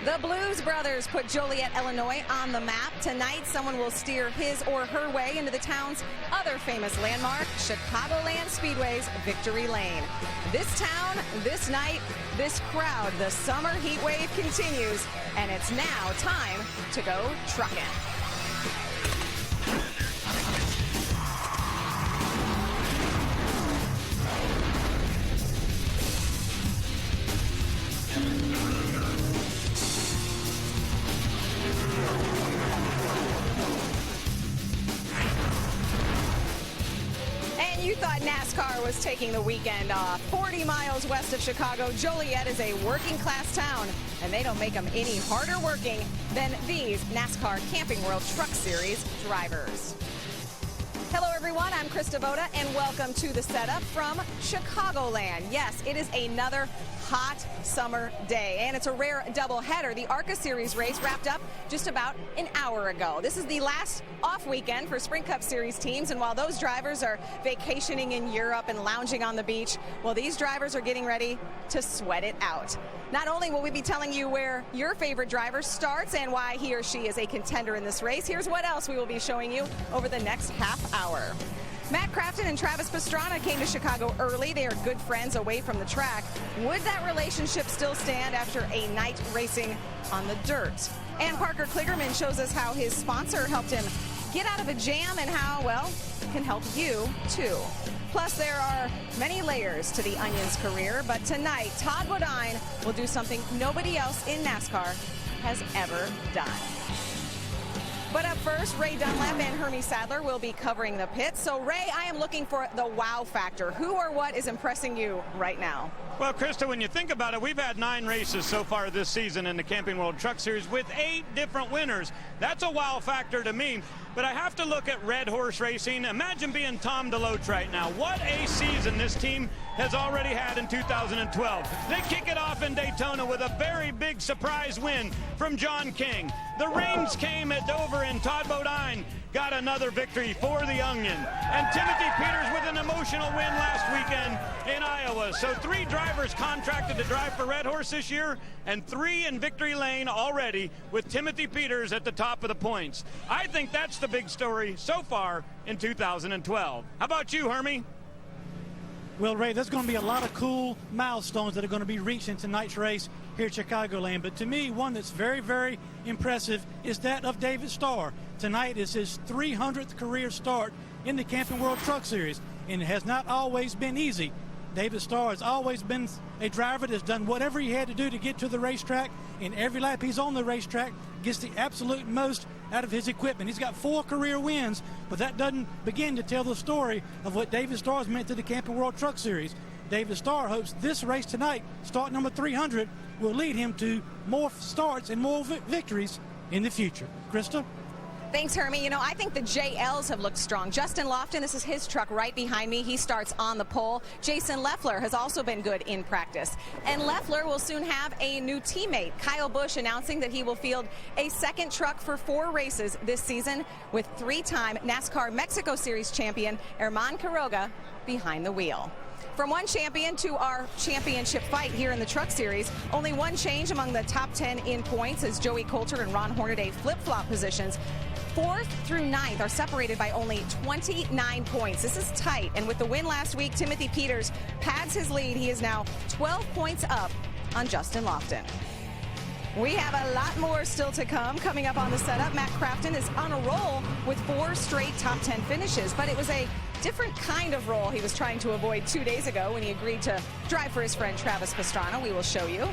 The Blues Brothers put Joliet, Illinois on the map. Tonight, someone will steer his or her way into the town's other famous landmark, Chicagoland Speedway's Victory Lane. This town, this night, this crowd, the summer heat wave continues, and it's now time to go trucking. You thought NASCAR was taking the weekend off. 40 miles west of Chicago, Joliet is a working class town, and they don't make them any harder working than these NASCAR Camping World Truck Series drivers. Hello everyone, I'm Krista Voda, and welcome to the setup from Chicagoland. Yes, it is another hot summer day, and it's a rare doubleheader. The ARCA Series race wrapped up just about an hour ago. This is the last off weekend for Sprint Cup Series teams, and while those drivers are vacationing in Europe and lounging on the beach, well, these drivers are getting ready to sweat it out. Not only will we be telling you where your favorite driver starts and why he or she is a contender in this race, here's what else we will be showing you over the next half hour. Matt Crafton and Travis Pastrana came to Chicago early. They are good friends away from the track. Would that relationship still stand after a night racing on the dirt? And Parker Kligerman shows us how his sponsor helped him get out of a jam and how, well, it can help you too. Plus, there are many layers to the Onion's career, but tonight, Todd Bodine will do something nobody else in NASCAR has ever done. But up first, Ray Dunlap and Hermie Sadler will be covering the pits. So, Ray, I am looking for the wow factor. Who or what is impressing you right now? Well, Krista, when you think about it, we've had 9 races so far this season in the Camping World Truck Series with 8 different winners. That's a wow factor to me. But I have to look at Red Horse Racing. Imagine being Tom DeLoach right now. What a season this team has already had in 2012. They kick it off in Daytona with a very big surprise win from John King. The rains came at Dover, and Todd Bodine got another victory for the Onion. And Timothy Peters with an emotional win last weekend in Iowa. So 3 drivers contracted to drive for Red Horse this year, and 3 in Victory Lane already with Timothy Peters at the top of the points. I think that's the big story so far in 2012. How about you, Hermie? Well, Ray, there's going to be a lot of cool milestones that are going to be reached in tonight's race here at Chicagoland. But to me, one that's very, very impressive is that of David Starr. Tonight is his 300th career start in the Camping World Truck Series, and it has not always been easy. David Starr has always been a driver that's done whatever he had to do to get to the racetrack, and every lap he's on the racetrack gets the absolute most out of his equipment. He's got 4 career wins, but that doesn't begin to tell the story of what David Starr has meant to the Camping World Truck Series. David Starr hopes this race tonight, start number 300, will lead him to more starts and more victories in the future. Krista? Thanks, Hermie. You know, I think the JLs have looked strong. Justin Lofton, this is his truck right behind me. He starts on the pole. Jason Leffler has also been good in practice. And Leffler will soon have a new teammate. Kyle Busch announcing that he will field a second truck for 4 races this season with 3-time NASCAR Mexico Series champion Herman Quiroga behind the wheel. From one champion to our championship fight here in the Truck Series, only one change among the top 10 in points as Joey Coulter and Ron Hornaday flip-flop positions. 4th through 9th are separated by only 29 points. This is tight, and with the win last week, Timothy Peters pads his lead. He is now 12 points up on Justin Lofton. We have a lot more still to come. Coming up on the setup, Matt Crafton is on a roll with 4 straight top 10 finishes, but it was a different kind of roll he was trying to avoid 2 days ago when he agreed to drive for his friend Travis Pastrana. We will show you.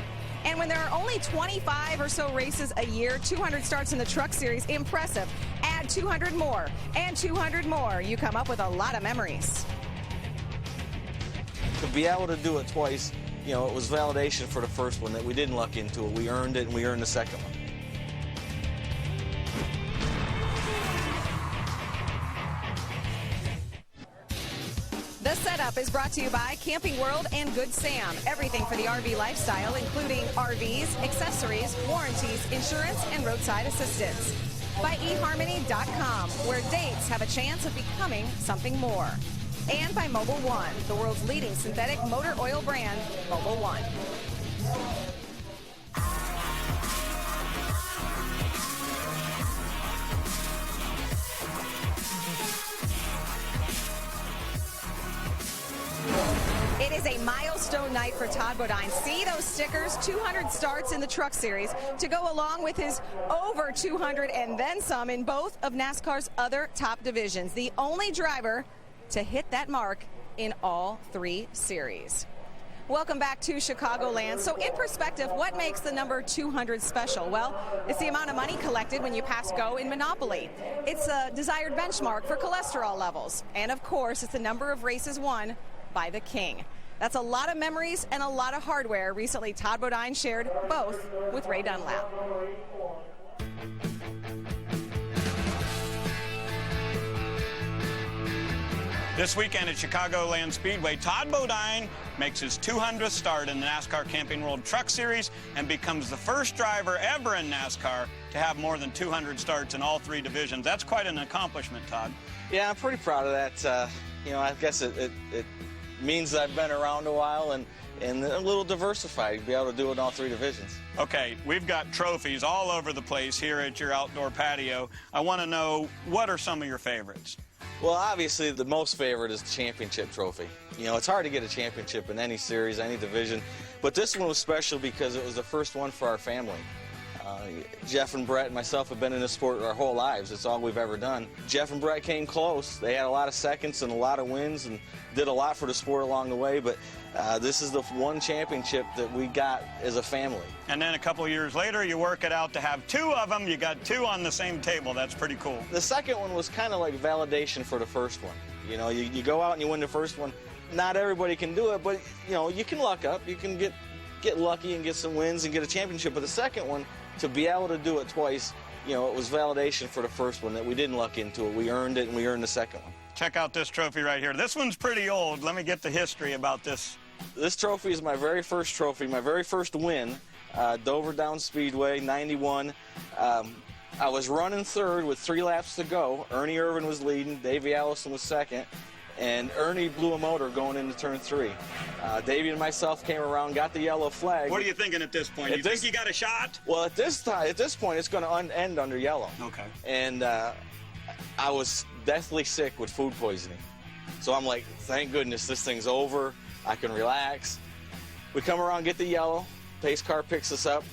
And when there are only 25 or so races a year, 200 starts in the Truck Series, impressive. Add 200 more and 200 more. You come up with a lot of memories. To be able to do it twice, you know, it was validation for the first one that we didn't luck into it. We earned it, and we earned the second one. The setup is brought to you by Camping World and Good Sam. Everything for the RV lifestyle, including RVs, accessories, warranties, insurance, and roadside assistance. By eHarmony.com, where dates have a chance of becoming something more. And by Mobil 1, the world's leading synthetic motor oil brand, Mobil 1. night for Todd Bodine. See those stickers, 200 starts in the Truck Series to go along with his over 200 and then some in both of NASCAR's other top divisions. The only driver to hit that mark in all 3 series. Welcome back to Chicagoland. So in perspective, what makes the number 200 special? Well, it's the amount of money collected when you pass go in Monopoly. It's a desired benchmark for cholesterol levels. And of course, it's the number of races won by the King. That's a lot of memories and a lot of hardware. Recently, Todd Bodine shared both with Ray Dunlap. This weekend at Chicagoland Speedway, Todd Bodine makes his 200th start in the NASCAR Camping World Truck Series and becomes the first driver ever in NASCAR to have more than 200 starts in all 3 divisions. That's quite an accomplishment, Todd. Yeah, I'm pretty proud of that. You know, I guess it means that I've been around a while and a little diversified to be able to do it in all 3 divisions. Okay, we've got trophies all over the place here at your outdoor patio. I want to know, what are some of your favorites? Well, obviously, the most favorite is the championship trophy. You know, it's hard to get a championship in any series, any division, but this one was special because it was the first one for our family. Jeff and Brett and myself have been in this sport our whole lives. It's all we've ever done. Jeff and Brett came close. They had a lot of seconds and a lot of wins and did a lot for the sport along the way, but this is the one championship that we got as a family. And then a couple of years later, you work it out to have 2 of them. You got 2 on the same table. That's pretty cool. The second one was kind of like validation for the first one. You know, you go out and you win the first one. Not everybody can do it, but, you know, you can luck up. You can get lucky and get some wins and get a championship. But the second one, to be able to do it twice, you know, it was validation for the first one that we didn't luck into it. We earned it, and we earned the second one. Check out this trophy right here. This one's pretty old. Let me get the history about this. This trophy is my very first trophy, my very first win, Dover Down Speedway, 91. I was running third with 3 laps to go. Ernie Irvin was leading, Davey Allison was second, and Ernie blew a motor going into turn 3. Davey and myself came around, got the yellow flag. What are you thinking at this point? You think you got a shot? Well, at this point, it's going to end under yellow. Okay. And I was deathly sick with food poisoning. So I'm like, thank goodness this thing's over. I can relax. We come around, get the yellow. Pace car picks us up,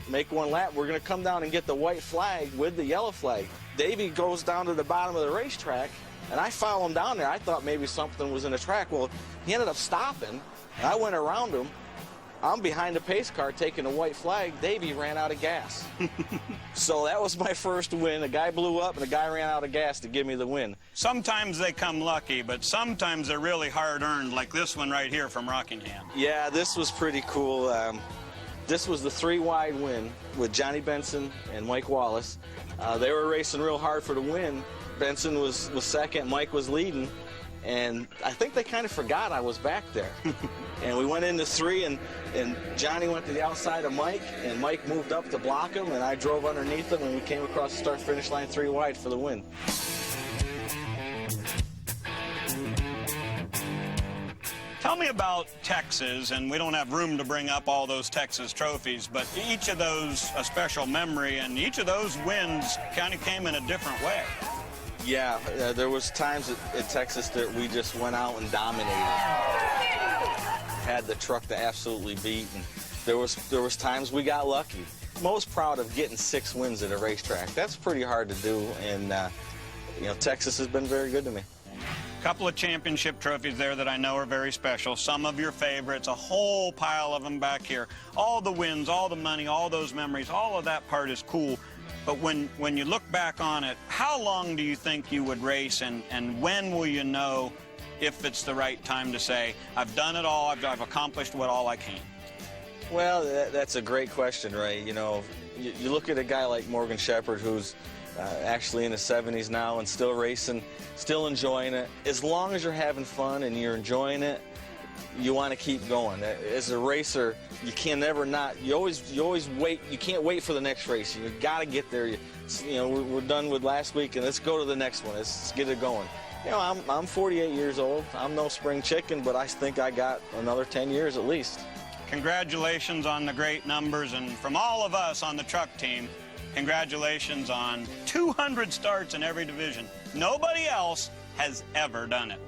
make 1 lap. We're going to come down and get the white flag with the yellow flag. Davey goes down to the bottom of the racetrack, and I follow him down there. I thought maybe something was in the track. Well, he ended up stopping, and I went around him. I'm behind the pace car taking the white flag. Davey ran out of gas. So that was my first win. The guy blew up, and the guy ran out of gas to give me the win. Sometimes they come lucky, but sometimes they're really hard-earned, like this one right here from Rockingham. Yeah, this was pretty cool. This was the 3-wide win with Johnny Benson and Mike Wallace. They were racing real hard for the win. Benson was second, Mike was leading, and I think they kind of forgot I was back there. And we went into 3, and Johnny went to the outside of Mike, and Mike moved up to block him, and I drove underneath him, and we came across the start-finish line 3 wide for the win. Tell me about Texas, and we don't have room to bring up all those Texas trophies, but each of those a special memory, and each of those wins kind of came in a different way. Yeah, there was times at Texas that we just went out and dominated. Had the truck to absolutely beat, and there was times we got lucky. Most proud of getting 6 wins at a racetrack. That's pretty hard to do, and you know, Texas has been very good to me. Couple of championship trophies there that I know are very special. Some of your favorites, a whole pile of them back here. All the wins, all the money, all those memories, all of that part is cool. But when you look back on it, how long do you think you would race, and when will you know if it's the right time to say, I've done it all, I've accomplished all I can? Well, that's a great question, Ray. You know, you look at a guy like Morgan Shepherd, who's actually in his 70s now and still racing, still enjoying it. As long as you're having fun and you're enjoying it, you want to keep going. As a racer, you can never not. You always wait. You can't wait for the next race. You got to get there. You know, we're done with last week, and let's go to the next one. Let's get it going. You know, I'm 48 years old. I'm no spring chicken, but I think I got another 10 years at least. Congratulations on the great numbers, and from all of us on the truck team, congratulations on 200 starts in every division. Nobody else has ever done it.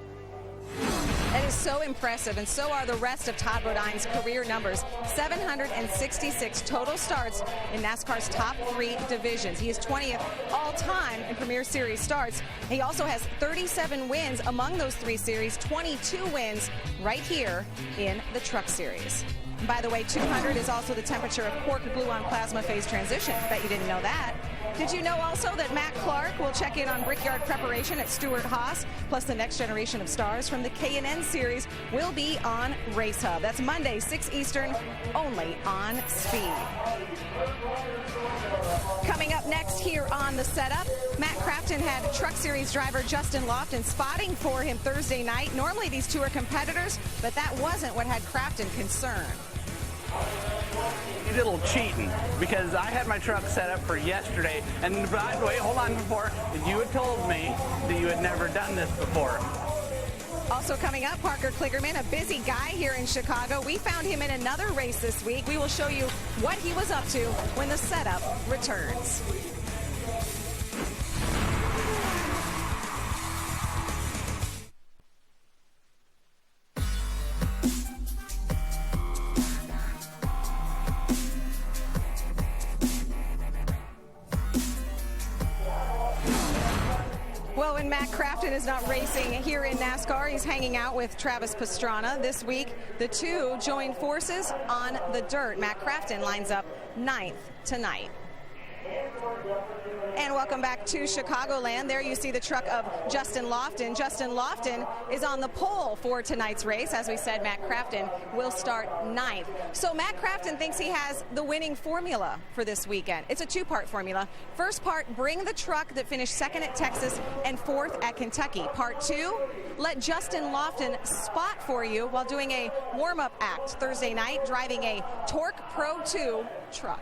That is so impressive, and so are the rest of Todd Bodine's career numbers. 766 total starts in NASCAR's top 3 divisions. He is 20th all-time in Premier Series starts. He also has 37 wins among those 3 series, 22 wins right here in the Truck Series. And by the way, 200 is also the temperature of quark gluon plasma phase transition. Bet you didn't know that. Did you know also that Matt Clark will check in on Brickyard preparation at Stewart-Haas, plus the next generation of stars from the K&N Series will be on Race Hub. That's Monday, 6 Eastern, only on Speed. Coming up next here on The Setup, Matt Crafton had Truck Series driver Justin Lofton spotting for him Thursday night. Normally these two are competitors, but that wasn't what had Crafton concerned. You did a little cheating because I had my truck set up for yesterday, and by the way, hold on, before you had told me that you had never done this before. Also coming up, Parker Kligerman, a busy guy here in Chicago. We found him in another race this week. We will show you what he was up to when the setup returns. Well, when Matt Crafton is not racing here in NASCAR, he's hanging out with Travis Pastrana. This week, the two join forces on the dirt. Matt Crafton lines up 9th tonight. And welcome back to Chicagoland. There you see the truck of Justin Lofton. Justin Lofton is on the pole for tonight's race. As we said, Matt Crafton will start 9th. So Matt Crafton thinks he has the winning formula for this weekend. It's a 2-part formula. First part, bring the truck that finished 2nd at Texas and 4th at Kentucky. Part 2, let Justin Lofton spot for you while doing a warm-up act Thursday night, driving a Torque Pro 2 truck.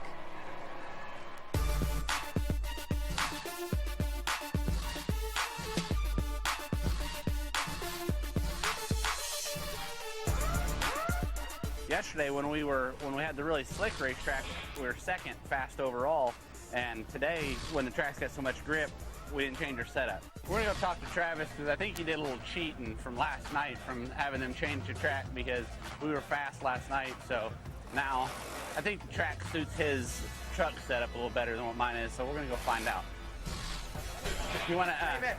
Yesterday when we had the really slick racetrack, we were 2nd fast overall, and today when the track's got so much grip, we didn't change our setup. We're gonna go talk to Travis because I think he did a little cheating from last night from having them change the track because we were fast last night. So now I think the track suits his truck setup a little better than what mine is. So we're gonna go find out. You wanna? Hey man,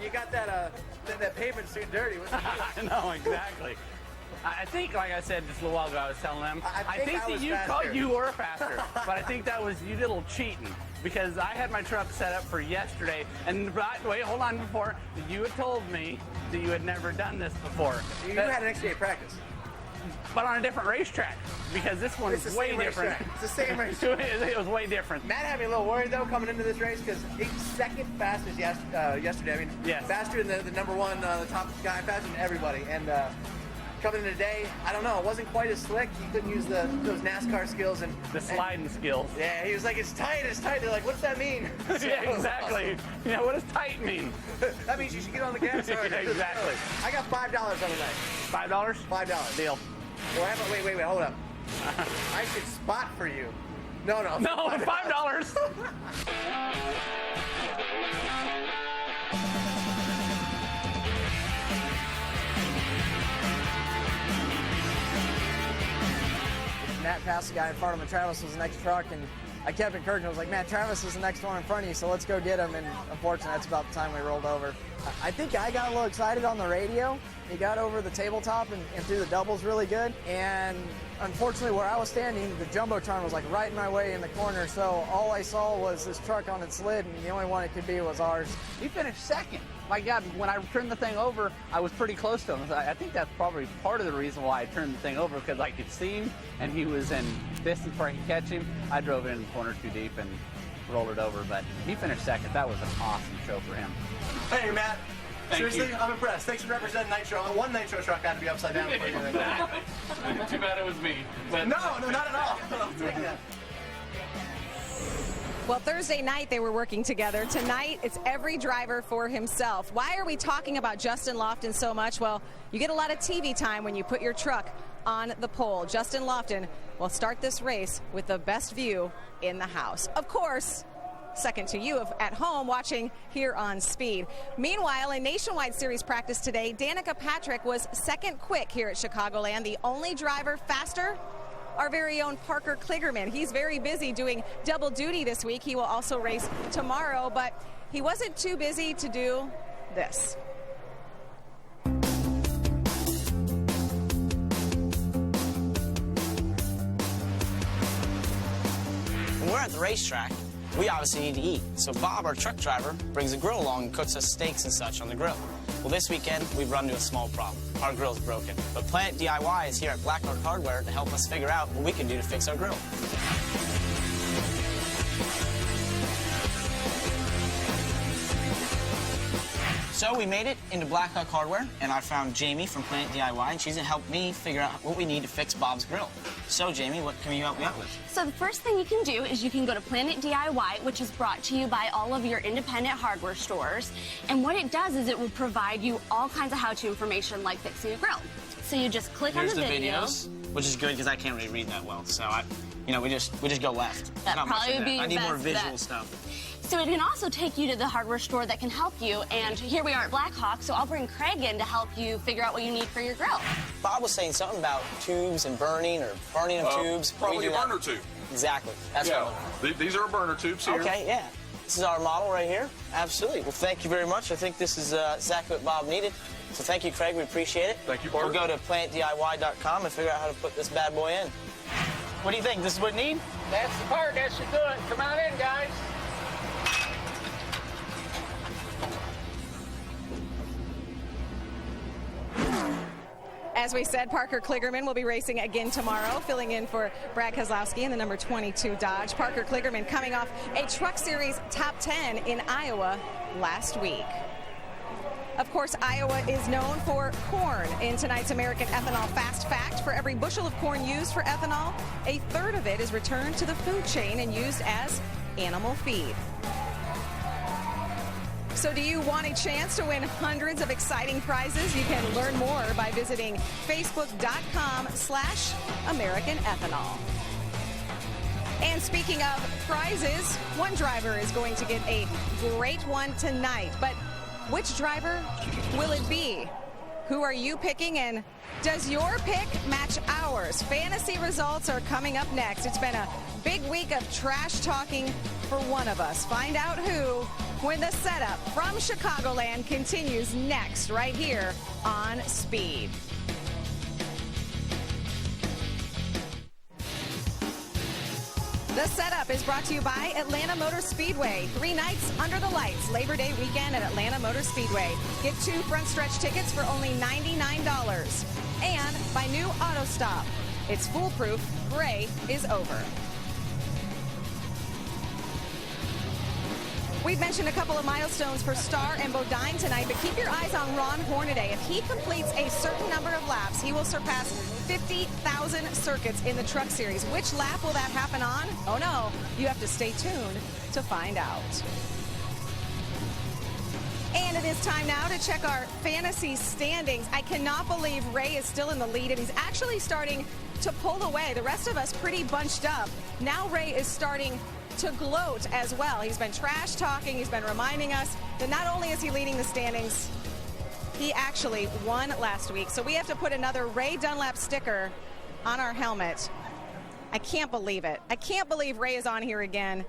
you got that pavement suit dirty. I know exactly. I think, like I said just a little while ago, I was telling them, I think that you were faster, but I think that was, you did a little cheating because I had my truck set up for yesterday, and by the way, hold on, before, you had told me that you had never done this before. You had an extra day of practice. But on a different racetrack, because this one is way different. It's the same racetrack. It was way different. Matt had me a little worried, though, coming into this race, because he's 2nd fastest yesterday. I mean, yes. Faster than the number one, the top guy, faster than everybody. And coming in today, I don't know, it wasn't quite as slick. He couldn't use those NASCAR skills and the sliding skills. Yeah, he was like, it's tight. They're like, what's that mean? Yeah, exactly. Awesome. Yeah, what does tight mean? That means you should get on the gas. Yeah, exactly. I got $5 on the night. $5? $5. Deal. Well, wait, hold up. I should spot for you. No, $5. Matt passed the guy in front of him, and Travis was the next truck, and I kept encouraging him. I was like, man, Travis is the next one in front of you, so let's go get him, and unfortunately, that's about the time we rolled over. I think I got a little excited on the radio. He got over the tabletop and threw the doubles really good, and unfortunately, where I was standing, the Jumbotron was like right in my way in the corner, so all I saw was this truck on its lid, and the only one it could be was ours. He finished 2nd. My God, when I turned the thing over, I was pretty close to him. I think that's probably part of the reason why I turned the thing over, because I could see him, and he was in distance where I could catch him. I drove in the corner too deep and rolled it over, but he finished 2nd. That was an awesome show for him. Hey, Matt. Seriously, you. I'm impressed. Thanks for representing Nitro. One Nitro truck had to be upside down for you. Too bad it was me. But no, not at all. I'll take that. Well, Thursday night they were working together. Tonight, it's every driver for himself. Why are we talking about Justin Lofton so much? Well, you get a lot of TV time when you put your truck on the pole. Justin Lofton will start this race with the best view in the house. Of course, second to you at home watching here on Speed. Meanwhile, in Nationwide Series practice today, Danica Patrick was second quick here at Chicagoland. The only driver faster, our very own Parker Kligerman. He's very busy doing double duty this week. He will also race tomorrow, but he wasn't too busy to do this. When we're at the racetrack, we obviously need to eat. So Bob, our truck driver, brings a grill along and cooks us steaks and such on the grill. Well, this weekend, we've run into a small problem. Our grill's broken. But Planet DIY is here at Blackhawk Hardware to help us figure out what we can do to fix our grill. So we made it into Blackhawk Hardware, and I found Jamie from Planet DIY, and she's gonna help me figure out what we need to fix Bob's grill. So Jamie, what can you help me out with? So the first thing you can do is you can go to Planet DIY, which is brought to you by all of your independent hardware stores. And what it does is it will provide you all kinds of how-to information like fixing a grill. So you just click on the video. Videos, which is good because I can't really read that well. So we just go left. That Not probably much in would be there. I need your more best visual bet. stuff. So it can also take you to the hardware store that can help you. And here we are at Blackhawk, so I'll bring Craig in to help you figure out what you need for your grill. Bob was saying something about tubes and burning of tubes. Probably a burner tube. Exactly. That's what These are burner tubes here. Okay, yeah. This is our model right here. Absolutely. Well, thank you very much. I think this is exactly what Bob needed. So thank you, Craig. We appreciate it. Thank you, Bart. We'll go to planetdiy.com and figure out how to put this bad boy in. What do you think? This is what we need? That's the part. That should do it. Come on in, guys. As we said, Parker Kligerman will be racing again tomorrow, filling in for Brad Kozlowski in the number 22 Dodge. Parker Kligerman coming off a Truck Series top 10 in Iowa last week. Of course, Iowa is known for corn. In tonight's American Ethanol Fast Fact, for every bushel of corn used for ethanol, a third of it is returned to the food chain and used as animal feed. So do you want a chance to win hundreds of exciting prizes? You can learn more by visiting facebook.com/American Ethanol. And speaking of prizes, one driver is going to get a great one tonight. But which driver will it be? Who are you picking, and does your pick match ours? Fantasy results are coming up next. It's been a big week of trash talking for one of us. Find out who when the setup from Chicagoland continues next right here on Speed. The setup is brought to you by Atlanta Motor Speedway. 3 nights under the lights, Labor Day weekend at Atlanta Motor Speedway. Get 2 front stretch tickets for only $99. And by New Auto Stop. It's foolproof, gray is over. We've mentioned a couple of milestones for Starr and Bodine tonight, but keep your eyes on Ron Hornaday. If he completes a certain number of laps, he will surpass 50,000 circuits in the Truck Series. Which lap will that happen on? Oh no, you have to stay tuned to find out. And it is time now to check our fantasy standings. I cannot believe Ray is still in the lead, and he's actually starting to pull away. The rest of us pretty bunched up. Now Ray is starting to gloat as well. He's been trash talking. He's been reminding us that not only is he leading the standings, he actually won last week. So we have to put another Ray Dunlap sticker on our helmet. I can't believe it. I can't believe Ray is on here again.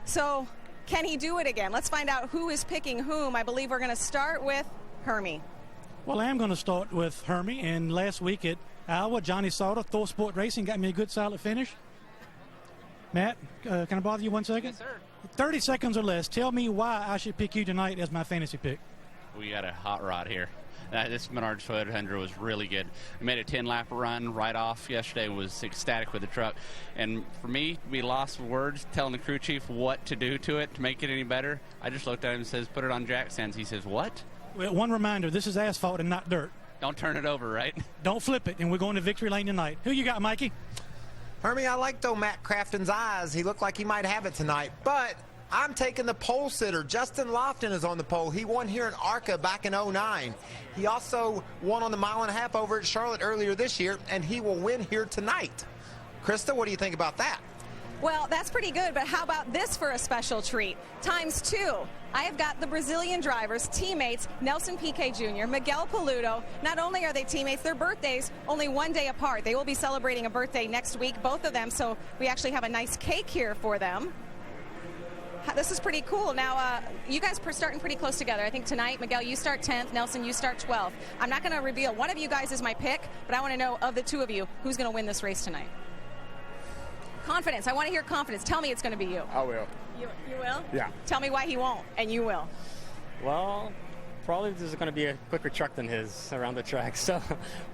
So can he do it again? Let's find out who is picking whom. I believe we're going to start with Hermie. Well, I am going to start with Hermie. And last week at Iowa, Johnny Sauter, Thor Sport Racing, got me a good solid finish. Matt, can I bother you 1 second? Yes, sir. 30 seconds or less. Tell me why I should pick you tonight as my fantasy pick. We got a hot rod here. This Menards 500 was really good. I made a 10-lap run right off yesterday, was ecstatic with the truck. And for me, we lost words telling the crew chief what to do to it to make it any better. I just looked at him and says, put it on jack stands. He says, what? Well, one reminder, this is asphalt and not dirt. Don't turn it over, right? Don't flip it, and we're going to victory lane tonight. Who you got, Mikey? Hermie, I like though Matt Crafton's eyes. He looked like he might have it tonight. But I'm taking the pole sitter. Justin Lofton is on the pole. He won here in ARCA back in '09. He also won on the mile and a half over at Charlotte earlier this year, and he will win here tonight. Krista, what do you think about that? Well, that's pretty good, but how about this for a special treat? ×2. I have got the Brazilian drivers, teammates, Nelson Piquet Jr., Miguel Paludo. Not only are they teammates, their birthdays only one day apart. They will be celebrating a birthday next week, both of them, so we actually have a nice cake here for them. This is pretty cool. Now, you guys are starting pretty close together. I think tonight, Miguel, you start 10th. Nelson, you start 12th. I'm not going to reveal. One of you guys is my pick, but I want to know, of the two of you, who's going to win this race tonight? Confidence. I want to hear confidence. Tell me it's going to be you. I will. You will? Yeah. Tell me why he won't, and you will. Well, probably this is going to be a quicker truck than his around the track, so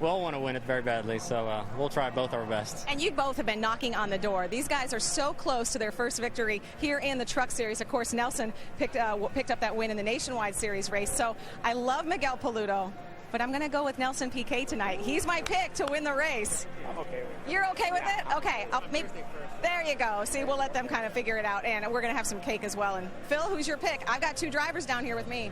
we'll want to win it very badly, so we'll try both our best. And you both have been knocking on the door. These guys are so close to their first victory here in the Truck Series. Of course, Nelson picked up that win in the Nationwide Series race, so I love Miguel Paludo, but I'm going to go with Nelson Piquet tonight. He's my pick to win the race. I'm okay with it. You're okay with it? Okay. There you go. See, we'll let them kind of figure it out, and we're going to have some cake as well. And Phil, who's your pick? I've got two drivers down here with me.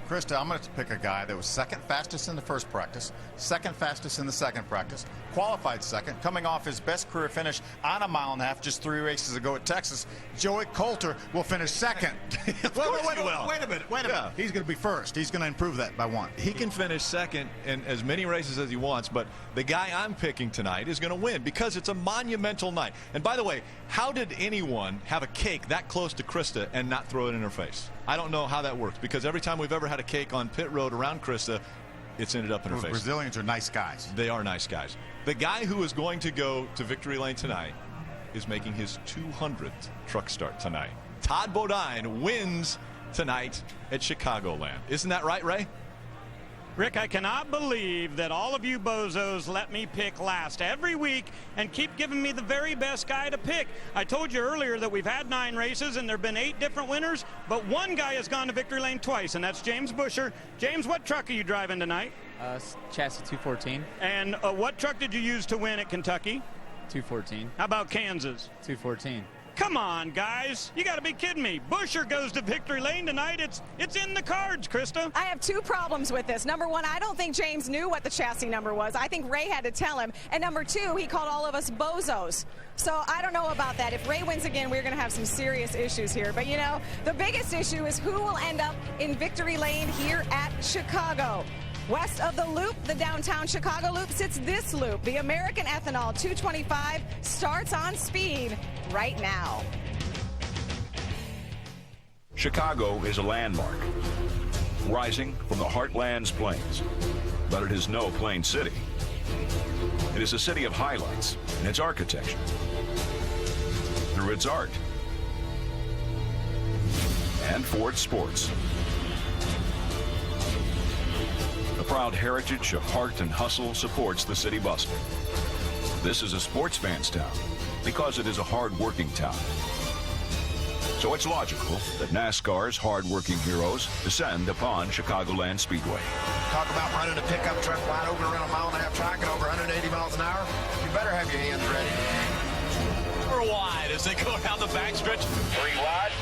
Krista, I'm going to pick a guy that was second fastest in the first practice, second fastest in the second practice, qualified second, coming off his best career finish on a mile and a half just 3 races ago at Texas. Joey Coulter will finish second. Wait a minute. He's going to be first. He's going to improve that by 1. He can finish second in as many races as he wants, but the guy I'm picking tonight is going to win because it's a monumental night. And by the way, how did anyone have a cake that close to Krista and not throw it in her face? I don't know how that works, because every time we've ever had a cake on pit road around Krista, it's ended up in her face. Brazilians are nice guys. They are nice guys. The guy who is going to go to victory lane tonight is making his 200th truck start tonight. Todd Bodine wins tonight at Chicagoland. Isn't that right, Ray? Rick, I cannot believe that all of you bozos let me pick last every week and keep giving me the very best guy to pick. I told you earlier that we've had 9 races and there have been 8 different winners, but one guy has gone to victory lane twice, and that's James Busher. James, what truck are you driving tonight? Chassis 214. And what truck did you use to win at Kentucky? 214. How about Kansas? 214. Come on, guys. You got to be kidding me. Busher goes to victory lane tonight. It's in the cards, Krista. I have 2 problems with this. Number 1, I don't think James knew what the chassis number was. I think Ray had to tell him. And number 2, he called all of us bozos. So I don't know about that. If Ray wins again, we're going to have some serious issues here. But, you know, the biggest issue is who will end up in victory lane here at Chicago. West of the loop, the downtown Chicago loop, sits this loop. The American Ethanol 225 starts on speed right now. Chicago is a landmark, rising from the heartland's plains. But it is no plain city. It is a city of highlights in its architecture, through its art, and for its sports. The proud heritage of heart and hustle supports the city bustle. This is a sports man's town because it is a hard-working town. So it's logical that NASCAR's hard-working heroes descend upon Chicagoland Speedway. Talk about running a pickup truck wide open around a mile-and-a-half track at over 180 miles an hour. You better have your hands ready. Or wide as they go down the backstretch. 3 wide.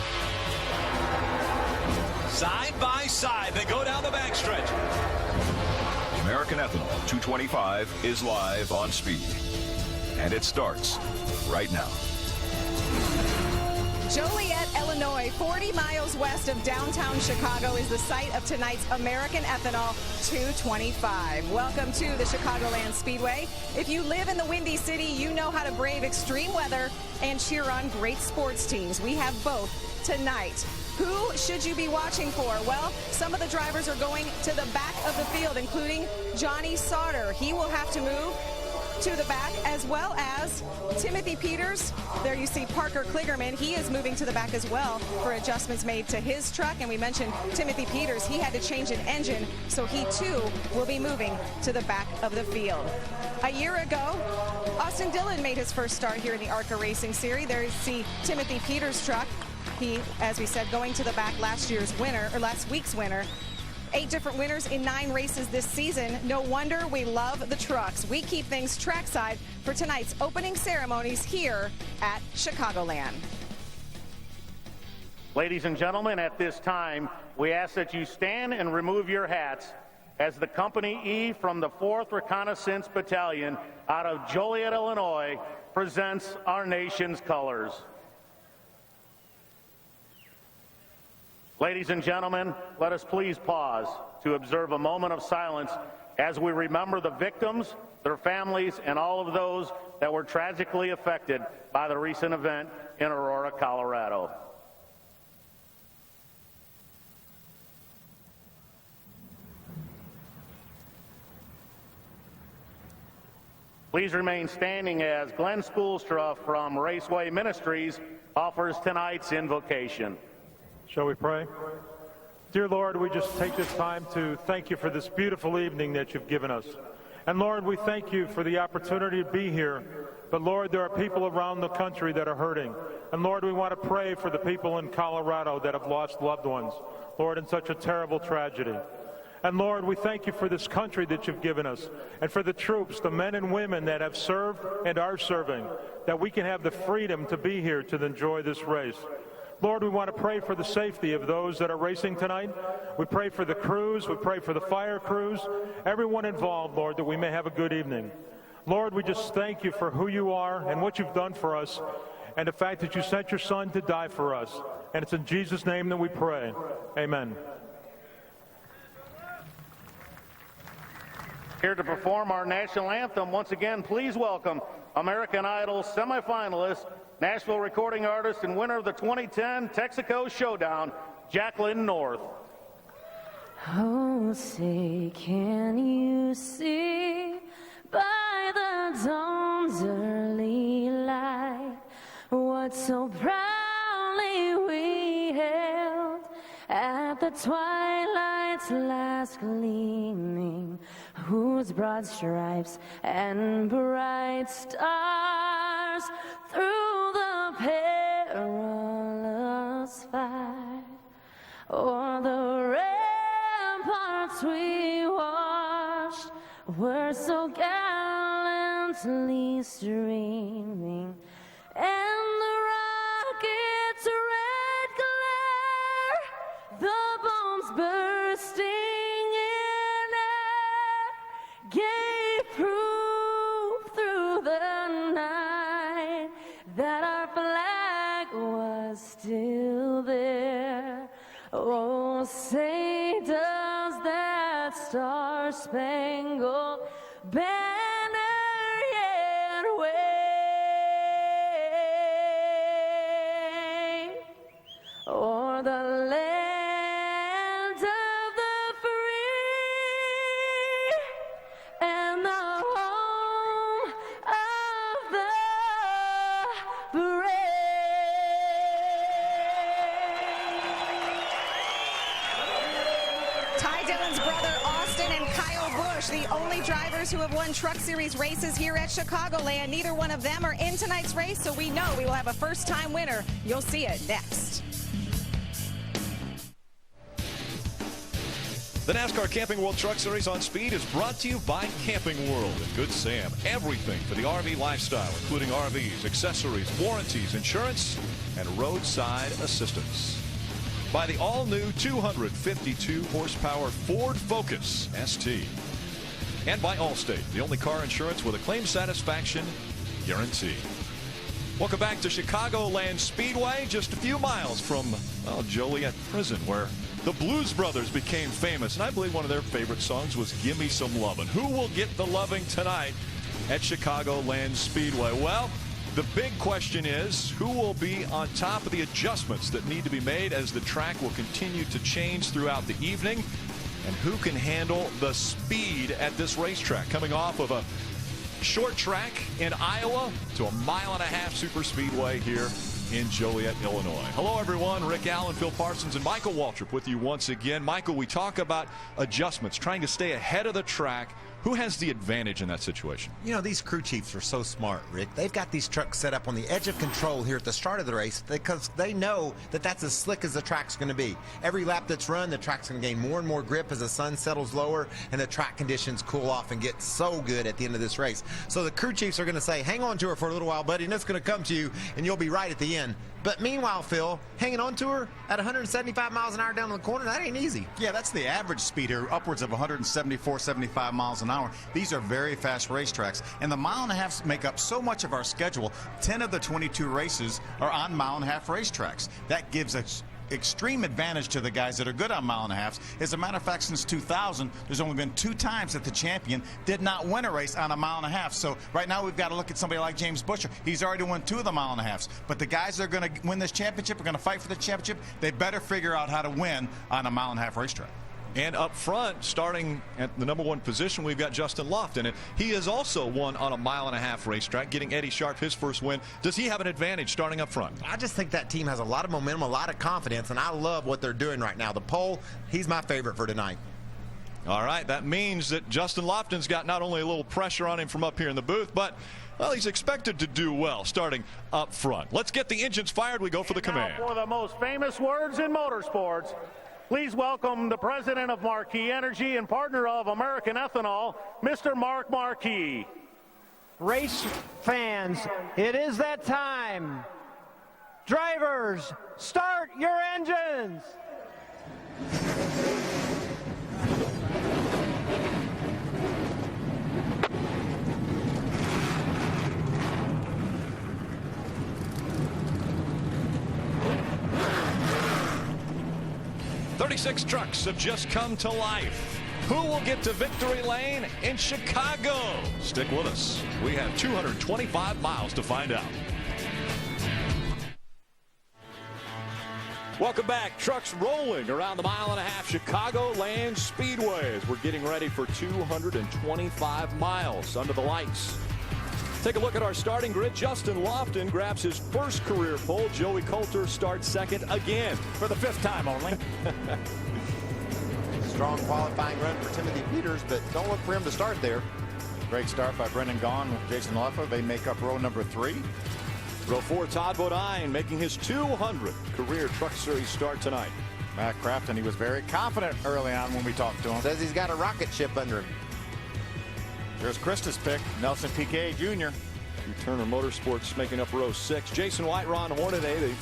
Side by side, they go down the backstretch. American Ethanol 225 is live on speed. And it starts right now. Joliet, Illinois, 40 miles west of downtown Chicago, is the site of tonight's American Ethanol 225. Welcome to the Chicagoland Speedway. If you live in the Windy City, you know how to brave extreme weather and cheer on great sports teams. We have both tonight. Who should you be watching for? Well, some of the drivers are going to the back of the field, including Johnny Sauter. He will have to move to the back, as well as Timothy Peters. There you see Parker Kligerman. He is moving to the back as well for adjustments made to his truck. And we mentioned Timothy Peters. He had to change an engine, so he too will be moving to the back of the field. A year ago, Austin Dillon made his first start here in the ARCA Racing Series. There you see Timothy Peters' truck. He, as we said, going to the back, last week's winner. 8 different winners in 9 races this season. No wonder we love the trucks. We keep things trackside for tonight's opening ceremonies here at Chicagoland. Ladies and gentlemen, at this time, we ask that you stand and remove your hats as the Company E from the 4th Reconnaissance Battalion out of Joliet, Illinois, presents our nation's colors. Ladies and gentlemen, let us please pause to observe a moment of silence as we remember the victims, their families, and all of those that were tragically affected by the recent event in Aurora, Colorado. Please remain standing as Glenn Schoolstra from Raceway Ministries offers tonight's invocation. Shall we pray? Dear Lord, we just take this time to thank you for this beautiful evening that you've given us. And Lord, we thank you for the opportunity to be here. But Lord, there are people around the country that are hurting. And Lord, we want to pray for the people in Colorado that have lost loved ones, Lord, in such a terrible tragedy. And Lord, we thank you for this country that you've given us, and for the troops, the men and women that have served and are serving, that we can have the freedom to be here to enjoy this race. Lord, we want to pray for the safety of those that are racing tonight. We pray for the crews, we pray for the fire crews, everyone involved, Lord, that we may have a good evening. Lord, we just thank you for who you are and what you've done for us, and the fact that you sent your Son to die for us. And it's in Jesus' name that we pray. Amen. Here to perform our national anthem, once again, please welcome American Idol semifinalist, Nashville recording artist, and winner of the 2010 Texaco Showdown, Jacqueline North. Oh, say, can you see by the dawn's early light what so proudly we held at the twilight's last gleaming, whose broad stripes and bright stars through the perilous fight o'er the ramparts we watched were so gallantly streaming, and the rocket's red glare, the bombs bursting in air, gave proof through the night that our flag was still there. Oh, say does that star-spangled banner yet wave o'er the land of the free and the home of the brave? Ty Dillon's brother Austin and Kyle Busch, the only drivers who have won Truck Series races here at Chicagoland. Neither one of them are in tonight's race, so we know we will have a first-time winner. You'll see it next. The NASCAR Camping World Truck Series on Speed is brought to you by Camping World and Good Sam. Everything for the RV lifestyle, including RVs, accessories, warranties, insurance, and roadside assistance. By the all-new 252 horsepower Ford Focus ST. And by Allstate, the only car insurance with a claim satisfaction guarantee. Welcome back to Chicagoland Speedway, just a few miles from Joliet Prison, where the Blues Brothers became famous. And I believe one of their favorite songs was Gimme Some Lovin'. Who will get the loving tonight at Chicagoland Speedway? Well, the big question is, who will be on top of the adjustments that need to be made as the track will continue to change throughout the evening? And who can handle the speed at this racetrack, coming off of a short track in Iowa to a mile-and-a-half super speedway here in Joliet, Illinois. Hello, everyone. Rick Allen, Phil Parsons, and Michael Waltrip with you once again. Michael, we talk about adjustments, trying to stay ahead of the track. Who has the advantage in that situation? You know, these crew chiefs are so smart, Rick. They've got these trucks set up on the edge of control here at the start of the race because they know that that's as slick as the track's going to be. Every lap that's run, the track's going to gain more and more grip as the sun settles lower and the track conditions cool off and get so good at the end of this race. So the crew chiefs are going to say, hang on to her for a little while, buddy, and it's going to come to you, and you'll be right at the end. But meanwhile, Phil, hanging on to her at 175 miles an hour down the corner, that ain't easy. Yeah, that's the average speed here, upwards of 174, 75 miles an hour. These are very fast racetracks, and the mile-and-a-halfs make up so much of our schedule. 10 of the 22 races are on mile-and-a-half racetracks. That gives us extreme advantage to the guys that are good on mile and a halves. As a matter of fact, since 2000, there's only been 2 times that the champion did not win a race on a mile and a half. So right now we've got to look at somebody like James Busher. He's already won 2 of the mile and a halves. But the guys that are going to win this championship, are going to fight for the championship, they better figure out how to win on a mile and a half racetrack. And up front, starting at the #1 position, we've got Justin Lofton. And he has also won on a mile and a half racetrack, getting Eddie Sharp his first win. Does he have an advantage starting up front? I just think that team has a lot of momentum, a lot of confidence, and I love what they're doing right now. The pole, he's my favorite for tonight. All right, that means that Justin Lofton's got not only a little pressure on him from up here in the booth, but, well, he's expected to do well starting up front. Let's get the engines fired. We go for the command. Now for the most famous words in motorsports, please welcome the president of Marquis Energy and partner of American Ethanol, Mr. Mark Marquis. Race fans, it is that time. Drivers, start your engines. "36 trucks have just come to life. Who will get to victory lane in Chicago?" Stick with us. We have 225 miles to find out. Welcome back. Trucks rolling around the mile-and-a-half Chicagoland Speedway as we're getting ready for 225 miles under the lights. Take a look at our starting grid. Justin Lofton grabs his first career pole. Joey Coulter starts second again. For the 5th time only. Strong qualifying run for Timothy Peters, but don't look for him to start there. Great start by Brendan Gaughan with Jason Luffa. They make up row number 3. Row 4, Todd Bodine making his 200th career Truck Series start tonight. Matt Crafton, he was very confident early on when we talked to him. Says he's got a rocket ship under him. Here's Krista's pick, Nelson Piquet Jr. Turner Motorsports making up row 6. Jason White, Ron Hornaday, the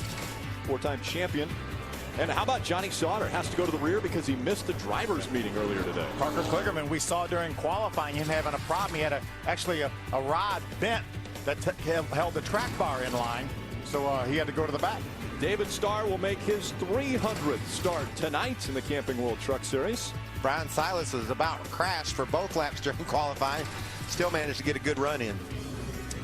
4-time champion. And how about Johnny Sauter? Has to go to the rear because he missed the drivers' meeting earlier today. Parker Kligerman, we saw during qualifying him having a problem. He had actually a rod bent that held the track bar in line, so he had to go to the back. David Starr will make his 300th start tonight in the Camping World Truck Series. Brian Silas is about crashed for both laps during qualifying. Still managed to get a good run in.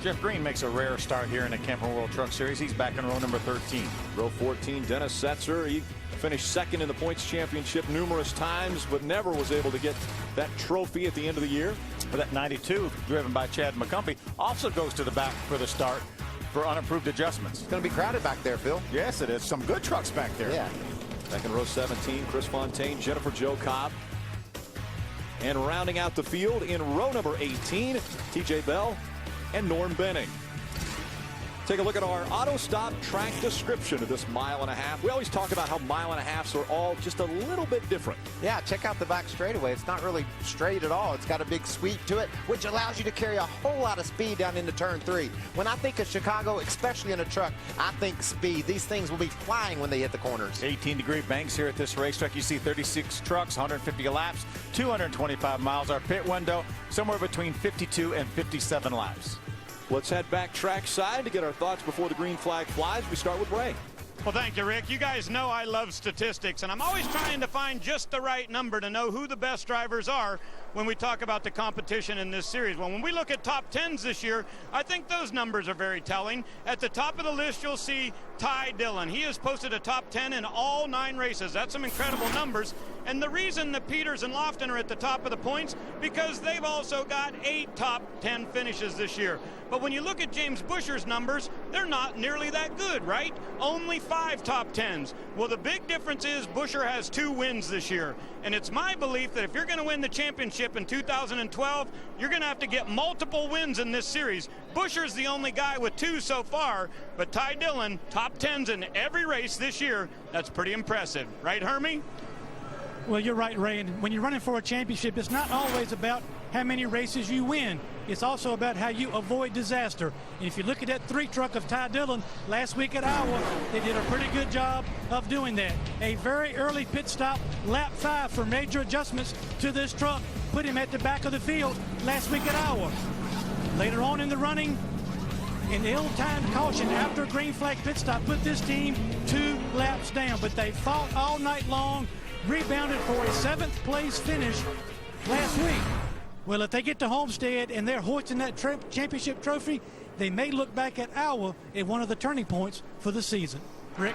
Jeff Green makes a rare start here in the Camping World Truck Series. He's back in row number 13. Row 14, Dennis Setzer. He finished second in the points championship numerous times, but never was able to get that trophy at the end of the year. For that 92, driven by Chad McCumpy, also goes to the back for the start for unapproved adjustments. It's going to be crowded back there, Phil. Yes, it is. Some good trucks back there. Yeah. Back in row 17, Chris Fontaine, Jennifer Jo Cobb. And rounding out the field in row number 18, TJ Bell and Norm Benning. Take a look at our auto stop track description of this mile and a half. We always talk about how mile and a halves are all just a little bit different. Yeah, check out the back straightaway. It's not really straight at all. It's got a big sweep to it, which allows you to carry a whole lot of speed down into turn 3. When I think of Chicago, especially in a truck, I think speed. These things will be flying when they hit the corners. 18-degree banks here at this racetrack. You see 36 trucks, 150 laps, 225 miles. Our pit window, somewhere between 52 and 57 laps. Let's head back trackside to get our thoughts before the green flag flies. We start with Ray. Well, thank you, Rick. You guys know I love statistics, and I'm always trying to find just the right number to know who the best drivers are when we talk about the competition in this series. Well, when we look at top 10s this year, I think those numbers are very telling. At the top of the list, you'll see Ty Dillon. He has posted a top 10 in all 9 races. That's some incredible numbers. And the reason that Peters and Lofton are at the top of the points, because they've also got 8 top 10 finishes this year. But when you look at James Busher's numbers, they're not nearly that good, right? Only 5 top 10s. Well, the big difference is Busher has 2 wins this year. And it's my belief that if you're going to win the championship in 2012, you're going to have to get multiple wins in this series. Busher's the only guy with 2 so far, but Ty Dillon, top 10s in every race this year. That's pretty impressive. Right, Hermie? Well, you're right, Ray. And when you're running for a championship, it's not always about how many races you win. It's also about how you avoid disaster. And if you look at that 3 truck of Ty Dillon last week at Iowa, they did a pretty good job of doing that. A very early pit stop, lap 5 for major adjustments to this truck, put him at the back of the field last week at Iowa. Later on in the running, An ill-timed caution after a green flag pit stop put this team 2 laps down, but they fought all night long, rebounded for a 7th place finish last week. Well, if they get to Homestead and they're hoisting that championship trophy, they may look back at Iowa at one of the turning points for the season. Rick?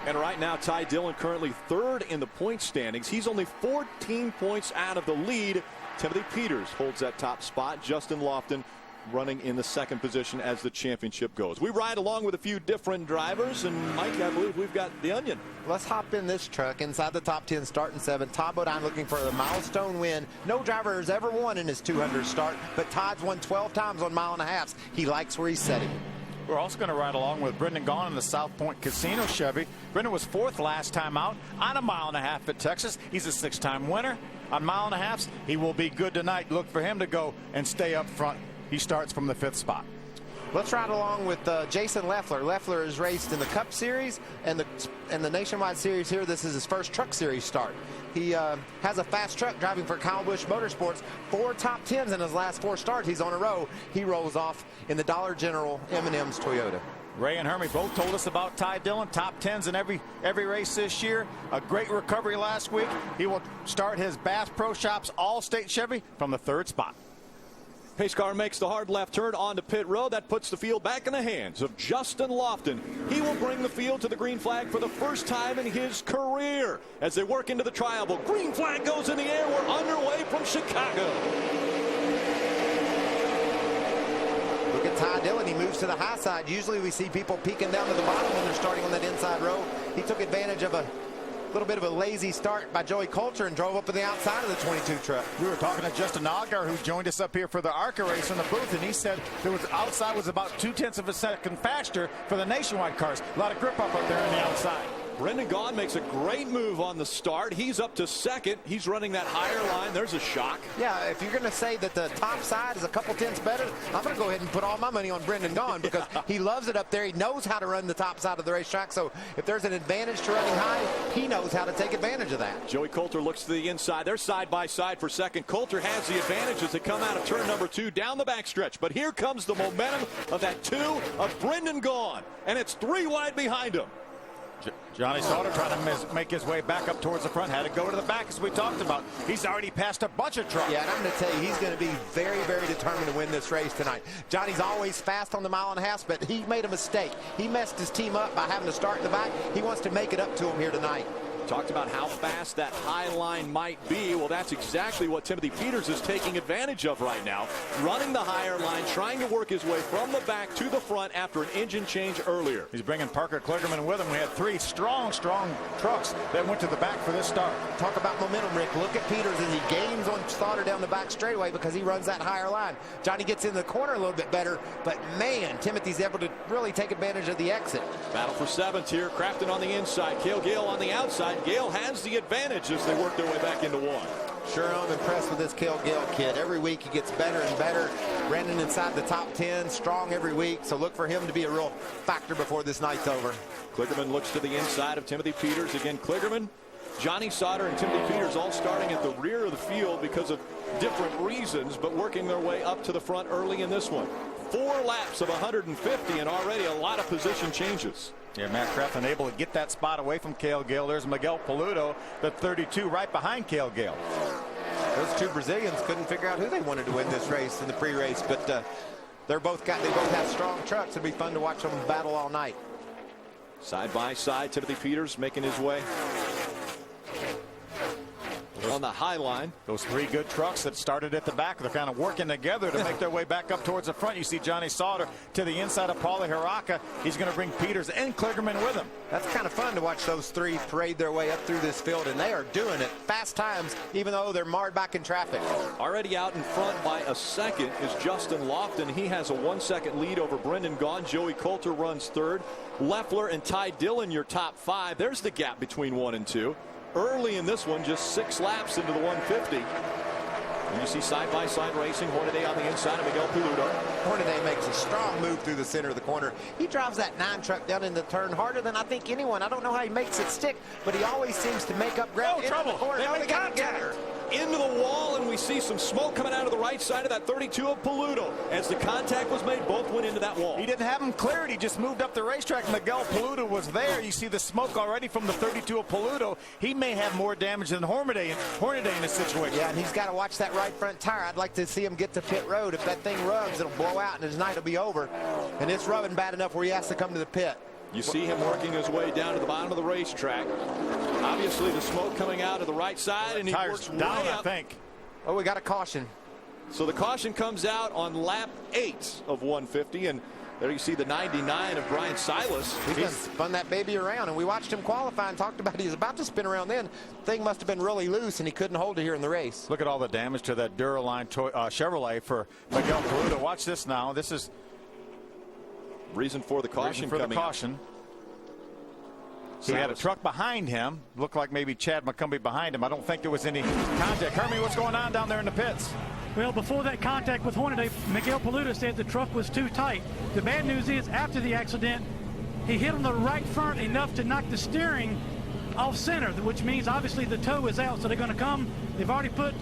And right now, Ty Dillon currently 3rd in the point standings. He's only 14 points out of the lead. Timothy Peters holds that top spot. Justin Lofton running in the 2nd position as the championship goes. We ride along with a few different drivers, and Mike, I believe we've got the onion. Let's hop in this truck inside the top 10, starting 7. Todd Bodine looking for a milestone win. No driver has ever won in his 200 start, but Todd's won 12 times on mile and a halves. He likes where he's setting. We're also going to ride along with Brendan Gaughan in the South Point Casino Chevy. Brendan was 4th last time out on a mile and a half at Texas. He's a 6-time winner on mile and a halves. He will be good tonight. Look for him to go and stay up front. He starts from the 5th spot. Let's ride along with Jason Leffler. Leffler has raced in the Cup Series and the Nationwide Series here. This is his first Truck Series start. He has a fast truck driving for Kyle Busch Motorsports. 4 top 10s in his last 4 starts. He's on a row. He rolls off in the Dollar General M&M's Toyota. Ray and Hermie both told us about Ty Dillon. Top 10s in every race this year. A great recovery last week. He will start his Bass Pro Shops All-State Chevy from the 3rd spot. Pace car makes the hard left turn onto pit road. That puts the field back in the hands of Justin Lofton. He will bring the field to the green flag for the first time in his career as they work into the trioval. Green flag goes in the air. We're underway from Chicago. Look at Ty Dillon. He moves to the high side. Usually we see people peeking down to the bottom when they're starting on that inside row. He took advantage of a little bit of a lazy start by Joey Coulter and drove up to the outside of the 22 truck. We were talking to Justin Algar, who joined us up here for the ARCA race in the booth, and he said there was outside was about 0.2 of a second faster for the Nationwide cars. A lot of grip up there on the outside. Brendan Gaughan makes a great move on the start. He's up to 2nd. He's running that higher line. There's a shock. Yeah, if you're going to say that the top side is a couple tenths better, I'm going to go ahead and put all my money on Brendan Gaughan because he loves it up there. He knows how to run the top side of the racetrack. So if there's an advantage to running high, he knows how to take advantage of that. Joey Coulter looks to the inside. They're side by side for 2nd. Coulter has the advantage as they come out of turn number 2 down the backstretch. But here comes the momentum of that 2 of Brendan Gaughan. And it's 3 wide behind him. Johnny Sauter trying to make his way back up towards the front. Had to go to the back, as we talked about. He's already passed a bunch of trucks. Yeah, and I'm going to tell you, he's going to be very, very determined to win this race tonight. Johnny's always fast on the mile and a half, but he made a mistake. He messed his team up by having to start in the back. He wants to make it up to him here tonight. Talked about how fast that high line might be. Well, that's exactly what Timothy Peters is taking advantage of right now. Running the higher line, trying to work his way from the back to the front after an engine change earlier. He's bringing Parker Kligerman with him. We had 3 strong trucks that went to the back for this start. Talk about momentum, Rick. Look at Peters as he gains on Sauter down the back straightaway because he runs that higher line. Johnny gets in the corner a little bit better, but man, Timothy's able to really take advantage of the exit. Battle for 7th here. Crafton on the inside. Cale Gale on the outside. Gale has the advantage as they work their way back into 1. Sure, I'm impressed with this Cale Gale kid. Every week he gets better and better. Brandon inside the top 10, strong every week. So look for him to be a real factor before this night's over. Kligerman looks to the inside of Timothy Peters. Again, Kligerman, Johnny Sauter, and Timothy Peters all starting at the rear of the field because of different reasons, but working their way up to the front early in this one. 4 laps of 150 and already a lot of position changes. Yeah, Matt Crafton able to get that spot away from Cale Gale. There's Miguel Paludo, the 32, right behind Cale Gale. Those 2 Brazilians couldn't figure out who they wanted to win this race in the pre-race, but they both have strong trucks. It'll be fun to watch them battle all night. Side by side, Timothy Peters making his way on the high line. Those 3 good trucks that started at the back, they're kind of working together to make their way back up towards the front. You see Johnny Sauter to the inside of Paulie Haraka. He's going to bring Peters and Kligerman with him. That's kind of fun to watch those 3 parade their way up through this field, and they are doing it fast times, even though they're marred back in traffic. Already out in front by a second is Justin Lofton. He has a 1-second lead over Brendan Gaughan. Joey Coulter runs 3rd. Leffler and Ty Dillon, your top 5. There's the gap between 1 and 2. Early in this one, just 6 laps into the 150. And you see side-by-side racing. Hornaday on the inside of Miguel Paludo. Hornaday makes a strong move through the center of the corner. He drives that 9 truck down in the turn harder than I think anyone. I don't know how he makes it stick, but he always seems to make up ground. Oh, trouble. The corner. They make contact. Into the wall, and we see some smoke coming out of the right side of that 32 of Paluto. As the contact was made, both went into that wall. He didn't have him cleared. He just moved up the racetrack. Miguel Paluto was there. You see the smoke already from the 32 of Paluto. He may have more damage than Hornaday in this situation. Yeah, and he's got to watch that right front tire. I'd like to see him get to pit road. If that thing rubs, it'll blow out, and his night will be over. And it's rubbing bad enough where he has to come to the pit. You see him working his way down to the bottom of the racetrack. Obviously, the smoke coming out of the right side, and he works down, way up. I think. Oh, we got a caution. So the caution comes out on lap 8 of 150, and there you see the 99 of Brian Silas. He's spun that baby around, and we watched him qualify and talked about he was about to spin around then. Thing must have been really loose, and he couldn't hold it here in the race. Look at all the damage to that Duraline Chevrolet for Miguel Paluto. Watch this now. This is reason for the caution coming out. He had a truck behind him. Looked like maybe Chad McCumbee behind him. I don't think there was any contact. Hermie, what's going on down there in the pits? Well, before that contact with Hornaday, Miguel Paluto said the truck was too tight. The bad news is, after the accident, he hit on the right front enough to knock the steering off center, which means obviously the toe is out. So they're going to come. They've already put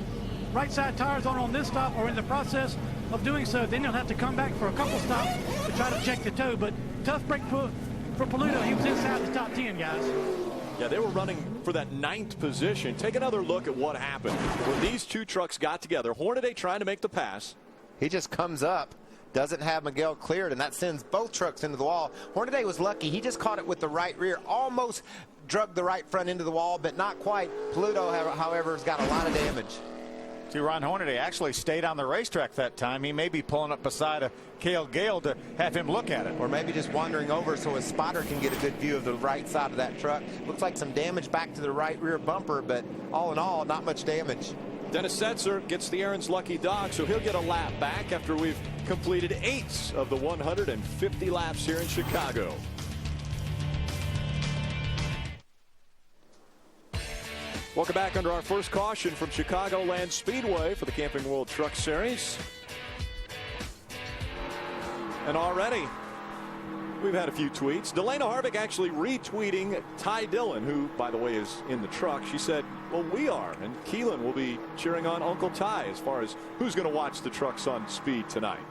right side tires on this stop, or in the process of doing so. Then they'll have to come back for a couple stops to try to check the toe. But tough break for Paluto. He was inside the top 10, guys. Yeah, they were running for that 9th position. Take another look at what happened when these two trucks got together. Hornaday trying to make the pass. He just comes up, doesn't have Miguel cleared, and that sends both trucks into the wall. Hornaday was lucky. He just caught it with the right rear, almost drug the right front into the wall, but not quite. Paluto, however, has got a lot of damage. See, Ron Hornaday actually stayed on the racetrack that time. He may be pulling up beside a Cale Gale to have him look at it. Or maybe just wandering over so his spotter can get a good view of the right side of that truck. Looks like some damage back to the right rear bumper, but all in all, not much damage. Dennis Setzer gets the Aaron's lucky dog, so he'll get a lap back after we've completed 8 of the 150 laps here in Chicago. Welcome back under our first caution from Chicagoland Speedway for the Camping World Truck Series. And already, we've had a few tweets. Delana Harvick actually retweeting Ty Dillon, who, by the way, is in the truck. She said, well, we are, and Keelan will be cheering on Uncle Ty as far as who's going to watch the trucks on speed tonight.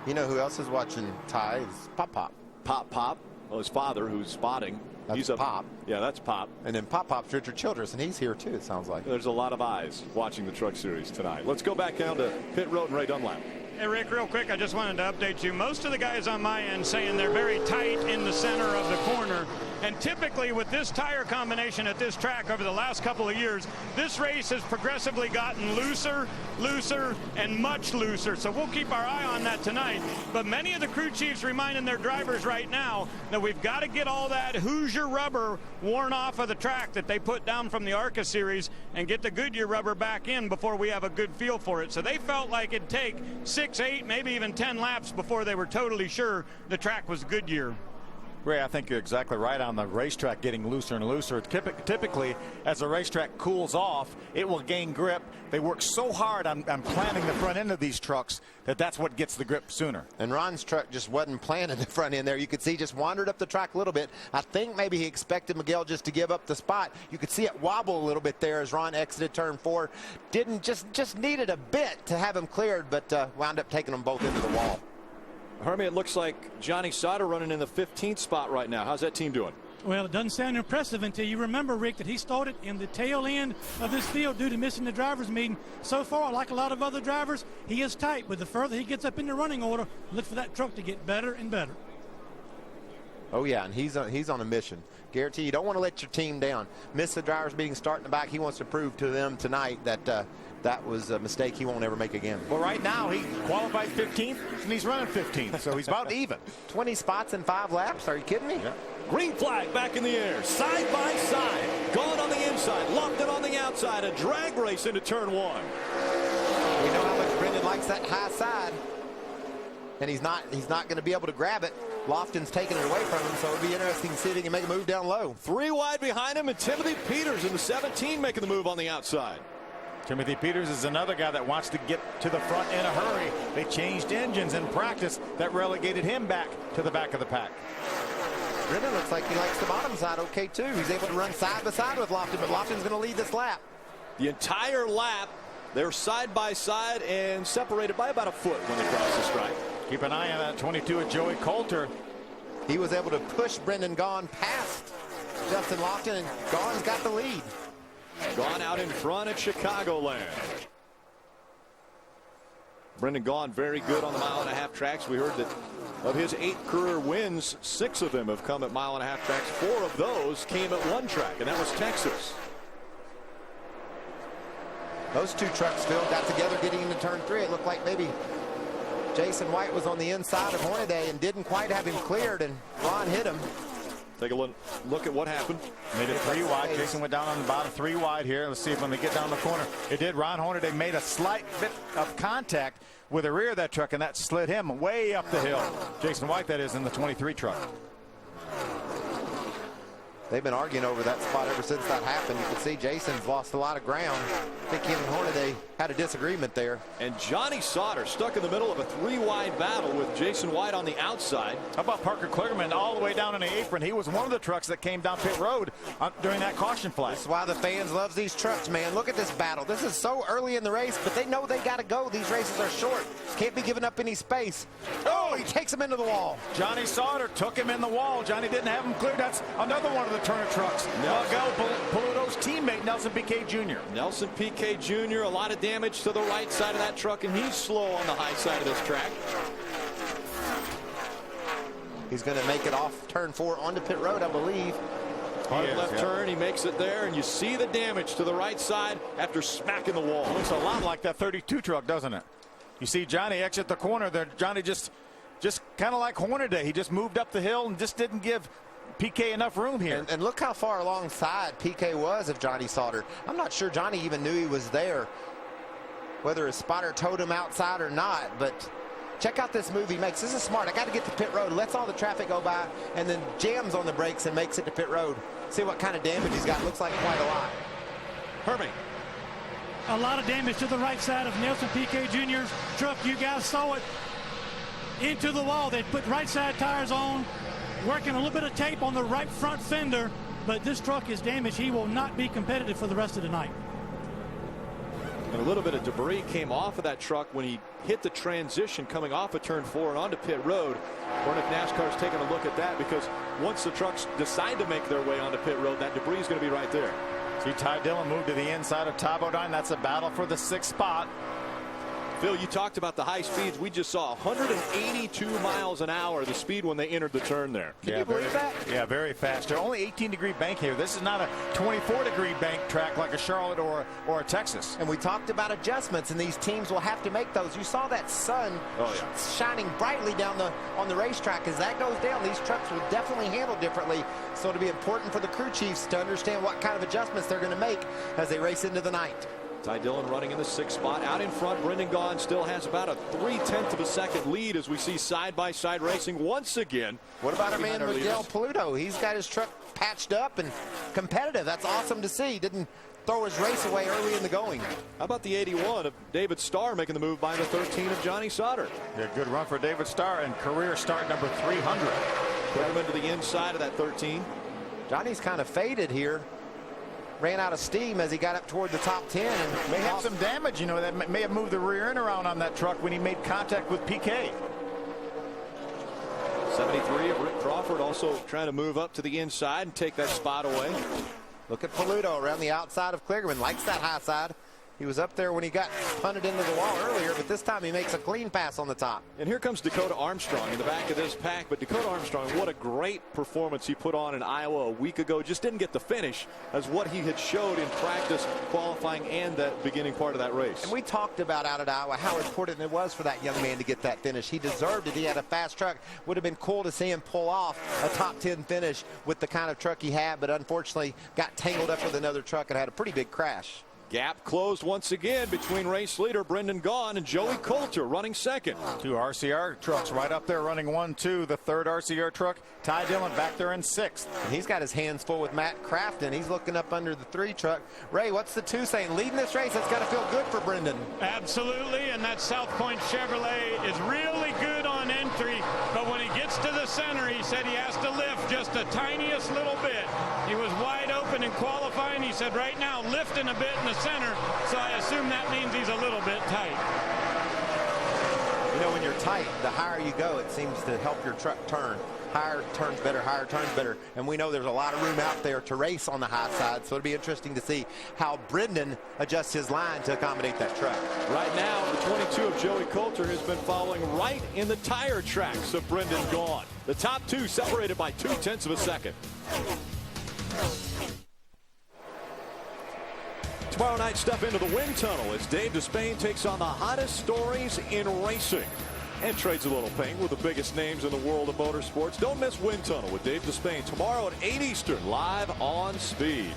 You know who else is watching Ty? Is Pop Pop. Pop Pop, well, his father, who's spotting. He's a Pop. Yeah, that's Pop. And then Pop Pop's Richard Childress, and he's here too, it sounds like. There's a lot of eyes watching the Truck Series tonight. Let's go back down to pit road and Ray Dunlap. Hey, Rick, real quick, I just wanted to update you. Most of the guys on my end saying they're very tight in the center of the corner. And typically with this tire combination at this track over the last couple of years, this race has progressively gotten looser, and much looser. So we'll keep our eye on that tonight. But many of the crew chiefs reminding their drivers right now that we've got to get all that Hoosier rubber worn off of the track that they put down from the ARCA series and get the Goodyear rubber back in before we have a good feel for it. So they felt like it'd take 6, 8, maybe even 10 laps before they were totally sure the track was Goodyear. Ray, I think you're exactly right on the racetrack getting looser and looser. Typically, as the racetrack cools off, it will gain grip. They work so hard on planting the front end of these trucks that's what gets the grip sooner. And Ron's truck just wasn't planting the front end there. You could see just wandered up the track a little bit. I think maybe he expected Miguel just to give up the spot. You could see it wobble a little bit there as Ron exited turn 4. Didn't just needed a bit to have him cleared, but wound up taking them both into the wall. Hermie, it looks like Johnny Sauter running in the 15th spot right now. How's that team doing? Well, it doesn't sound impressive until you remember, Rick, that he started in the tail end of this field due to missing the driver's meeting. So far, like a lot of other drivers, he is tight, but the further he gets up in the running order, look for that truck to get better and better. Oh, yeah, and he's on a mission. Guarantee you don't want to let your team down. Miss the driver's meeting, start in the back. He wants to prove to them tonight that that was a mistake he won't ever make again. Well, right now, he qualified 15th, and he's running 15th, so he's about even. 20 spots in 5 laps? Are you kidding me? Yeah. Green flag back in the air, side by side. Gone on the inside, Lofton on the outside. A drag race into turn 1. We know how much Brendan likes that high side, and he's not going to be able to grab it. Lofton's taking it away from him, so it'll be interesting to see if he can make a move down low. 3 wide behind him, and Timothy Peters in the 17 making the move on the outside. Timothy Peters is another guy that wants to get to the front in a hurry. They changed engines in practice that relegated him back to the back of the pack. Brennan looks like he likes the bottom side okay too. He's able to run side by side with Lofton, but Lofton's going to lead this lap. The entire lap, they're side by side and separated by about a foot when they cross the stripe. Keep an eye on that 22 of Joey Coulter. He was able to push Brendan Gaughan past Justin Lofton, and Gaughan's got the lead. Gaughan out in front at Chicagoland. Brendan Gaughan very good on the mile-and-a-half tracks. We heard that of his 8 career wins, 6 of them have come at mile-and-a-half tracks. 4 of those came at one track, and that was Texas. Those two trucks, Phil, got together getting into turn 3. It looked like maybe Jason White was on the inside of Hornaday and didn't quite have him cleared, and Ron hit him. Take a look at what happened. Made it 3 wide. Jason went down on the bottom 3 wide here. Let's see if when they get down the corner. It did. Ron Hornaday made a slight bit of contact with the rear of that truck, and that slid him way up the hill. Jason White, that is, in the 23 truck. They've been arguing over that spot ever since that happened. You can see Jason's lost a lot of ground. I think him and Hornaday had a disagreement there. And Johnny Sauter stuck in the middle of a 3-wide battle with Jason White on the outside. How about Parker Kligerman all the way down in the apron? He was one of the trucks that came down pit road during that caution flag. That's why the fans love these trucks, man. Look at this battle. This is so early in the race, but they know they got to go. These races are short. Can't be giving up any space. Oh, he takes him into the wall. Johnny Sauter took him in the wall. Johnny didn't have him cleared. That's another one of the Turner trucks. Miguel Paludo's teammate, Nelson Piquet Jr. Nelson Piquet Jr., a lot of damage to the right side of that truck, and he's slow on the high side of this track. He's going to make it off turn 4 onto pit road, I believe. Hard left turn, he makes it there, and you see the damage to the right side after smacking the wall. Looks a lot like that 32 truck, doesn't it? You see Johnny exit the corner there. Johnny just kind of like Hornaday. He just moved up the hill and just didn't give PK enough room here. And look how far alongside PK was of Johnny Sauter. I'm not sure Johnny even knew he was there, whether his spotter towed him outside or not. But check out this move he makes. This is smart. I got to get to pit road, lets all the traffic go by, and then jams on the brakes and makes it to pit road. See what kind of damage he's got. Looks like quite a lot. Herbie. A lot of damage to the right side of Nelson Piquet Jr.'s truck. You guys saw it into the wall. They put right side tires on, working a little bit of tape on the right front fender, but this truck is damaged. He will not be competitive for the rest of the night. And a little bit of debris came off of that truck when he hit the transition coming off of turn 4 and onto pit road. I wonder if NASCAR's taking a look at that, because once the trucks decide to make their way onto pit road, that debris is going to be right there. See Ty Dillon move to the inside of Ty Bodine. That's a battle for the 6th spot. Phil, you talked about the high speeds. We just saw 182 miles an hour, the speed when they entered the turn there. Can you believe that? Yeah, very fast. They're only 18-degree bank here. This is not a 24-degree bank track like a Charlotte or a Texas. And we talked about adjustments, and these teams will have to make those. You saw that sun shining brightly down on the racetrack. As that goes down, these trucks will definitely handle differently. So it'll be important for the crew chiefs to understand what kind of adjustments they're going to make as they race into the night. Ty Dillon running in the 6th spot. Out in front, Brendan Gaughan still has about a 0.3 of a second lead as we see side-by-side racing once again. What about our man Miguel Paludo? He's got his truck patched up and competitive. That's awesome to see. Didn't throw his race away early in the going. How about the 81 of David Starr making the move by the 13 of Johnny Sauter? Yeah, good run for David Starr, and career start number 300. Put him into the inside of that 13. Johnny's kind of faded here. Ran out of steam as he got up toward the top 10. And may have some damage, you know, that may have moved the rear end around on that truck when he made contact with PK. 73 of Rick Crawford also trying to move up to the inside and take that spot away. Look at Paludo around the outside of Kligerman. Likes that high side. He was up there when he got punted into the wall earlier, but this time he makes a clean pass on the top. And here comes Dakota Armstrong in the back of this pack. But Dakota Armstrong, what a great performance he put on in Iowa a week ago. Just didn't get the finish as what he had showed in practice, qualifying, and that beginning part of that race. And we talked about out at Iowa how important it was for that young man to get that finish. He deserved it. He had a fast truck. Would have been cool to see him pull off a top 10 finish with the kind of truck he had, but unfortunately got tangled up with another truck and had a pretty big crash. Gap closed once again between race leader Brendan Gaughan and Joey Coulter running second. 2 RCR trucks right up there running 1-2. The third RCR truck, Ty Dillon, back there in 6th. And he's got his hands full with Matt Crafton. He's looking up under the 3 truck. Ray, what's the 2 saying? Leading this race, it's got to feel good for Brendan. Absolutely, and that South Point Chevrolet is really good on entry, but when he gets to the center, he said he has to lift just the tiniest little bit. He was wide open in qualifying. He said right now lifting a bit in the center, so I assume that means he's a little bit tight. You know, when you're tight, the higher you go, it seems to help your truck turn. Higher turns better, higher turns better. And we know there's a lot of room out there to race on the high side, so it'll be interesting to see how Brendan adjusts his line to accommodate that truck. Right now, the 22 of Joey Coulter has been following right in the tire tracks of Brendan Gaughan. The top 2 separated by 0.2 of a second. Tomorrow night, step into the wind tunnel as Dave Despain takes on the hottest stories in racing and trades a little paint with the biggest names in the world of motorsports. Don't miss Wind Tunnel with Dave Despain tomorrow at 8 Eastern, live on Speed.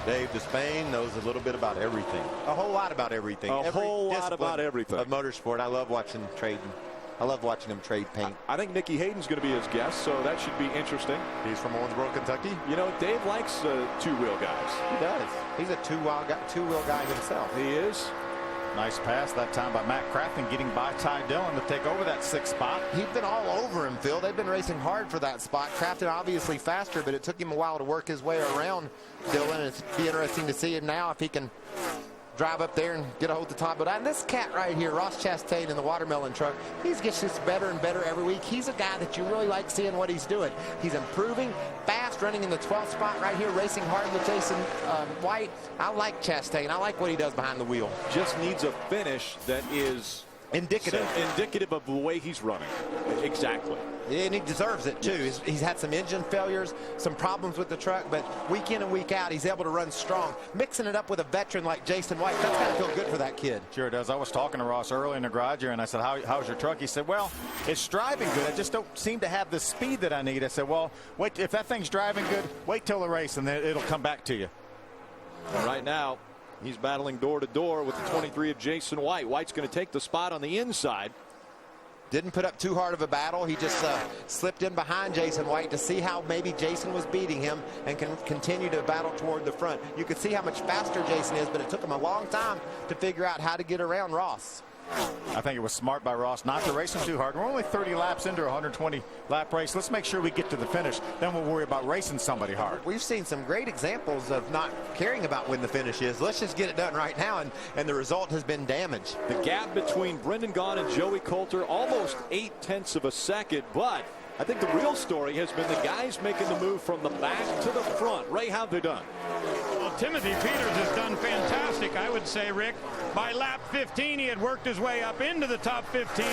Dave Despain knows a little bit about everything. A whole lot about everything. A whole lot about everything. Of motorsport. I love watching trading. I love watching him trade paint. I think Nicky Hayden's going to be his guest, so that should be interesting. He's from Owensboro, Kentucky. You know, Dave likes 2-wheel guys. He does. He's a two-wheel guy himself. He is. Nice pass that time by Matt Crafton, getting by Ty Dillon to take over that 6th spot. He's been all over him, Phil. They've been racing hard for that spot. Crafton obviously faster, but it took him a while to work his way around Dillon. It'd be interesting to see him now if he can drive up there and get a hold of the top. But this cat right here, Ross Chastain in the watermelon truck, he gets just better and better every week. He's a guy that you really like seeing what he's doing. He's improving, fast, running in the 12th spot right here, racing hard with Jason White. I like Chastain. I like what he does behind the wheel. Just needs a finish that is indicative of the way he's running. Exactly. And he deserves it too. He's had some engine failures, some problems with the truck, but week in and week out he's able to run strong. Mixing it up with a veteran like Jason White, that's got to feel good for that kid. Sure does. I was talking to Ross early in the garage here, and I said, how's your truck? He said, well, it's driving good. I just don't seem to have the speed that I need. I said, well, wait, if that thing's driving good, wait till the race and then it'll come back to you. And right now, he's battling door to door with the 23 of Jason White. White's going to take the spot on the inside. Didn't put up too hard of a battle. He just slipped in behind Jason White to see how maybe Jason was beating him and can continue to battle toward the front. You could see how much faster Jason is, but it took him a long time to figure out how to get around Ross. I think it was smart by Ross not to race him too hard. We're only 30 laps into a 120-lap race. Let's make sure we get to the finish. Then we'll worry about racing somebody hard. We've seen some great examples of not caring about when the finish is. Let's just get it done right now, and the result has been damage. The gap between Brendan Gaughan and Joey Coulter, almost 0.8 of a second, but I think the real story has been the guys making the move from the back to the front. Ray, how've they done? Well, Timothy Peters has done fantastic, I would say, Rick. By lap 15, he had worked his way up into the top 15,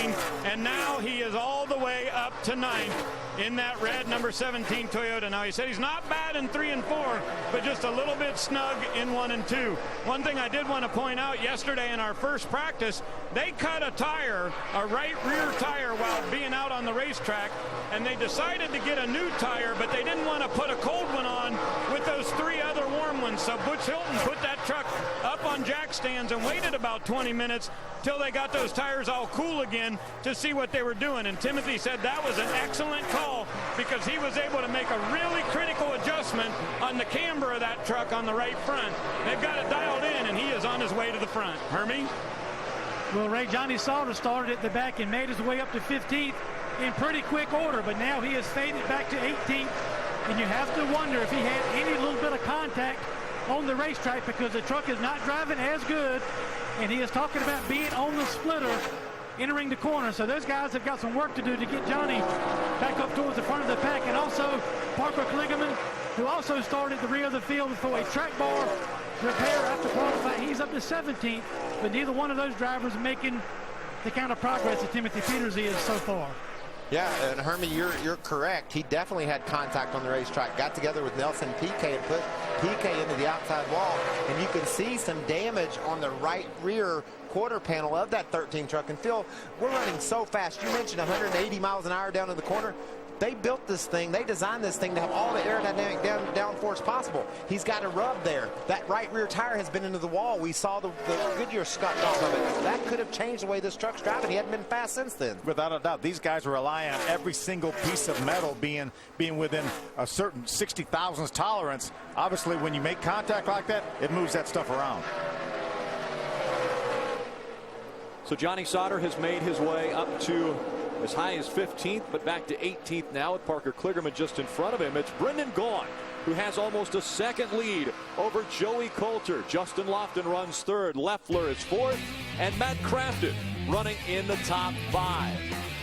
and now he is all the way up to 9th in that red number 17 Toyota. Now, he said he's not bad in 3 and 4, but just a little bit snug in 1 and 2. One thing I did want to point out, yesterday in our first practice, they cut a tire, a right rear tire, while being out on the racetrack, and they decided to get a new tire, but they didn't want to put a cold one on with those 3 other warm ones. So Butch Hilton put that truck up on jack stands and waited about 20 minutes till they got those tires all cool again to see what they were doing. And Timothy said that was an excellent call because he was able to make a really critical adjustment on the camber of that truck on the right front. They've got it dialed in, and he is on his way to the front. Hermie? Well, Ray, Johnny Sauter started at the back and made his way up to 15th in pretty quick order, but now he has faded back to 18th, and you have to wonder if he had any little bit of contact on the racetrack because the truck is not driving as good, and he is talking about being on the splitter entering the corner. So those guys have got some work to do to get Johnny back up towards the front of the pack. And also Parker Kligerman, who also started the rear of the field for a track bar repair after qualifying. He's up to 17th, but neither one of those drivers making the kind of progress that Timothy Peters is so far. Yeah, and Hermie, you're correct. He definitely had contact on the racetrack. Got together with Nelson Piquet and put Piquet into the outside wall, and you can see some damage on the right rear quarter panel of that 13 truck. And Phil, we're running so fast. You mentioned 180 miles an hour down in the corner. They built this thing, they designed this thing to have all the aerodynamic downforce possible. He's got a rub there. That right rear tire has been into the wall. We saw the Goodyear scuffed off of it. That could have changed the way this truck's driving. He hadn't been fast since then. Without a doubt, these guys rely on every single piece of metal being within a certain 60 thousandths tolerance. Obviously, when you make contact like that, it moves that stuff around. So Johnny Sauter has made his way up to as high as 15th, but back to 18th now with Parker Kligerman just in front of him. It's Brendan Gaughan who has almost a second lead over Joey Coulter. Justin Lofton runs third. Leffler is fourth. And Matt Crafton running in the top 5.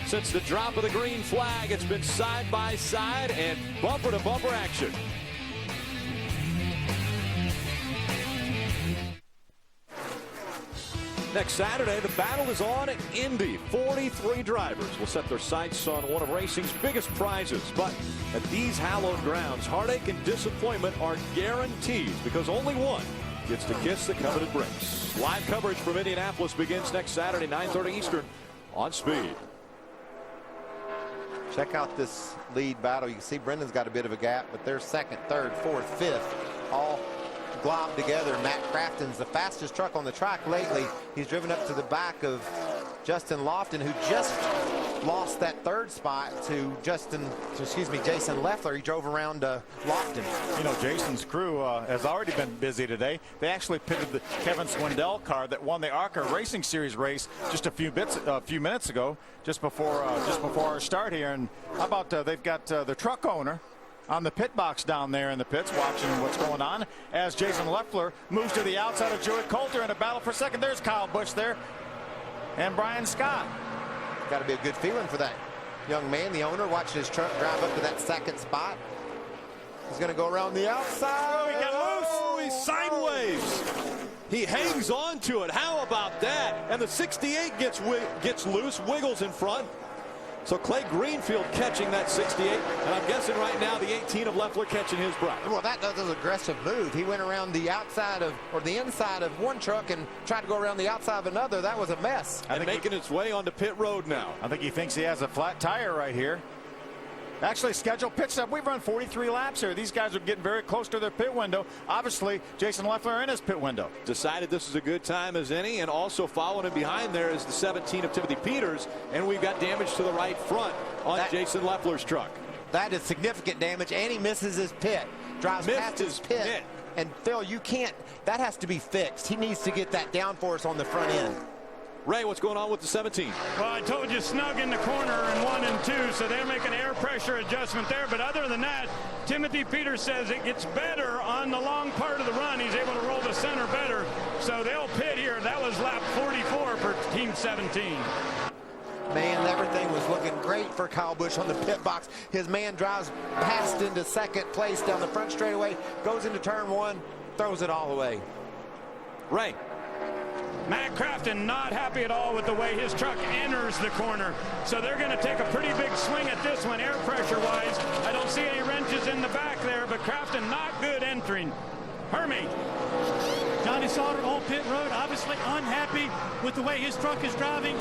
Since the drop of the green flag, it's been side by side and bumper to bumper action. Next Saturday, the battle is on at Indy. 43 drivers will set their sights on one of racing's biggest prizes. But at these hallowed grounds, heartache and disappointment are guaranteed because only one gets to kiss the coveted bricks. Live coverage from Indianapolis begins next Saturday, 9:30 Eastern on Speed. Check out this lead battle. You can see Brendan's got a bit of a gap, but they're second, third, fourth, fifth, all globbed together. Matt Crafton's the fastest truck on the track lately. He's driven up to the back of Justin Lofton, who just lost that third spot to Jason Leffler. He drove around Lofton. You know, Jason's crew has already been busy today. They actually pitted the Kevin Swindell car that won the ARCA Racing Series race just a few minutes ago, just before our start here. And how about they've got the truck owner on the pit box down there in the pits watching what's going on as Jason Leffler moves to the outside of Joey Coulter in a battle for second. There's Kyle Busch there and Brian Scott. Got to be a good feeling for that young man, the owner, watching his truck drive up to that second spot. He's going to go around the outside. Oh, he got loose. Oh, he's sideways. He hangs on to it. How about that? And the 68 gets loose, wiggles in front. So Clay Greenfield catching that 68, and I'm guessing right now the 18 of Leffler catching his breath. Well, that was an aggressive move. He went around the outside of, or the inside of one truck and tried to go around the outside of another. That was a mess. And making its way onto pit road now. I think he thinks he has a flat tire right here. Actually, scheduled pit stop. We've run 43 laps here. These guys are getting very close to their pit window. Obviously, Jason Leffler in his pit window. Decided this is a good time as any, and also following him behind there is the 17 of Timothy Peters, and we've got damage to the right front on Jason Leffler's truck. That is significant damage, and he misses his pit. Drives past his pit. And Phil, you can't, that has to be fixed. He needs to get that downforce on the front end. Ray, what's going on with the 17? Well, I told you snug in the corner in 1 and 2, so they're making air pressure adjustment there. But other than that, Timothy Peters says it gets better on the long part of the run. He's able to roll the center better. So they'll pit here. That was lap 44 for Team 17. Man, everything was looking great for Kyle Busch on the pit box. His man drives past into second place down the front straightaway, goes into turn 1, throws it all away. Ray. Matt Crafton not happy at all with the way his truck enters the corner. So they're going to take a pretty big swing at this one, air pressure-wise. I don't see any wrenches in the back there, but Crafton not good entering. Hermie. Johnny Sauter on pit road, obviously unhappy with the way his truck is driving.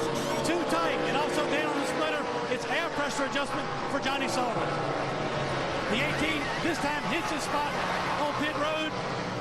Too tight, and also down on the splitter. It's air pressure adjustment for Johnny Sauter. The 18 this time hits his spot on pit road.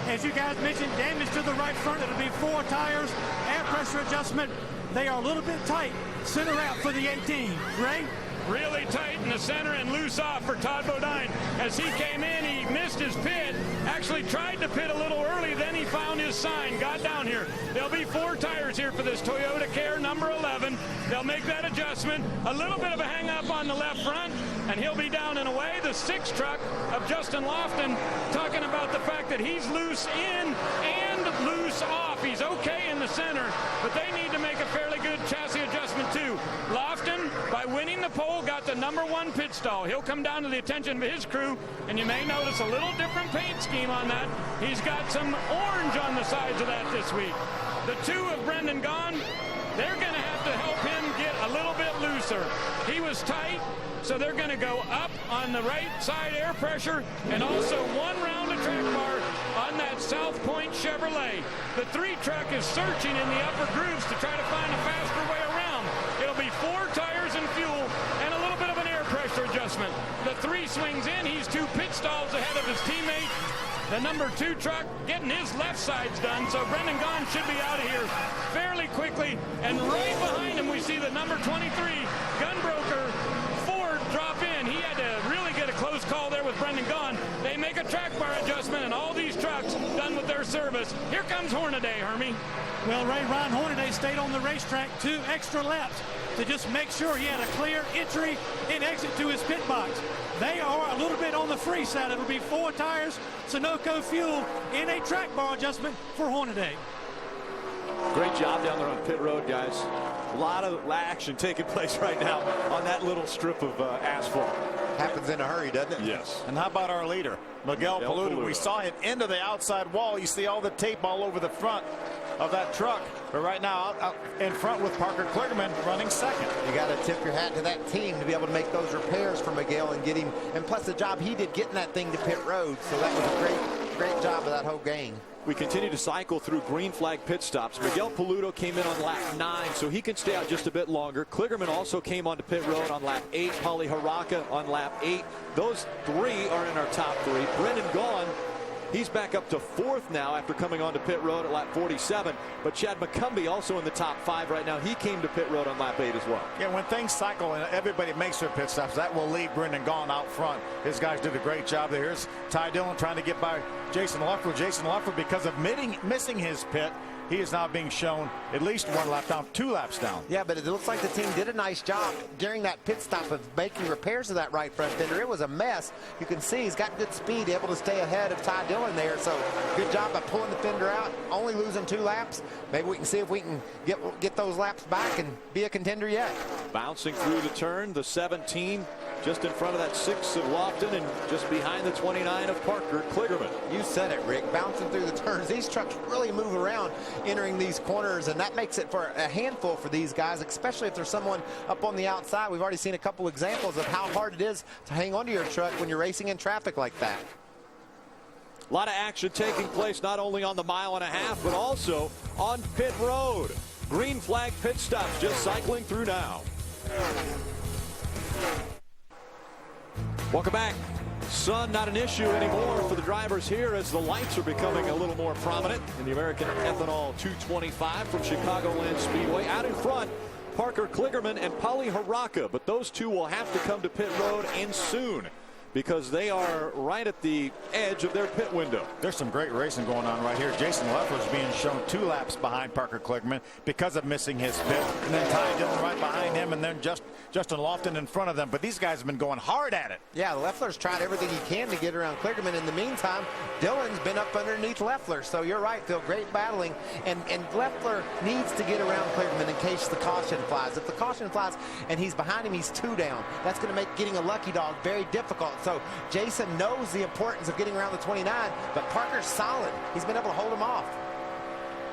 As you guys mentioned, damage to the right front. It'll be 4 tires, air pressure adjustment. They are a little bit tight. Center out for the 18. Ray? Really tight in the center and loose off for Todd Bodine. As he came in, he missed his pit. Actually tried to pit a little early, then he found his sign, got down here. There'll be 4 tires here for this Toyota Care number 11. They'll make that adjustment. A little bit of a hang up on the left front, and he'll be down and away. The 6 truck of Justin Lofton talking about the fact that he's loose in and loose off. He's okay in the center, but they need to make a fairly good chassis adjustment too. Lofton, by winning the pole, got the number 1 pit stall. He'll come down to the attention of his crew, and you may notice a little different paint scheme on that. He's got some orange on the sides of that this week. The 2 of Brendan Gaughan, they're going to have to help him get a little bit looser. He was tight, so they're going to go up on the right side air pressure, and also 1 round of track bar on that South Point Chevrolet. The 3 truck is searching in the upper grooves to try to find a faster way around. It'll be 4 tires and fuel and a little bit of an air pressure adjustment. adjustment. The 3 swings in. He's 2 pit stalls ahead of his teammate. The number 2 truck getting his left sides done, so Brendan Gaughan should be out of here fairly quickly. And right behind him, we see the number 23 Gunbroker Ford drop in. He had to really get a close call there with Brendan Gaughan. They make a track bar adjustment, and all these trucks done with their service. Here comes Hornaday, Hermie. Well, Ray, Ron Hornaday stayed on the racetrack 2 extra laps to just make sure he had a clear entry and exit to his pit box. They are a little bit on the free side. It'll be 4 tires, Sunoco fuel, and a track bar adjustment for Hornaday. Great job down there on pit road, guys. A lot of action taking place right now on that little strip of asphalt. Happens in a hurry, doesn't it? Yes. And how about our leader, Miguel Paludo? We saw him into the outside wall. You see all the tape all over the front of that truck. But right now, out in front with Parker Kligerman running second. You got to tip your hat to that team to be able to make those repairs for Miguel and get him. And plus the job he did getting that thing to pit road. So that was a great job of that whole gang. We continue to cycle through green flag pit stops. Miguel Paludo came in on lap 9, so he can stay out just a bit longer. Kligerman also came onto pit road on lap 8. Pauly Haraka on lap 8. Those 3 are in our top 3. Brendan Gaughan, he's back up to 4th now after coming onto pit road at lap 47. But Chad McCumbee also in the top 5 right now. He came to pit road on lap 8 as well. Yeah, when things cycle and everybody makes their pit stops, that will leave Brendan Gaughan out front. His guys did a great job there. Here's Ty Dillon trying to get by Jason Leffler. Jason Leffler, because of missing his pit, he is now being shown at least 1 lap down, 2 laps down. Yeah, but it looks like the team did a nice job during that pit stop of making repairs to that right front fender. It was a mess. You can see he's got good speed, able to stay ahead of Ty Dillon there. So good job by pulling the fender out, only losing 2 laps. Maybe we can see if we can get those laps back and be a contender yet. Bouncing through the turn, the 17 just in front of that 6 of Lofton and just behind the 29 of Parker Kligerman. You said it, Rick. Bouncing through the turns. These trucks really move around entering these corners, and that makes it for a handful for these guys, especially if there's someone up on the outside. We've already seen a couple examples of how hard it is to hang onto your truck when you're racing in traffic like that. A lot of action taking place not only on the 1.5 miles, but also on pit road. Green flag pit stops just cycling through now. Welcome back. Sun not an issue anymore for the drivers here as the lights are becoming a little more prominent in the American Ethanol 225 from Chicagoland Speedway. Out in front, Parker Kligerman and Pauly Haraka, but those 2 will have to come to pit road and soon, because they are right at the edge of their pit window. There's some great racing going on right here. Jason Leffler is being shown 2 laps behind Parker Kligerman because of missing his pit. And then Ty Dillon right behind him, and then Justin Lofton in front of them. But these guys have been going hard at it. Yeah, Leffler's tried everything he can to get around Kligerman. In the meantime, Dillon's been up underneath Leffler. So you're right, Phil. Great battling. And Leffler needs to get around Kligerman in case the caution flies. If the caution flies and he's behind him, he's 2 down. That's going to make getting a lucky dog very difficult. So Jason knows the importance of getting around the 29, but Parker's solid. He's been able to hold him off.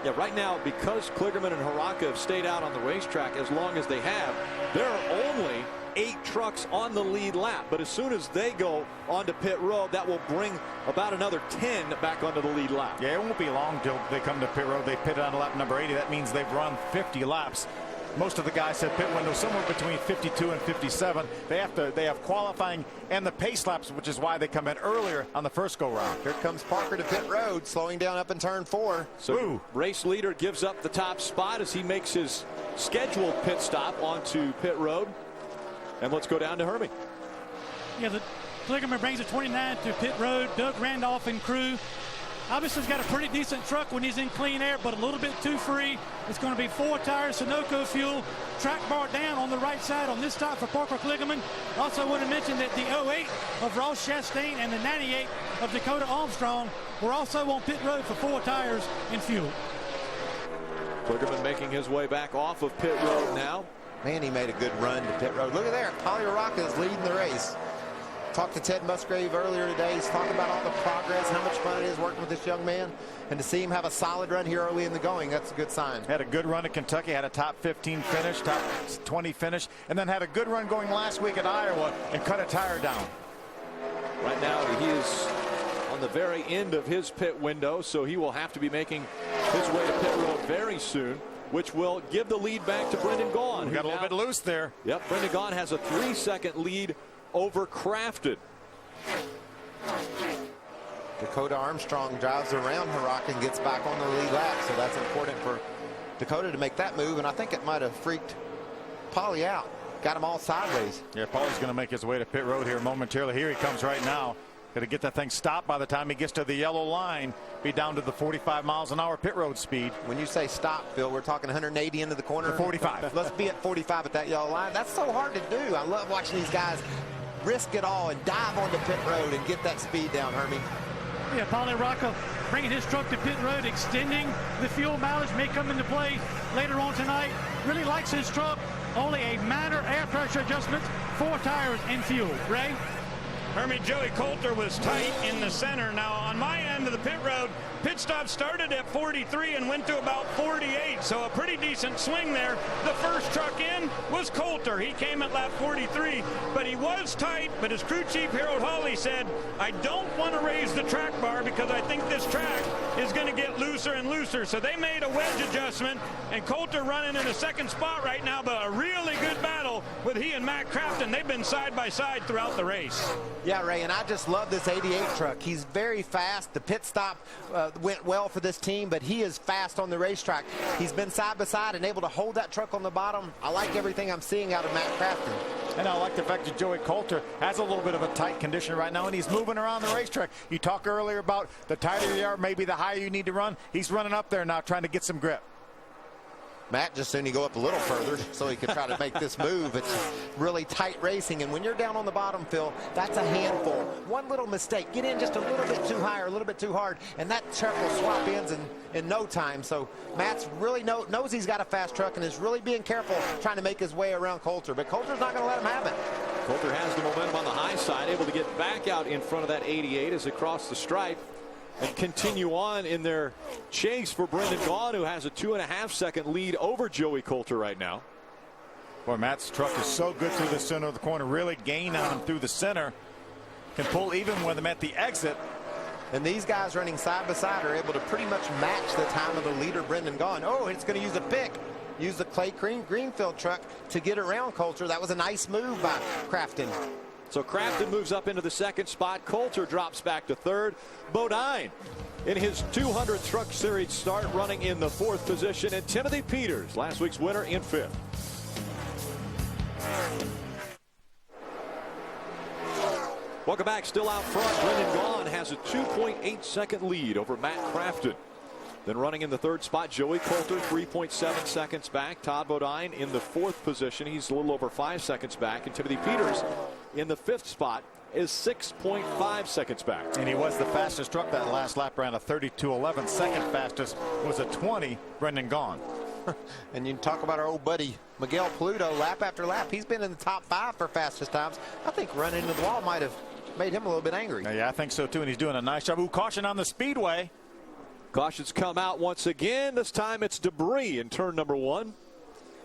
Yeah, right now, because Kligerman and Haraka have stayed out on the racetrack as long as they have, there are only 8 trucks on the lead lap. But as soon as they go onto pit road, that will bring about another 10 back onto the lead lap. Yeah, it won't be long till they come to pit road. They pitted on lap number 80. That means they've run 50 laps. Most of the guys said pit window somewhere between 52 and 57. They have qualifying and the pace laps, which is why they come in earlier on the first go round. Here comes Parker to pit road, slowing down up in turn 4. So race leader gives up the top spot as he makes his scheduled pit stop onto pit road. And let's go down to Hermie. Yeah, the Kligerman brings the 29 to pit road. Doug Randolph and crew. Obviously, he's got a pretty decent truck when he's in clean air, but a little bit too free. It's going to be 4 tires, Sunoco fuel, track bar down on the right side on this stop for Parker Kligerman. Also want to mention that the 08 of Ross Chastain and the 98 of Dakota Armstrong were also on pit road for 4 tires and fuel. Kligerman making his way back off of pit road now. Man, he made a good run to pit road. Look at there. Pauly Haraka is leading the race. Talked to Ted Musgrave earlier today. He's talking about all the progress, how much fun it is working with this young man. And to see him have a solid run here early in the going, that's a good sign. Had a good run at Kentucky, had a top 15 finish, top 20 finish, and then had a good run going last week at Iowa and cut a tire down. Right now he is on the very end of his pit window, so he will have to be making his way to pit road very soon, which will give the lead back to Brendan Gaughan. We got a little bit loose there. Yep, Brendan Gaughan has a 3-second lead over Crafton. Dakota Armstrong drives around Herock and gets back on the lead lap, so that's important for Dakota to make that move, and I think it might have freaked Paulie out. Got him all sideways. Yeah, Paulie's going to make his way to pit road here momentarily. Here he comes right now. Got to get that thing stopped by the time he gets to the yellow line. Be down to the 45 miles an hour pit road speed. When you say stop, Phil, we're talking 180 into the corner. 45. Let's be at 45 at that yellow line. That's so hard to do. I love watching these guys risk it all and dive onto pit road and get that speed down, Hermie. Yeah, Paulie Rocca bringing his truck to pit road, extending the fuel mileage, may come into play later on tonight. Really likes his truck. Only a minor air pressure adjustment, 4 tires and fuel. Ray? Hermie, Joey Coulter was tight in the center. Now, on my end of the pit road, pit stop started at 43 and went to about 48, so a pretty decent swing there. The first truck in was Coulter. He came at lap 43, but he was tight. But as crew chief Harold Hawley said, I don't want to raise the track bar because I think this track is going to get looser and looser. So they made a wedge adjustment, and Coulter running in a second spot right now, but a really good battle with he and Matt Crafton. They've been side by side throughout the race. Yeah, Ray, and I just love this 88 truck. He's very fast. The pit stop went well for this team, but he is fast on the racetrack. He's been side by side and able to hold that truck on the bottom. I like everything I'm seeing out of Matt Crafton. And I like the fact that Joey Coulter has a little bit of a tight condition right now, and he's moving around the racetrack. You talked earlier about the tighter you are, maybe the higher you need to run. He's running up there now trying to get some grip. Matt just soon he go up a little further so he could try to make this move. It's really tight racing, and when you're down on the bottom, Phil, that's a handful. One little mistake, get in just a little bit too high or a little bit too hard, and that truck will swap ends in no time. So Matt's really knows he's got a fast truck and is really being careful trying to make his way around Coulter, but Coulter's not going to let him have it. Coulter has the momentum on the high side, able to get back out in front of that 88 as it crossed the stripe and continue on in their chase for Brendan Gaughan, who has a 2.5 second lead over Joey Coulter right now. Boy, Matt's truck is so good through the center of the corner, really gain on him through the center. Can pull even with him at the exit. And these guys running side by side are able to pretty much match the time of the leader, Brendan Gaughan. Oh, it's going to use a pick. Use the Clay Greenfield truck to get around Coulter. That was a nice move by Crafton. So Crafton moves up into the second spot. Coulter drops back to third. Bodine in his 200th Truck Series start running in the 4th position. And Timothy Peters, last week's winner, in 5th. Welcome back. Still out front, Brendan Gaughan has a 2.8 second lead over Matt Crafton. Then running in the 3rd spot, Joey Coulter, 3.7 seconds back. Todd Bodine in the 4th position. He's a little over 5 seconds back. And Timothy Peters in the 5th spot is 6.5 seconds back. And he was the fastest truck that last lap, ran a 32.11. Second fastest was a 20, Brendan Gaughan. And you talk about our old buddy Miguel Pluto, lap after lap. He's been in the top 5 for fastest times. I think running into the wall might have made him a little bit angry. Yeah, I think so too, and he's doing a nice job. Ooh, caution on the speedway. Cautions come out once again. This time it's debris in turn number 1.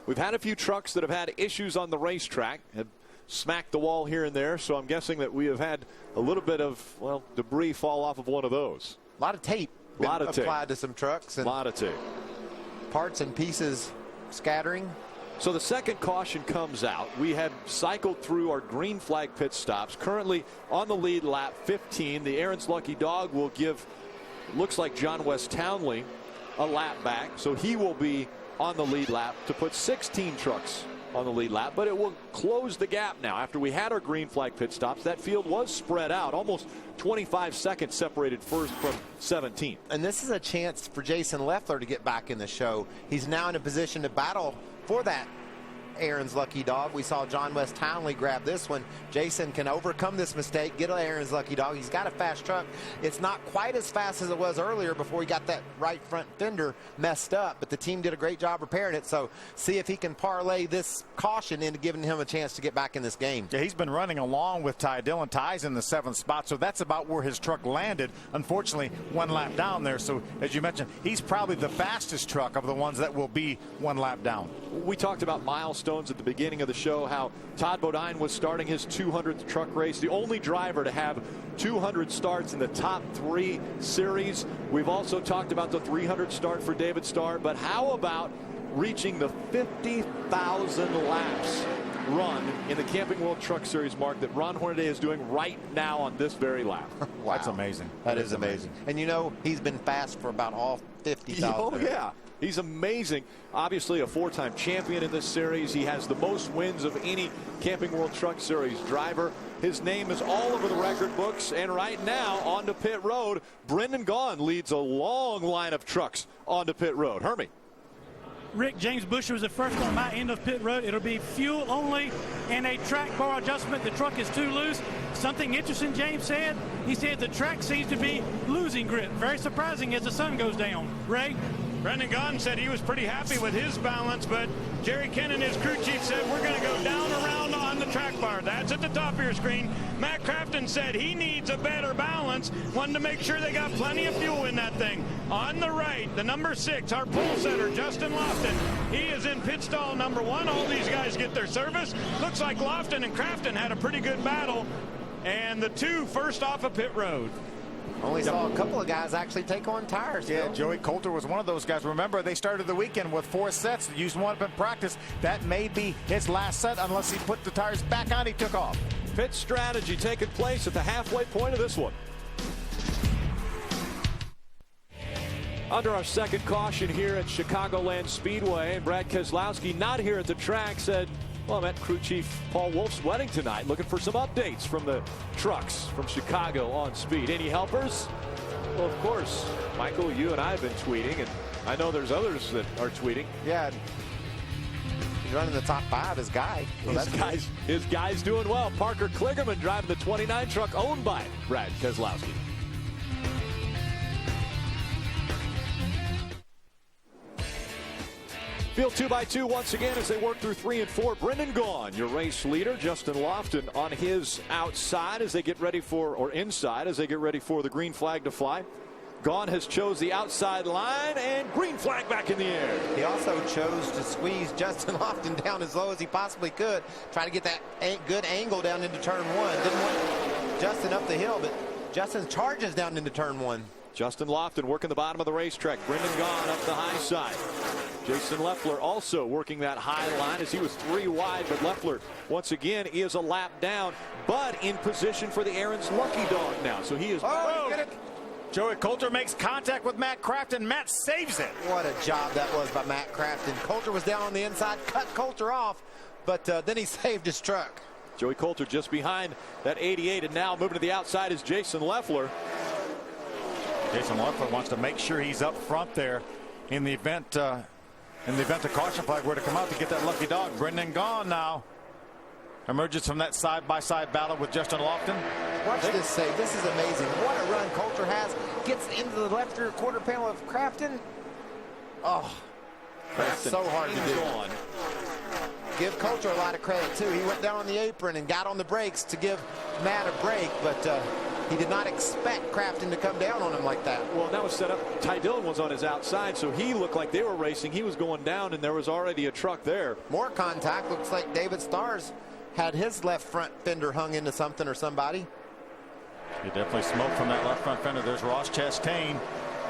We've had a few trucks that have had issues on the racetrack, have smacked the wall here and there, so I'm guessing that we have had a little bit of, well, debris fall off of one of those. A lot of tape applied to some trucks. And a lot of tape. Parts and pieces scattering. So the second caution comes out. We have cycled through our green flag pit stops. Currently on the lead lap 15. The Aaron's Lucky Dog will give, looks like John West Townley, a lap back. So he will be on the lead lap to put 16 trucks on the lead lap, but it will close the gap now. After we had our green flag pit stops, that field was spread out, almost 25 seconds separated first from 17th. And this is a chance for Jason Leffler to get back in the show. He's now in a position to battle for that Aaron's Lucky Dog. We saw John West Townley grab this one. Jason can overcome this mistake, get Aaron's Lucky Dog. He's got a fast truck. It's not quite as fast as it was earlier before he got that right front fender messed up, but the team did a great job repairing it. So see if he can parlay this caution into giving him a chance to get back in this game. Yeah, he's been running along with Ty Dillon. Ty's in the 7th spot, so that's about where his truck landed. Unfortunately, 1 lap down there. So as you mentioned, he's probably the fastest truck of the ones that will be 1 lap down. We talked about milestones at the beginning of the show, how Todd Bodine was starting his 200th truck race, the only driver to have 200 starts in the top 3 series. We've also talked about the 300 start for David Starr, but how about reaching the 50,000 laps run in the Camping World Truck Series, Mark, that Ron Hornaday is doing right now on this very lap. Wow. That's amazing. That is amazing. And you know, he's been fast for about all 50,000. Oh, yeah. He's amazing. Obviously a 4-time champion in this series. He has the most wins of any Camping World Truck Series driver. His name is all over the record books. And right now, onto pit road, Brendan Gaughan leads a long line of trucks onto pit road. Hermie. Rick, James Busher was the first on my end of pit road. It'll be fuel only and a track bar adjustment. The truck is too loose. Something interesting James said. He said the track seems to be losing grip. Very surprising as the sun goes down. Ray? Brendan Gaughan said he was pretty happy with his balance, but Jerry Ken and his crew chief said we're going to go down around on the track bar. That's at the top of your screen. Matt Crafton said he needs a better balance, wanted to make sure they got plenty of fuel in that thing. On the right, the number 6, our pole setter, Justin Lofton. He is in pit stall number 1. All these guys get their service. Looks like Lofton and Crafton had a pretty good battle, and the 2 first off of pit road. Only saw a couple of guys actually take on tires. Yeah, Joey Coulter was one of those guys. Remember, they started the weekend with 4 sets. Used one up in practice. That may be his last set unless he put the tires back on. He took off. Pit strategy taking place at the halfway point of this one. Under our second caution here at Chicagoland Speedway, and Brad Keselowski not here at the track said, well, I'm at crew chief Paul Wolf's wedding tonight, looking for some updates from the trucks from Chicago on speed. Any helpers? Well, of course, Michael, you and I have been tweeting, and I know there's others that are tweeting. Yeah. He's running the top 5, his guy. So his guy's doing well. Parker Kligerman driving the 29 truck owned by Brad Keselowski. Field 2x2 once again as they work through 3 and 4. Brendan Gaughan, your race leader. Justin Lofton on his outside as they get ready for, or inside as they get ready for the green flag to fly. Gaughan has chose the outside line, and green flag back in the air. He also chose to squeeze Justin Lofton down as low as he possibly could. Try to get that good angle down into turn 1. Didn't want Justin up the hill, but Justin charges down into turn 1. Justin Lofton working the bottom of the racetrack. Brendan Gaughan up the high side. Jason Leffler also working that high line as he was 3 wide, but Leffler once again is a lap down, but in position for the Aaron's lucky dog now. So he is. Oh, he did it. Joey Coulter makes contact with Matt Crafton. Matt saves it. What a job that was by Matt Crafton. Coulter was down on the inside, cut Coulter off, but then he saved his truck. Joey Coulter just behind that 88, and now moving to the outside is Jason Leffler. Jason Leffler wants to make sure he's up front there in the event the caution flag were to come out to get that lucky dog. Brendan Gaughan now emerges from that side-by-side battle with Justin Lofton. Watch this save. This is amazing. What a run Coulter has. Gets into the left rear quarter panel of Crafton. Oh, that's so hard to do. Give Coulter a lot of credit, too. He went down on the apron and got on the brakes to give Matt a break, but he did not expect Crafton to come down on him like that. Well, that was set up. Ty Dillon was on his outside, so he looked like they were racing. He was going down, and there was already a truck there. More contact. Looks like David Starrs had his left front fender hung into something or somebody. He definitely smoked from that left front fender. There's Ross Chastain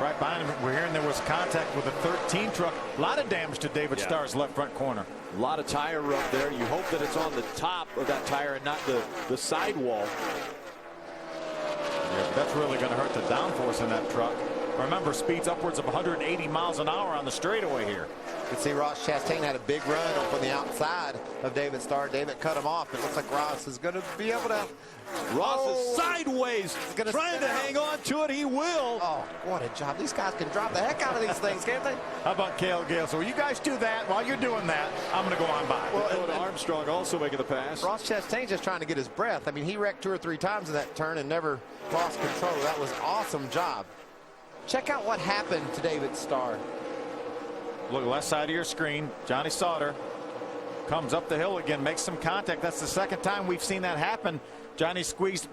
right behind him. We're hearing there was contact with a 13 truck. A lot of damage to David Starr's left front corner. A lot of tire rub there. You hope that it's on the top of that tire and not the sidewall. Yeah, that's really going to hurt the downforce in that truck. Remember, speeds upwards of 180 miles an hour on the straightaway here. You can see Ross Chastain had a big run up on the outside of David Starr. David cut him off. It looks like Ross is going to be able to. Ross is sideways, trying to hang on to it. He will. Oh, what a job. These guys can drop the heck out of these things, can't they? How about Cale Gale? So you guys do that. While you're doing that, I'm going to go on by. Well, and Armstrong also making the pass. Ross Chastain's just trying to get his breath. I mean, he wrecked 2 or 3 times in that turn and never lost control. That was an awesome job. Check out what happened to David Starr. Look, left side of your screen. Johnny Sauter comes up the hill again, makes some contact. That's the second time we've seen that happen. Johnny squeezed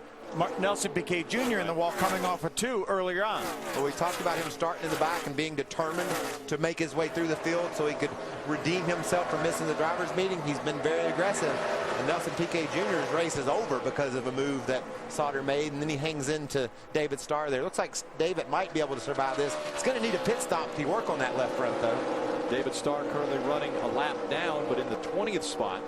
Nelson Piquet Jr. in the wall coming off of 2 earlier on. Well, we talked about him starting in the back and being determined to make his way through the field so he could redeem himself from missing the driver's meeting. He's been very aggressive. And Nelson Piquet Jr.'s race is over because of a move that Sauter made, and then he hangs into David Starr there. Looks like David might be able to survive this. He's going to need a pit stop to work on that left front, though. David Starr currently running a lap down, but in the 20th spot.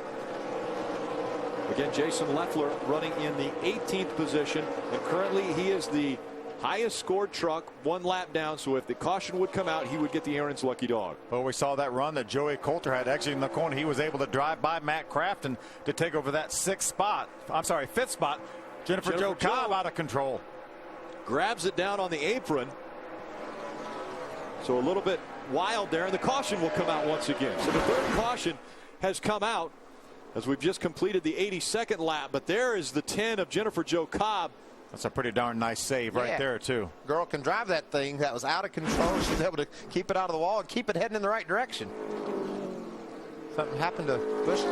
Again, Jason Leffler running in the 18th position, and currently he is the highest scored truck, 1 lap down. So if the caution would come out, he would get the Aaron's lucky dog. Well, we saw that run that Joey Coulter had actually in the corner. He was able to drive by Matt Crafton to take over that 5th spot. Jennifer Jo Cobb out of control. Grabs it down on the apron. So a little bit wild there, and the caution will come out once again. So the 3rd caution has come out as we've just completed the 82nd lap, but there is the 10 of Jennifer Jo Cobb. That's a pretty darn nice save right there, too. Girl can drive that thing. That was out of control. She's able to keep it out of the wall and keep it heading in the right direction. Something happened to Bush.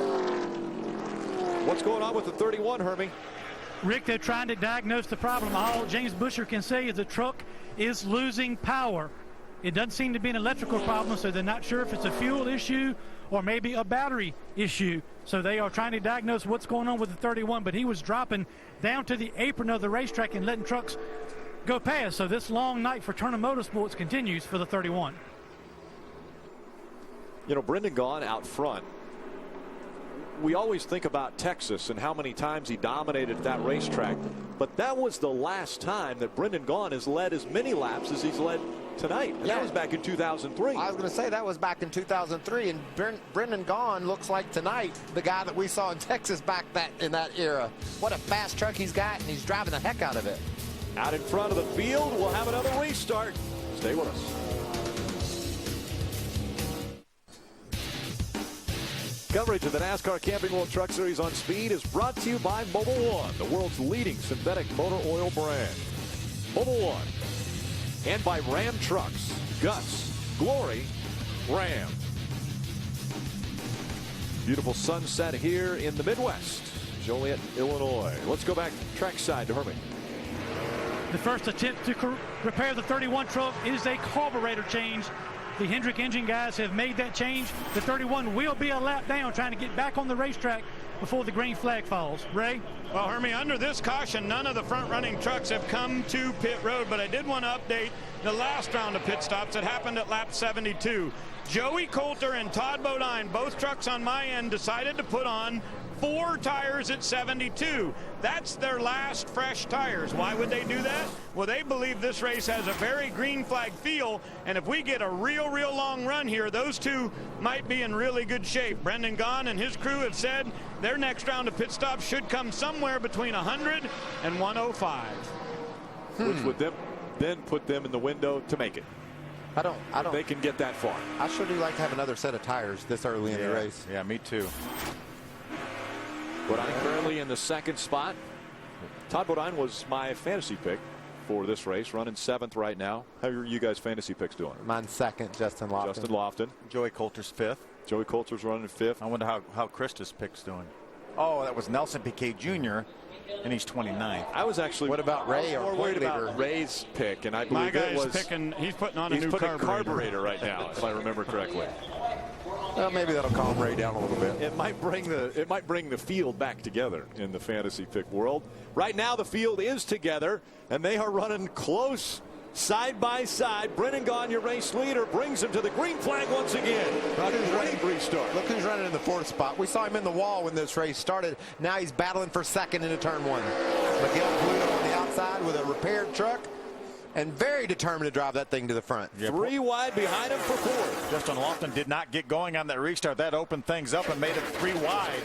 What's going on with the 31, Hermie? Rick, they're trying to diagnose the problem. All James Busher can say is the truck is losing power. It doesn't seem to be an electrical problem, so they're not sure if it's a fuel issue or maybe a battery issue. So they are trying to diagnose what's going on with the 31, but he was dropping down to the apron of the racetrack and letting trucks go past. So this long night for Turner Motorsports continues for the 31. You know, Brendan Gaughan out front. We always think about Texas and how many times he dominated that racetrack, but that was the last time that Brendan Gaughan has led as many laps as he's led tonight. And that was back in 2003. I was going to say that was back in 2003, and Brendan Gaughan looks like tonight the guy that we saw in Texas back in that era. What a fast truck he's got, and he's driving the heck out of it. Out in front of the field, we'll have another restart. Stay with us. Coverage of the NASCAR Camping World Truck Series on Speed is brought to you by Mobil 1, the world's leading synthetic motor oil brand. Mobil 1. And by Ram Trucks. Guts. Glory. Ram. Beautiful sunset here in the Midwest. Joliet, Illinois. Let's go back trackside to Hermie. The first attempt to repair the 31 truck is a carburetor change. The Hendrick engine guys have made that change. The 31 will be a lap down, trying to get back on the racetrack before the green flag falls. Ray? Well, Hermie, under this caution, none of the front-running trucks have come to pit road, but I did want to update the last round of pit stops that happened at lap 72. Joey Coulter and Todd Bodine, both trucks on my end, decided to put on 4 tires at 72. That's their last fresh tires. Why would they do that? Well, they believe this race has a very green flag feel, and if we get a real long run here, those two might be in really good shape. Brendan Gaughan and his crew have said their next round of pit stops should come somewhere between 100 and 105. Which would then put them in the window to make it. I don't. They can get that far. I sure do like to have another set of tires this early in the race. Yeah, me too. Bodine currently in the 2nd spot. Todd Bodine was my fantasy pick for this race, running 7th right now. How are you guys' fantasy picks doing? Mine's 2nd, Justin Lofton. Justin Lofton. Joey Coulter's 5th. Joey Coulter's running 5th. I wonder how Krista's pick's doing. Oh, that was Nelson Piquet Jr., and he's 29th. I was actually. What about Ray? More worried about Ray's pick, and I believe my it was. He's putting on a new carburetor right now, if I remember correctly. Well, maybe that'll calm Ray down a little bit. It might bring the field back together in the fantasy pick world. Right now, the field is together, and they are running close, side by side. Brendan Gaughan, your race leader, brings him to the green flag once again. Great restart. Look who's running in the 4th spot. We saw him in the wall when this race started. Now he's battling for 2nd into turn 1. Miguel Pluto on the outside with a repaired truck, and very determined to drive that thing to the front. 3 wide behind him for 4th. Justin Lofton did not get going on that restart. That opened things up and made it 3 wide.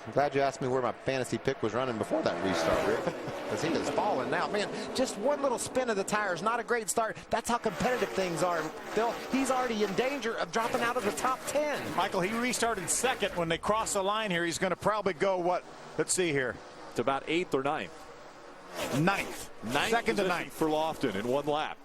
I'm glad you asked me where my fantasy pick was running before that restart, Rick, because he is falling now. Man, just one little spin of the tires, not a great start. That's how competitive things are. Phil, he's already in danger of dropping out of the top 10. Michael, he restarted 2nd. When they cross the line here, he's going to probably go, what? Let's see here. It's about 8th or 9th. 9th. 2nd to 9th. For Lofton in 1 lap.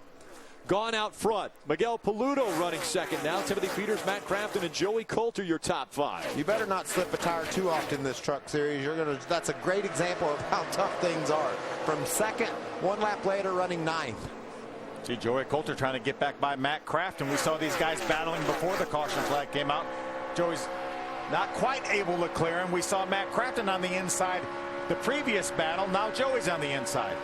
Gaughan out front. Miguel Peludo running 2nd now. Timothy Peters, Matt Crafton, and Joey Coulter your top 5. You better not slip a tire too often in this truck series. That's a great example of how tough things are. From 2nd, 1 lap later, running 9th. See Joey Coulter trying to get back by Matt Crafton. We saw these guys battling before the caution flag came out. Joey's not quite able to clear him. We saw Matt Crafton on the inside the previous battle. Now Joey's on the inside.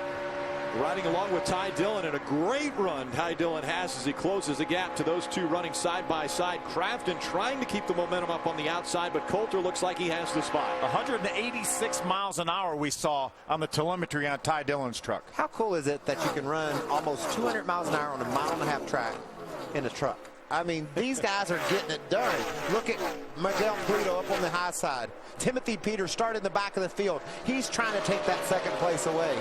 riding along with Ty Dillon, and a great run Ty Dillon has as he closes the gap to those two running side by side. Crafton trying to keep the momentum up on the outside, but Coulter looks like he has the spot. 186 miles an hour we saw on the telemetry on Ty Dillon's truck. How cool is it that you can run almost 200 miles an hour on a 1.5 mile track in a truck? I mean, these guys are getting it done. Look at Miguel Pluto up on the high side. Timothy Peters started in the back of the field. He's trying to take that second place away.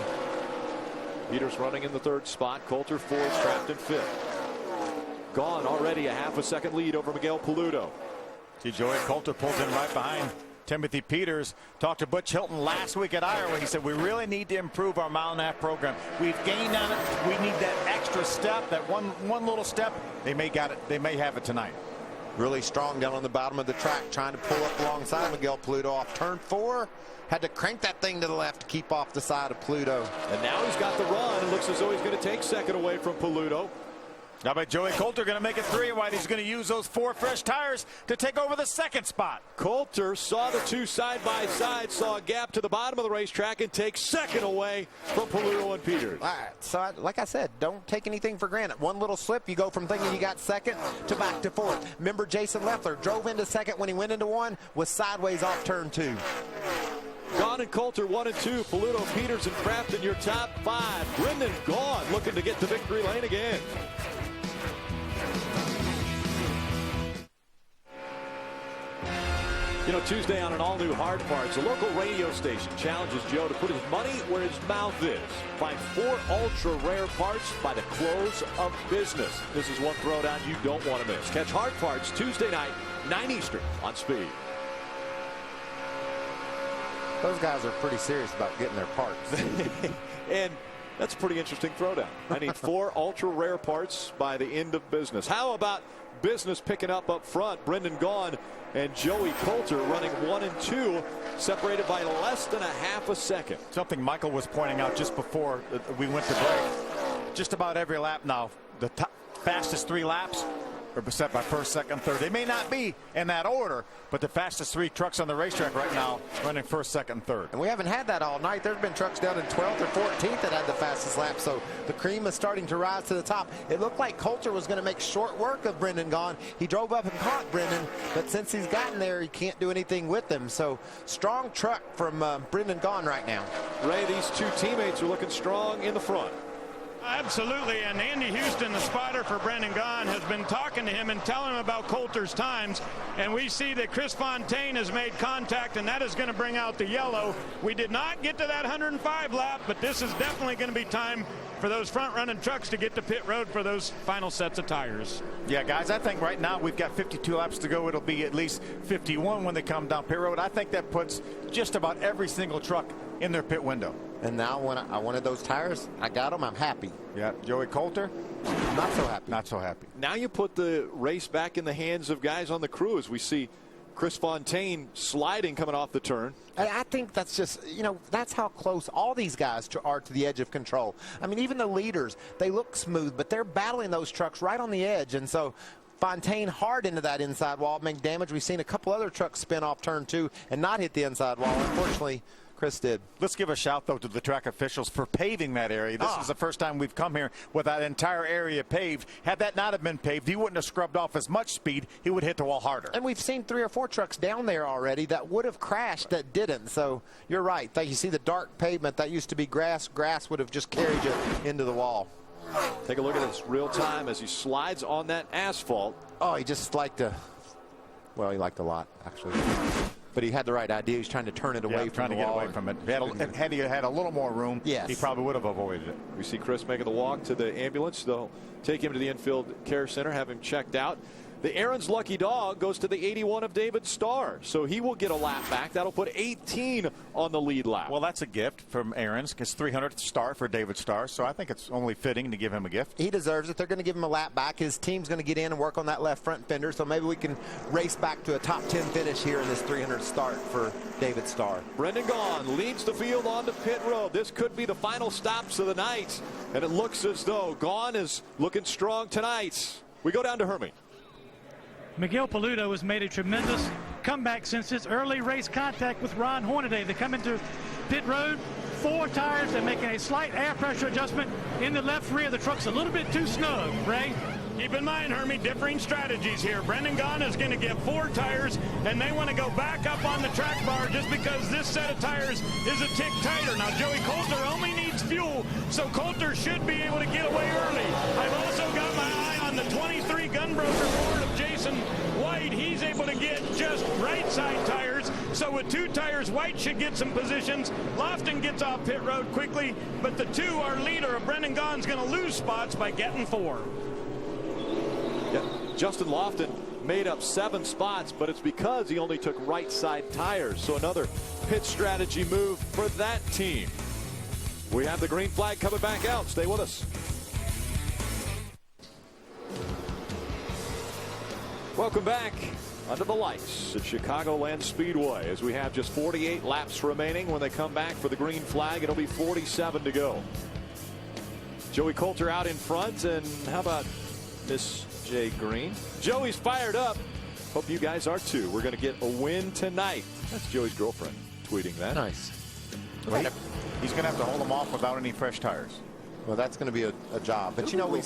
Peters running in the third spot. Coulter fourth, Crafton fifth. Gone already a half a second lead over Miguel Pluto. See, Joey Coulter pulls in right behind Timothy Peters. Talked to Butch Hilton last week at Iowa. He said, we really need to improve our 1.5 mile program. We've gained on it. We need that extra step, that one little step. They may got it. They may have it tonight. Really strong down on the bottom of the track, trying to pull up alongside Miguel Pluto off turn 4. Had to crank that thing to the left to keep off the side of Pluto. And now he's got the run. It looks as though he's going to take second away from Pluto. How about Joey Coulter going to make it 3 wide? He's going to use those 4 fresh tires to take over the second spot. Coulter saw the two side by side, saw a gap to the bottom of the racetrack, and takes second away from Pluto and Peters. All right, so like I said, don't take anything for granted. One little slip, you go from thinking you got second to back to fourth. Remember, Jason Leffler drove into second when he went into 1, was sideways off turn 2. Gone and Coulter 1 and 2. Pluto, Peters, and Crafton your top 5. Brendan Gaughan looking to get to victory lane again. You know, Tuesday on an all-new Hard Parts, a local radio station challenges Joe to put his money where his mouth is. Find 4 ultra-rare parts by the close of business. This is one throwdown you don't want to miss. Catch Hard Parts Tuesday night, 9 Eastern on Speed. Those guys are pretty serious about getting their parts. And that's a pretty interesting throwdown. I need 4 ultra-rare parts by the end of business. How about business picking up front? Brendan Gaughan and Joey Coulter running 1 and 2, separated by less than a half a second. Something Michael was pointing out just before we went to break. Just about every lap now, the fastest 3 laps are set by first, second, third. They may not be in that order, but the fastest 3 trucks on the racetrack right now running first, second, third. And we haven't had that all night. There's been trucks down in 12th or 14th that had the fastest lap, so the cream is starting to rise to the top. It looked like Coulter was going to make short work of Brendan Gaughan. He drove up and caught Brendan, but since he's gotten there, he can't do anything with him. So strong truck from Brendan Gaughan right now. Ray, these 2 teammates are looking strong in the front. Absolutely, and Andy Houston, the spotter for Brendan Gaughan, has been talking to him and telling him about Coulter's times, and we see that Chris Fontaine has made contact, and that is going to bring out the yellow. We did not get to that 105 lap, but this is definitely going to be time for those front-running trucks to get to pit road for those final sets of tires. Yeah, guys, I think right now we've got 52 laps to go. It'll be at least 51 when they come down pit road. I think that puts just about every single truck in their pit window. And now when I wanted those tires, I got them. I'm happy. Yeah, Joey Coulter, not so happy. Not so happy. Now you put the race back in the hands of guys on the crew as we see Chris Fontaine sliding coming off the turn. And I think that's just, you know, that's how close all these guys are to the edge of control. I mean, even the leaders, they look smooth, but they're battling those trucks right on the edge. And so Fontaine hard into that inside wall, make damage. We've seen a couple other trucks spin off turn 2 and not hit the inside wall. Unfortunately, Chris did. Let's give a shout, though, to the track officials for paving that area. This is the first time we've come here with that entire area paved. Had that not have been paved, he wouldn't have scrubbed off as much speed. He would hit the wall harder. And we've seen 3 or 4 trucks down there already that would have crashed that didn't. So you're right. You see the dark pavement. That used to be grass. Grass would have just carried you into the wall. Take a look at this real time as he slides on that asphalt. Oh, he just liked to, well, he liked a lot, actually. But he had the right idea. He's trying to turn it away from the wall. Get away from it. Had he had a little more room, yes, he probably would have avoided it. We see Chris making the walk to the ambulance. They'll take him to the infield care center, have him checked out. The Aaron's lucky dog goes to the 81 of David Starr, so he will get a lap back. That'll put 18 on the lead lap. Well, that's a gift from Aaron's. It's 300th start for David Starr, so I think it's only fitting to give him a gift. He deserves it. They're going to give him a lap back. His team's going to get in and work on that left front fender, so maybe we can race back to a top 10 finish here in this 300th start for David Starr. Brendan Gaughan leads the field onto pit road. This could be the final stops of the night, and it looks as though Gaughan is looking strong tonight. We go down to Hermie. Miguel Pluto has made a tremendous comeback since his early race contact with Ron Hornaday. They come into pit road. 4 tires. They're making a slight air pressure adjustment in the left rear. The truck's a little bit too snug, Ray. Keep in mind, Hermie, differing strategies here. Brendan Gaughan is going to get 4 tires, and they want to go back up on the track bar just because this set of tires is a tick tighter. Now, Joey Coulter only needs fuel, so Coulter should be able to get away early. I've also got my eye on the 23 Gunbroker Ford of Jason White. He's able to get just right side tires, so with 2 tires, White should get some positions. Lofton gets off pit road quickly, but the 2, our leader of Brendan Gaughan's going to lose spots by getting 4. Yeah, Justin Lofton made up 7 spots, but it's because he only took right side tires. So another pit strategy move for that team. We have the green flag coming back out. Stay with us. Welcome back under the lights at Chicagoland Speedway as we have just 48 laps remaining. When they come back for the green flag, it'll be 47 to go. Joey Coulter out in front, and how about Miss Jay Green? Joey's fired up. Hope you guys are too. We're going to get a win tonight. That's Joey's girlfriend tweeting that. Nice. He's going to have to hold them off without any fresh tires. Well, that's going to be a job. But, you know, we've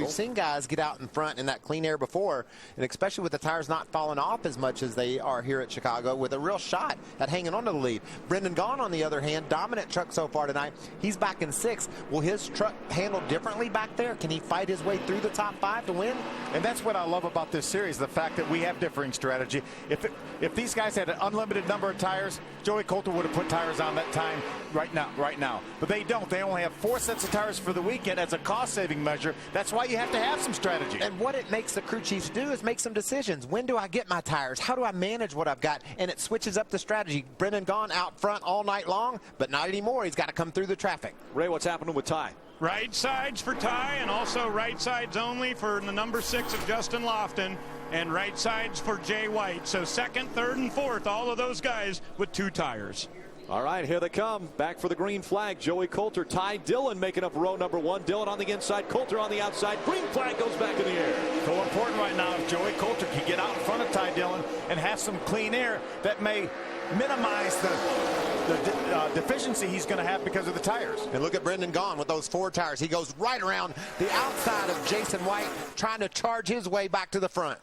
seen guys get out in front in that clean air before, and especially with the tires not falling off as much as they are here at Chicago, with a real shot at hanging on to the lead. Brendan Gaughan, on the other hand, dominant truck so far tonight. He's back in 6th. Will his truck handle differently back there? Can he fight his way through the top 5 to win? And that's what I love about this series, the fact that we have differing strategy. If these guys had an unlimited number of tires, Joey Coulter would have put tires on that time right now. But they don't. They only have 4 sets of tires for the weekend as a cost-saving measure. That's why you have to have some strategy. And what it makes the crew chiefs do is make some decisions. When do I get my tires? How do I manage what I've got? And it switches up the strategy. Brendan Gaughan out front all night long, but not anymore. He's got to come through the traffic. Ray, what's happening with Ty? Right sides for Ty, and also right sides only for the number 6 of Justin Lofton, and right sides for Jay White. So 2nd, 3rd, and 4th, all of those guys with 2 tires. All right, here they come. Back for the green flag. Joey Coulter, Ty Dillon making up row number 1. Dillon on the inside, Coulter on the outside. Green flag goes back in the air. So important right now if Joey Coulter can get out in front of Ty Dillon and have some clean air that may minimize the deficiency he's going to have because of the tires. And look at Brendan Gaughan with those 4 tires. He goes right around the outside of Jason White, trying to charge his way back to the front.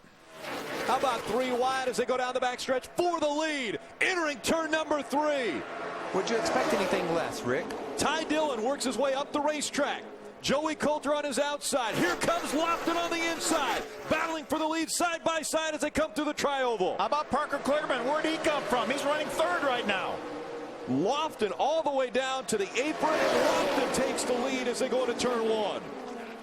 How about 3 wide as they go down the backstretch for the lead, entering turn number 3. Would you expect anything less, Rick? Ty Dillon works his way up the racetrack. Joey Coulter on his outside. Here comes Lofton on the inside, battling for the lead side by side as they come through the tri-oval. How about Parker Clearman? Where'd he come from? He's running 3rd right now. Lofton all the way down to the apron, and Lofton takes the lead as they go into turn 1.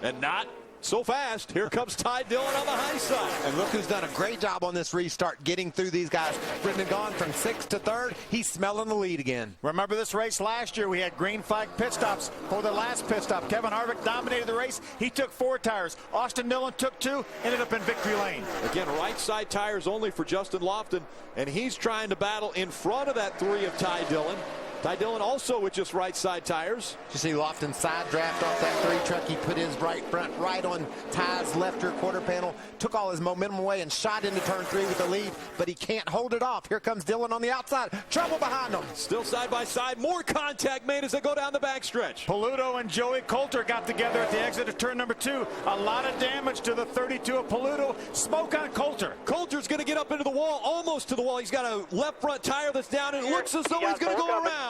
And not so fast. Here comes Ty Dillon on the high side. And look who's done a great job on this restart, getting through these guys. Brendan Gaughan from 6th to 3rd. He's smelling the lead again. Remember this race last year? We had green flag pit stops for the last pit stop. Kevin Harvick dominated the race. He took 4 tires. Austin Dillon took 2, ended up in victory lane. Again, right side tires only for Justin Lofton, and he's trying to battle in front of that 3 of Ty Dillon. Ty Dillon also with just right side tires. You see Lofton side draft off that 3 truck. He put his right front right on Ty's left rear quarter panel, took all his momentum away and shot into turn 3 with the lead, but he can't hold it off. Here comes Dillon on the outside. Trouble behind him. Still side by side. More contact made as they go down the backstretch. Paluto and Joey Coulter got together at the exit of turn number 2. A lot of damage to the 32 of Paluto. Smoke on Coulter. Coulter's going to get up into the wall, almost to the wall. He's got a left front tire that's down, and it looks as though he's going to go around.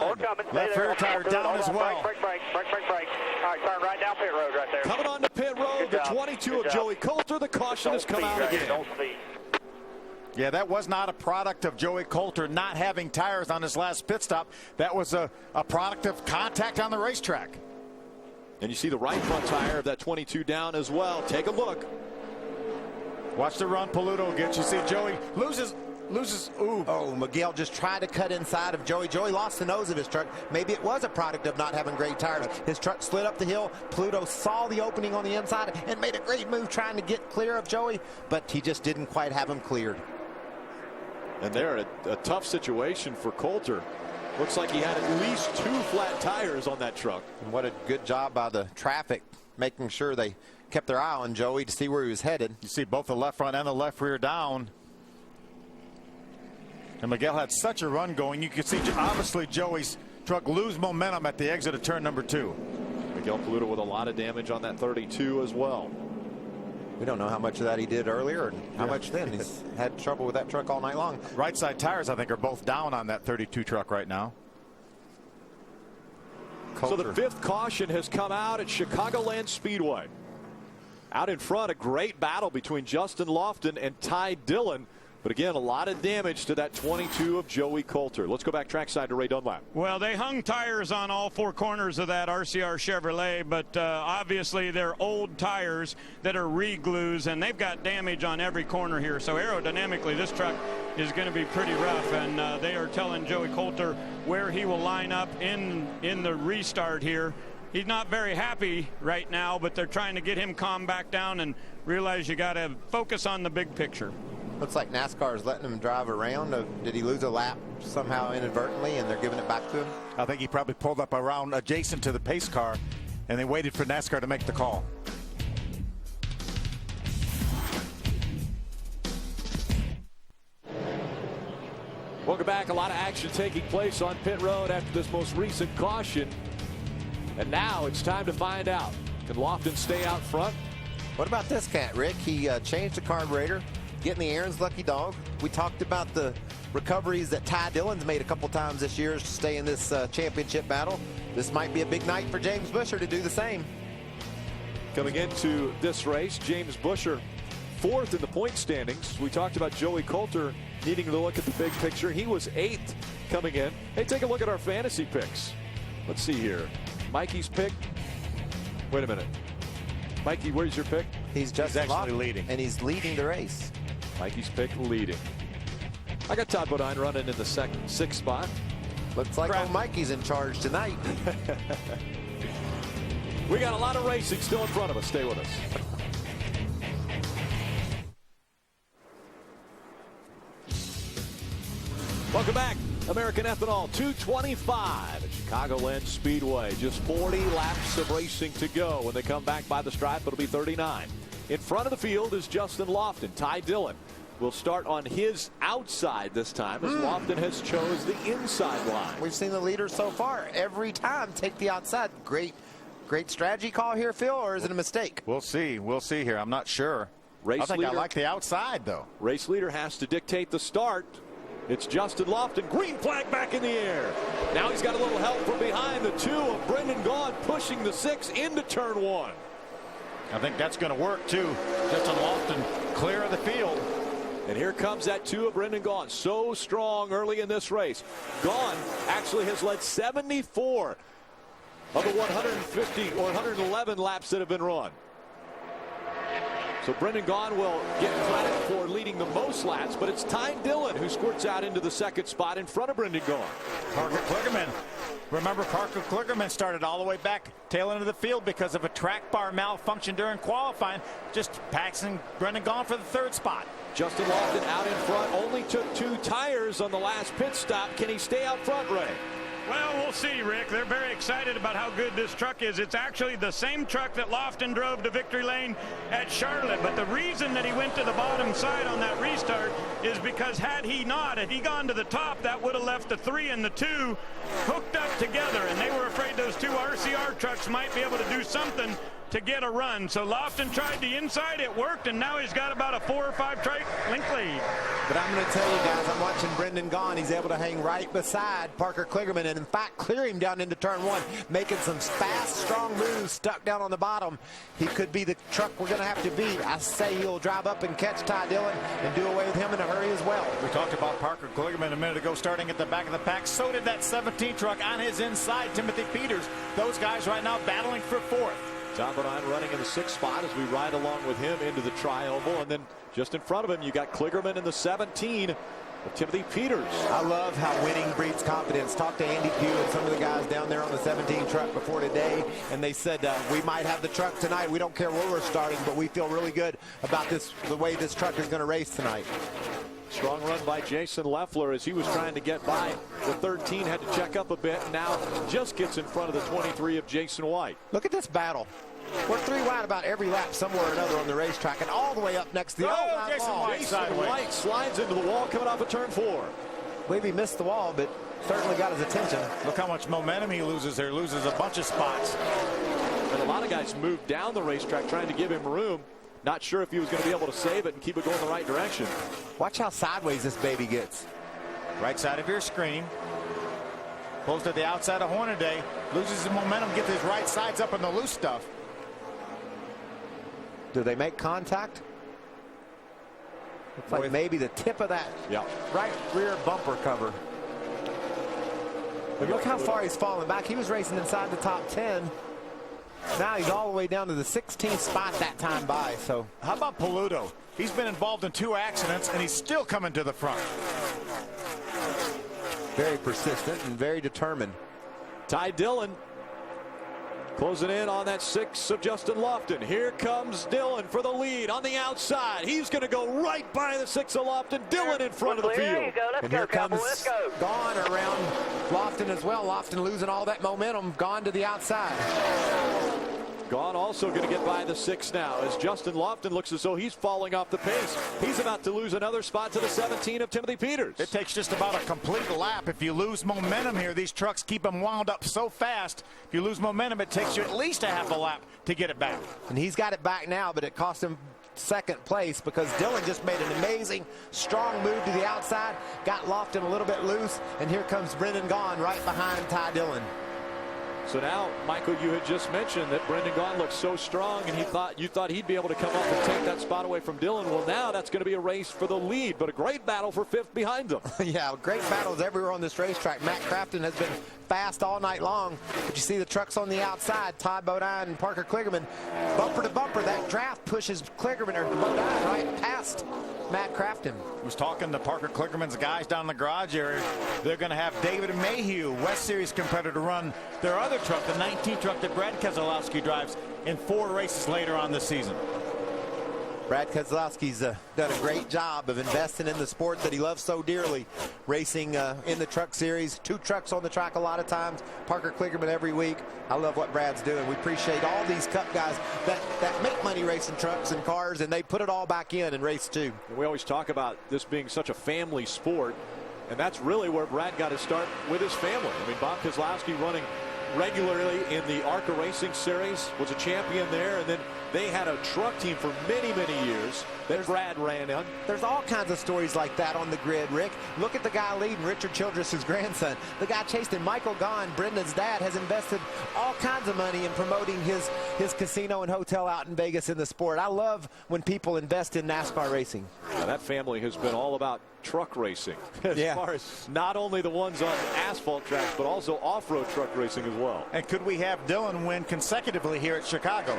Left rear tire down as well. Break. All right, turn right down pit road right there. Coming on to pit road, the 22 of Joey Coulter. The caution has come out again. Yeah, that was not a product of Joey Coulter not having tires on his last pit stop. That was a product of contact on the racetrack. And you see the right front tire of that 22 down as well. Take a look. Watch the run Paluto gets. You see Joey loses. Ooh. Oh, Miguel just tried to cut inside of Joey. Joey lost the nose of his truck. Maybe it was a product of not having great tires. His truck slid up the hill. Pluto saw the opening on the inside and made a great move trying to get clear of Joey, but he just didn't quite have him cleared. And they're a tough situation for Coulter. Looks like he had at least 2 flat tires on that truck. And what a good job by the traffic, making sure they kept their eye on Joey to see where he was headed. You see both the left front and the left rear down. And Miguel had such a run going. You could see obviously Joey's truck lose momentum at the exit of turn number 2. Miguel Paludo with a lot of damage on that 32 as well. We don't know how much of that he did earlier and how much then. He's had trouble with that truck all night long. Right side tires, I think, are both down on that 32 truck right now. So the 5th caution has come out at Chicagoland Speedway. Out in front, a great battle between Justin Lofton and Ty Dillon. But again, a lot of damage to that 22 of Joey Coulter. Let's go back trackside to Ray Dunlap. Well, they hung tires on all 4 corners of that RCR Chevrolet, but obviously they're old tires that are re-glues, and they've got damage on every corner here. So aerodynamically, this truck is going to be pretty rough, and they are telling Joey Coulter where he will line up in the restart here. He's not very happy right now, but they're trying to get him calmed back down and realize you got to focus on the big picture. Looks like NASCAR is letting him drive around. Did he lose a lap somehow inadvertently and they're giving it back to him? I think he probably pulled up around adjacent to the pace car, and they waited for NASCAR to make the call. Welcome back. A lot of action taking place on pit road after this most recent caution. And now it's time to find out. Can Lofton stay out front? What about this cat, Rick? He changed the carburetor, getting the Aaron's lucky dog. We talked about the recoveries that Ty Dillon's made a couple times this year to stay in this championship battle. This might be a big night for James Busher to do the same. Coming into this race, James Busher 4th in the point standings. We talked about Joey Coulter needing to look at the big picture. He was 8th coming in. Hey, take a look at our fantasy picks. Let's see here. Mikey's pick. Wait a minute. Mikey, where's your pick? He's actually leading. And he's leading the race. Mikey's pick leading. I got Todd Bodine running in the 6th spot. Looks like old Mikey's in charge tonight. We got a lot of racing still in front of us. Stay with us. Welcome back. American Ethanol 225 at Chicagoland Speedway. Just 40 laps of racing to go. When they come back by the stripe, it'll be 39. In front of the field is Justin Lofton. Ty Dillon will start on his outside this time as Lofton has chose the inside line. We've seen the leaders so far every time take the outside. Great strategy call here, Phil, or is it a mistake? We'll see. We'll see here. I'm not sure. I like the outside, though. Race leader has to dictate the start. It's Justin Lofton. Green flag back in the air. Now he's got a little help from behind. The 2 of Brendan Gaughan pushing the 6 into turn 1. I think that's going to work, too. Justin Lofton clear of the field. And here comes that 2 of Brendan Gaughan. So strong early in this race. Gaughan actually has led 74 of the 150 or 111 laps that have been run. So Brendan Gaughan will get credit for leading the most laps, but it's Ty Dillon who squirts out into the 2nd spot in front of Brendan Gaughan. Parker Kligerman. Remember, Parker Kligerman started all the way back tail end of the field because of a track bar malfunction during qualifying, just passing Brendan Gaughan for the 3rd spot. Justin Lofton out in front, only took 2 tires on the last pit stop. Can he stay out front, Ray? Well, we'll see, Rick. They're very excited about how good this truck is. It's actually the same truck that Lofton drove to victory lane at Charlotte. But the reason that he went to the bottom side on that restart is because had he gone to the top, that would have left the 3 and the 2 hooked up together. And they were afraid those 2 RCR trucks might be able to do something to get a run. So Lofton tried the inside, it worked, and now he's got about a 4 or 5 length lead. But I'm going to tell you guys, I'm watching Brendan Gaughan. He's able to hang right beside Parker Kligerman and in fact clear him down into turn 1, making some fast, strong moves stuck down on the bottom. He could be the truck we're going to have to beat. I say he'll drive up and catch Ty Dillon and do away with him in a hurry as well. We talked about Parker Kligerman a minute ago starting at the back of the pack. So did that 17 truck on his inside, Timothy Peters. Those guys right now battling for 4th. Todd Bodine running in the 6th spot as we ride along with him into the tri-oval. And then just in front of him, you got Kligerman in the 17 of Timothy Peters. I love how winning breeds confidence. Talked to Andy Pugh and some of the guys down there on the 17 truck before today, and they said we might have the truck tonight. We don't care where we're starting, but we feel really good about the way this truck is going to race tonight. Strong run by Jason Leffler as he was trying to get by. The 13 had to check up a bit, and now just gets in front of the 23 of Jason White. Look at this battle. We're 3 wide about every lap somewhere or another on the racetrack, and all the way up next to the Jason White slides into the wall coming off of turn 4. I believe he missed the wall, but certainly got his attention. Look how much momentum he loses there. Loses a bunch of spots. And a lot of guys moved down the racetrack trying to give him room. Not sure if he was going to be able to save it and keep it going the right direction. Watch how sideways this baby gets. Right side of your screen. Close to the outside of Hornaday. Loses his momentum, gets his right sides up in the loose stuff. Do they make contact? Looks like maybe the tip of that right rear bumper cover. But look how far he's fallen back. He was racing inside the top 10. Now he's all the way down to the 16th spot that time by. So how about Paludo? He's been involved in 2 accidents, and he's still coming to the front. Very persistent and very determined. Ty Dillon closing in on that 6 of Justin Lofton. Here comes Dillon for the lead on the outside. He's going to go right by the 6 of Lofton. Dillon in front of the field. And here comes Gone around Lofton as well. Lofton losing all that momentum. Gone to the outside. Gone also going to get by the 6 now as Justin Lofton looks as though he's falling off the pace. He's about to lose another spot to the 17 of Timothy Peters. It takes just about a complete lap. If you lose momentum here, these trucks keep them wound up so fast. If you lose momentum, it takes you at least a half a lap to get it back. And he's got it back now, but it cost him second place because Dillon just made an amazing strong move to the outside, got Lofton a little bit loose, and here comes Brendan Gaughan right behind Ty Dillon. So now, Michael, you had just mentioned that Brendan Gaughan looked so strong, and you thought he'd be able to come up and take that spot away from Dillon. Well, now that's going to be a race for the lead, but a great battle for 5th behind them. Yeah, great battles everywhere on this racetrack. Matt Crafton has been fast all night long, but you see the trucks on the outside, Todd Bodine and Parker Kligerman, bumper to bumper. That draft pushes Kligerman or Bodine right past Matt Crafton. Was talking to Parker Kligerman's guys down in the garage area. They're going to have David Mayhew, West Series competitor, run their other truck, the 19 truck that Brad Keselowski drives, in 4 races later on this season. Brad Keselowski's done a great job of investing in the sport that he loves so dearly, racing in the truck series. 2 trucks on the track a lot of times. Parker Kligerman every week. I love what Brad's doing. We appreciate all these Cup guys that make money racing trucks and cars, and they put it all back in race 2. We always talk about this being such a family sport, and that's really where Brad got his start with his family. I mean, Bob Keselowski running regularly in the ARCA Racing Series, was a champion there, and then they had a truck team for many, many years that Brad ran on. There's all kinds of stories like that on the grid, Rick. Look at the guy leading, Richard Childress's grandson. The guy chasing Michael Gaughan, Brendan's dad, has invested all kinds of money in promoting his casino and hotel out in Vegas in the sport. I love when people invest in NASCAR racing. Now, that family has been all about truck racing, as far as not only the ones on asphalt tracks, but also off-road truck racing as well. And could we have Dillon win consecutively here at Chicago?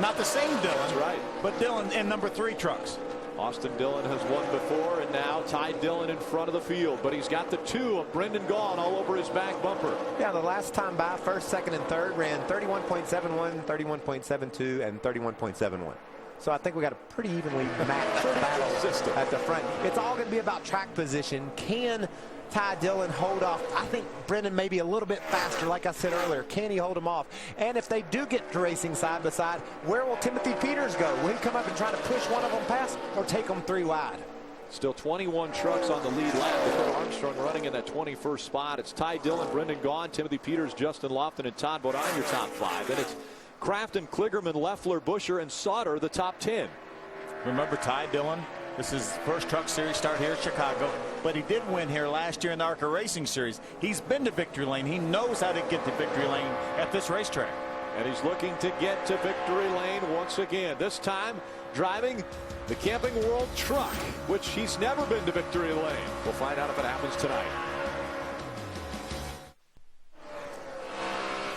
Not the same Dillon, that's right, but Dillon in number 3 trucks. Austin Dillon has won before, and now Ty Dillon in front of the field, but he's got the 2 of Brendan Gaughan all over his back bumper. Yeah, the last time by, 1st, 2nd, and 3rd, ran 31.71, 31.72, and 31.71. So I think we got a pretty evenly matched battle at the front. It's all going to be about track position. Can Ty Dillon hold off? I think Brendan may be a little bit faster, like I said earlier. Can he hold him off? And if they do get to racing side by side, where will Timothy Peters go? Will he come up and try to push one of them past or take them 3 wide? Still 21 trucks on the lead lap. Dakota Armstrong running in that 21st spot. It's Ty Dillon, Brendan Gaughan, Timothy Peters, Justin Lofton, and Todd Bodine, your top 5. Then it's Crafton, Kligerman, Leffler, Buscher, and Sauter, the top 10. Remember Ty Dillon? This is his first truck series start here in Chicago, but he did win here last year in the ARCA Racing Series. He's been to victory lane. He knows how to get to victory lane at this racetrack. And he's looking to get to victory lane once again. This time driving the Camping World truck, which he's never been to victory lane. We'll find out if it happens tonight.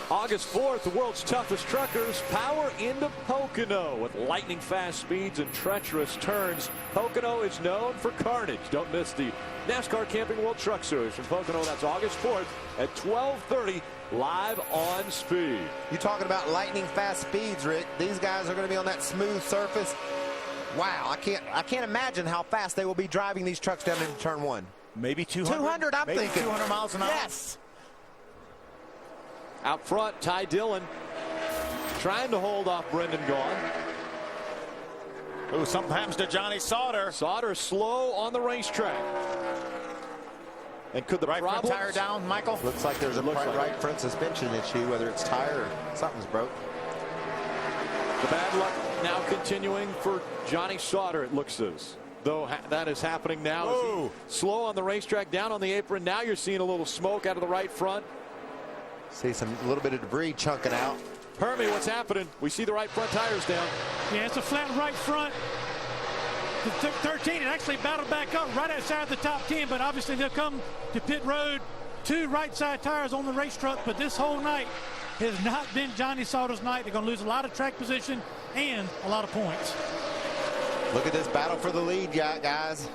August 4th, the world's toughest truckers power into Pocono with lightning fast speeds and treacherous turns. Pocono is known for carnage. Don't miss the NASCAR Camping World Truck Series from Pocono. That's August 4th at 12:30 live on Speed. You're talking about lightning fast speeds, Rick. These guys are going to be on that smooth surface. Wow, I can't imagine how fast they will be driving these trucks down into turn 1. Maybe 200. 200, I'm maybe thinking. 200 miles an hour. Yes. Out front, Ty Dillon trying to hold off Brendan Gaughan. Ooh, something happens to Johnny Sauter. Sauter slow on the racetrack. And could the right front problems... tire down, Michael? Looks like there's a right front suspension issue, whether it's tire or something's broke. The bad luck now continuing for Johnny Sauter, it looks as though that is happening now. Slow on the racetrack, down on the apron. Now you're seeing a little smoke out of the right front. See a little bit of debris chunking out. Hermie, what's happening? We see the right front tires down. Yeah, it's a flat right front. The 13 and actually battled back up right outside the top 10, but obviously they'll come to pit road. 2 right side tires on the race truck, but this whole night has not been Johnny Sauter's night. They're going to lose a lot of track position and a lot of points. Look at this battle for the lead, guys.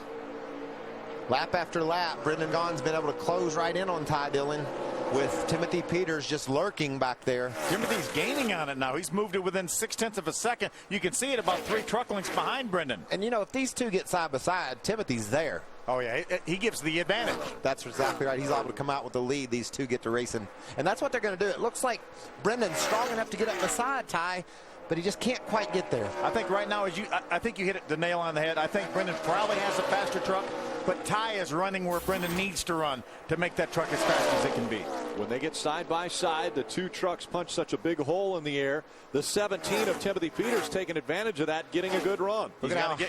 Lap after lap, Brendan Gaughan's been able to close right in on Ty Dillon, with Timothy Peters just lurking back there. Timothy's gaining on it now. He's moved it within 0.6 of a second. You can see it about 3 truck lengths behind Brendan. And, you know, if these two get side by side, Timothy's there. Oh, yeah, he gives the advantage. That's exactly right. He's able to come out with the lead. These two get to racing. And that's what they're going to do. It looks like Brendan's strong enough to get up beside Ty, but he just can't quite get there. I think right now, I think you hit the nail on the head. I think Brendan probably has a faster truck, but Ty is running where Brendan needs to run to make that truck as fast as it can be. When they get side by side, the 2 trucks punch such a big hole in the air. The 17 of Timothy Peters taking advantage of that, getting a good run.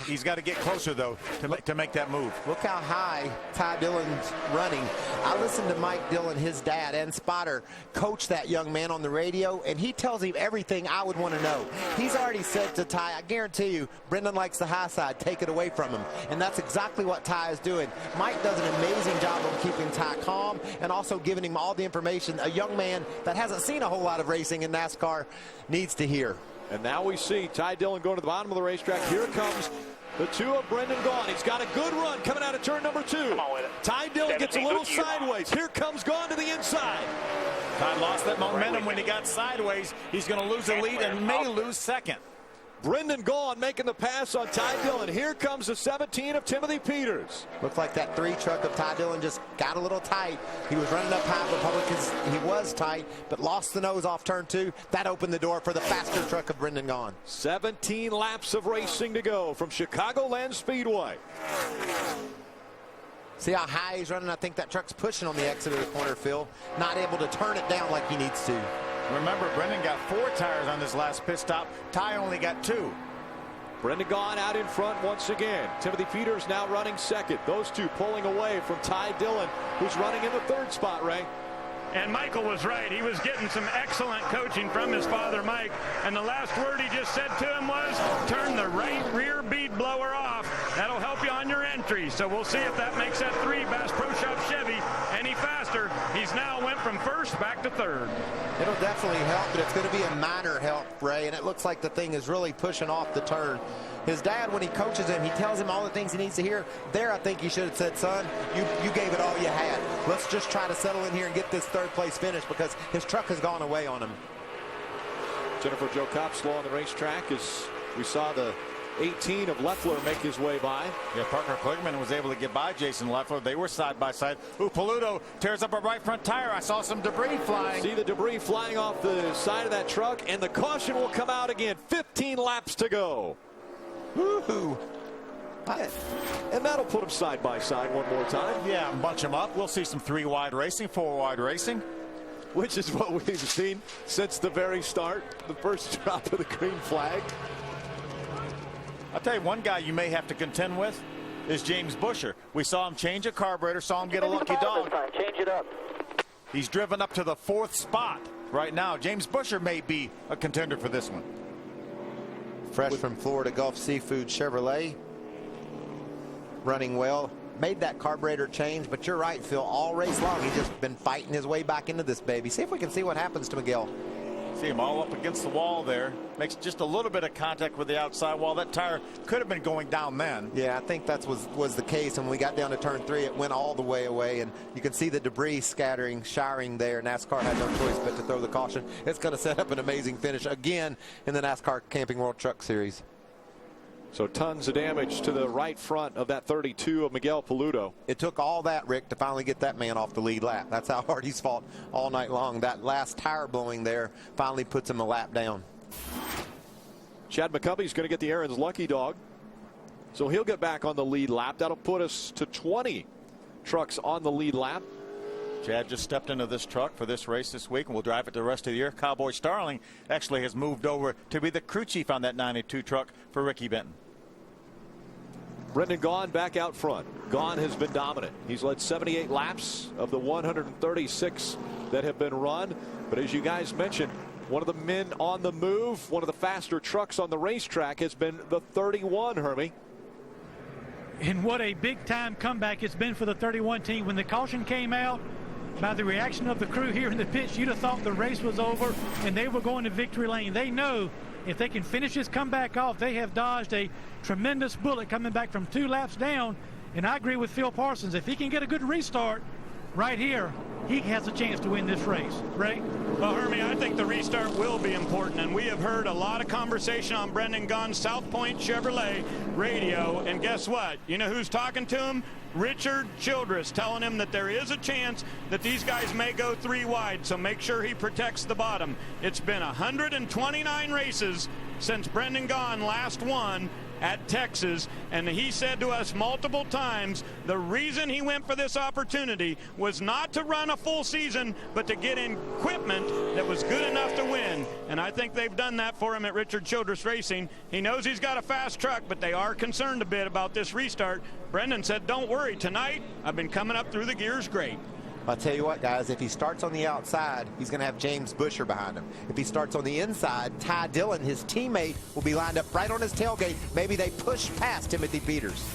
He's got to get closer, though, to make that move. Look how high Ty Dillon's running. I listened to Mike Dillon, his dad, and Spotter coach that young man on the radio, and he tells him everything I would want to know. He's already said to Ty, I guarantee you, Brendan likes the high side, take it away from him. And that's exactly what Ty is doing. Mike does an amazing job of keeping Ty calm and also giving him all the information a young man that hasn't seen a whole lot of racing in NASCAR needs to hear. And now we see Ty Dillon going to the bottom of the racetrack. Here comes the 2 of Brendan Gaughan. He's got a good run coming out of turn number 2. Ty Dillon gets a little sideways. Here comes Gaughan to the inside. Ty lost that momentum when he got sideways. He's going to lose the lead and may lose second. Brendan Gaughan making the pass on Ty Dillon. Here comes the 17 of Timothy Peters. Looks like that 3 truck of Ty Dillon just got a little tight. He was running up high Republic because he was tight, but lost the nose off turn 2. That opened the door for the faster truck of Brendan Gaughan. 17 laps of racing to go from Chicagoland Speedway. See how high he's running? I think that truck's pushing on the exit of the corner, Phil. Not able to turn it down like he needs to. Remember, Brendan got 4 tires on this last pit stop. Ty only got 2. Brendan Gaughan out in front once again. Timothy Peters now running second. Those 2 pulling away from Ty Dillon, who's running in the 3rd spot, Ray. And Michael was right. He was getting some excellent coaching from his father, Mike. And the last word he just said to him was, turn the right rear bead blower off. That'll help you on your entry. So we'll see if that makes that 3 Bass Pro Shop Chevy any faster. He's now went from 1st back to 3rd. It'll definitely help, but it's going to be a minor help, Ray. And it looks like the thing is really pushing off the turn. His dad, when he coaches him, he tells him all the things he needs to hear. There, I think he should have said, son, you gave it all you had. Let's just try to settle in here and get this 3rd place finish because his truck has gone away on him. Jennifer Joe Copslow on the racetrack as we saw the 18 of Leffler make his way by. Yeah, Parker Kligerman was able to get by Jason Leffler. They were side by side. Ooh, Paludo tears up a right front tire. I saw some debris flying. See the debris flying off the side of that truck, and the caution will come out again. 15 laps to go. Woo-hoo. And that'll put them side by side one more time. Yeah, bunch them up. We'll see some 3-wide racing, 4-wide racing. Which is what we've seen since the very start, the first drop of the green flag. I'll tell you, one guy you may have to contend with is James Busher. We saw him change a carburetor, saw him get a lucky dog. Change it up. He's driven up to the 4th spot right now. James Busher may be a contender for this one. Fresh from Florida Gulf Seafood Chevrolet. Running well. Made that carburetor change, but you're right, Phil. All race long, he's just been fighting his way back into this baby. See if we can see what happens to Miguel. See him all up against the wall there. Makes just a little bit of contact with the outside wall. That tire could have been going down then. Yeah, I think that was the case. And when we got down to turn 3, it went all the way away. And you can see the debris showering there. NASCAR had no choice but to throw the caution. It's going to set up an amazing finish again in the NASCAR Camping World Truck Series. So tons of damage to the right front of that 32 of Miguel Paludo. It took all that, Rick, to finally get that man off the lead lap. That's how hard he's fought all night long. That last tire blowing there finally puts him a lap down. Chad McCubbey's going to get the Aaron's lucky dog. So he'll get back on the lead lap. That'll put us to 20 trucks on the lead lap. Chad just stepped into this truck for this race this week, and will drive it the rest of the year. Cowboy Starling actually has moved over to be the crew chief on that 92 truck for Ricky Benton. Brendan Gaughan back out front. Gaughan has been dominant. He's led 78 laps of the 136 that have been run. But as you guys mentioned, one of the men on the move, one of the faster trucks on the racetrack has been the 31, Hermie. And what a big-time comeback it's been for the 31 team. When the caution came out, by the reaction of the crew here in the pits, you'd have thought the race was over and they were going to victory lane. They know if they can finish this comeback off, they have dodged a tremendous bullet coming back from 2 laps down. And I agree with Phil Parsons. If he can get a good restart right here, he has a chance to win this race. Ray? Well, Hermie, I think the restart will be important, and we have heard a lot of conversation on Brendan Gaughan's South Point Chevrolet radio, and guess what? You know who's talking to him? Richard Childress, telling him that there is a chance that these guys may go 3 wide, so make sure he protects the bottom. It's been 129 races since Brendan Gaughan last won at Texas, and he said to us multiple times the reason he went for this opportunity was not to run a full season, but to get in equipment that was good enough to win. And I think they've done that for him at Richard Childress Racing. He knows he's got a fast truck, but they are concerned a bit about this restart. Brendan said, don't worry, tonight I've been coming up through the gears great. I'll tell you what, guys, if he starts on the outside, he's going to have James Busher behind him. If he starts on the inside, Ty Dillon, his teammate, will be lined up right on his tailgate. Maybe they push past Timothy Peters.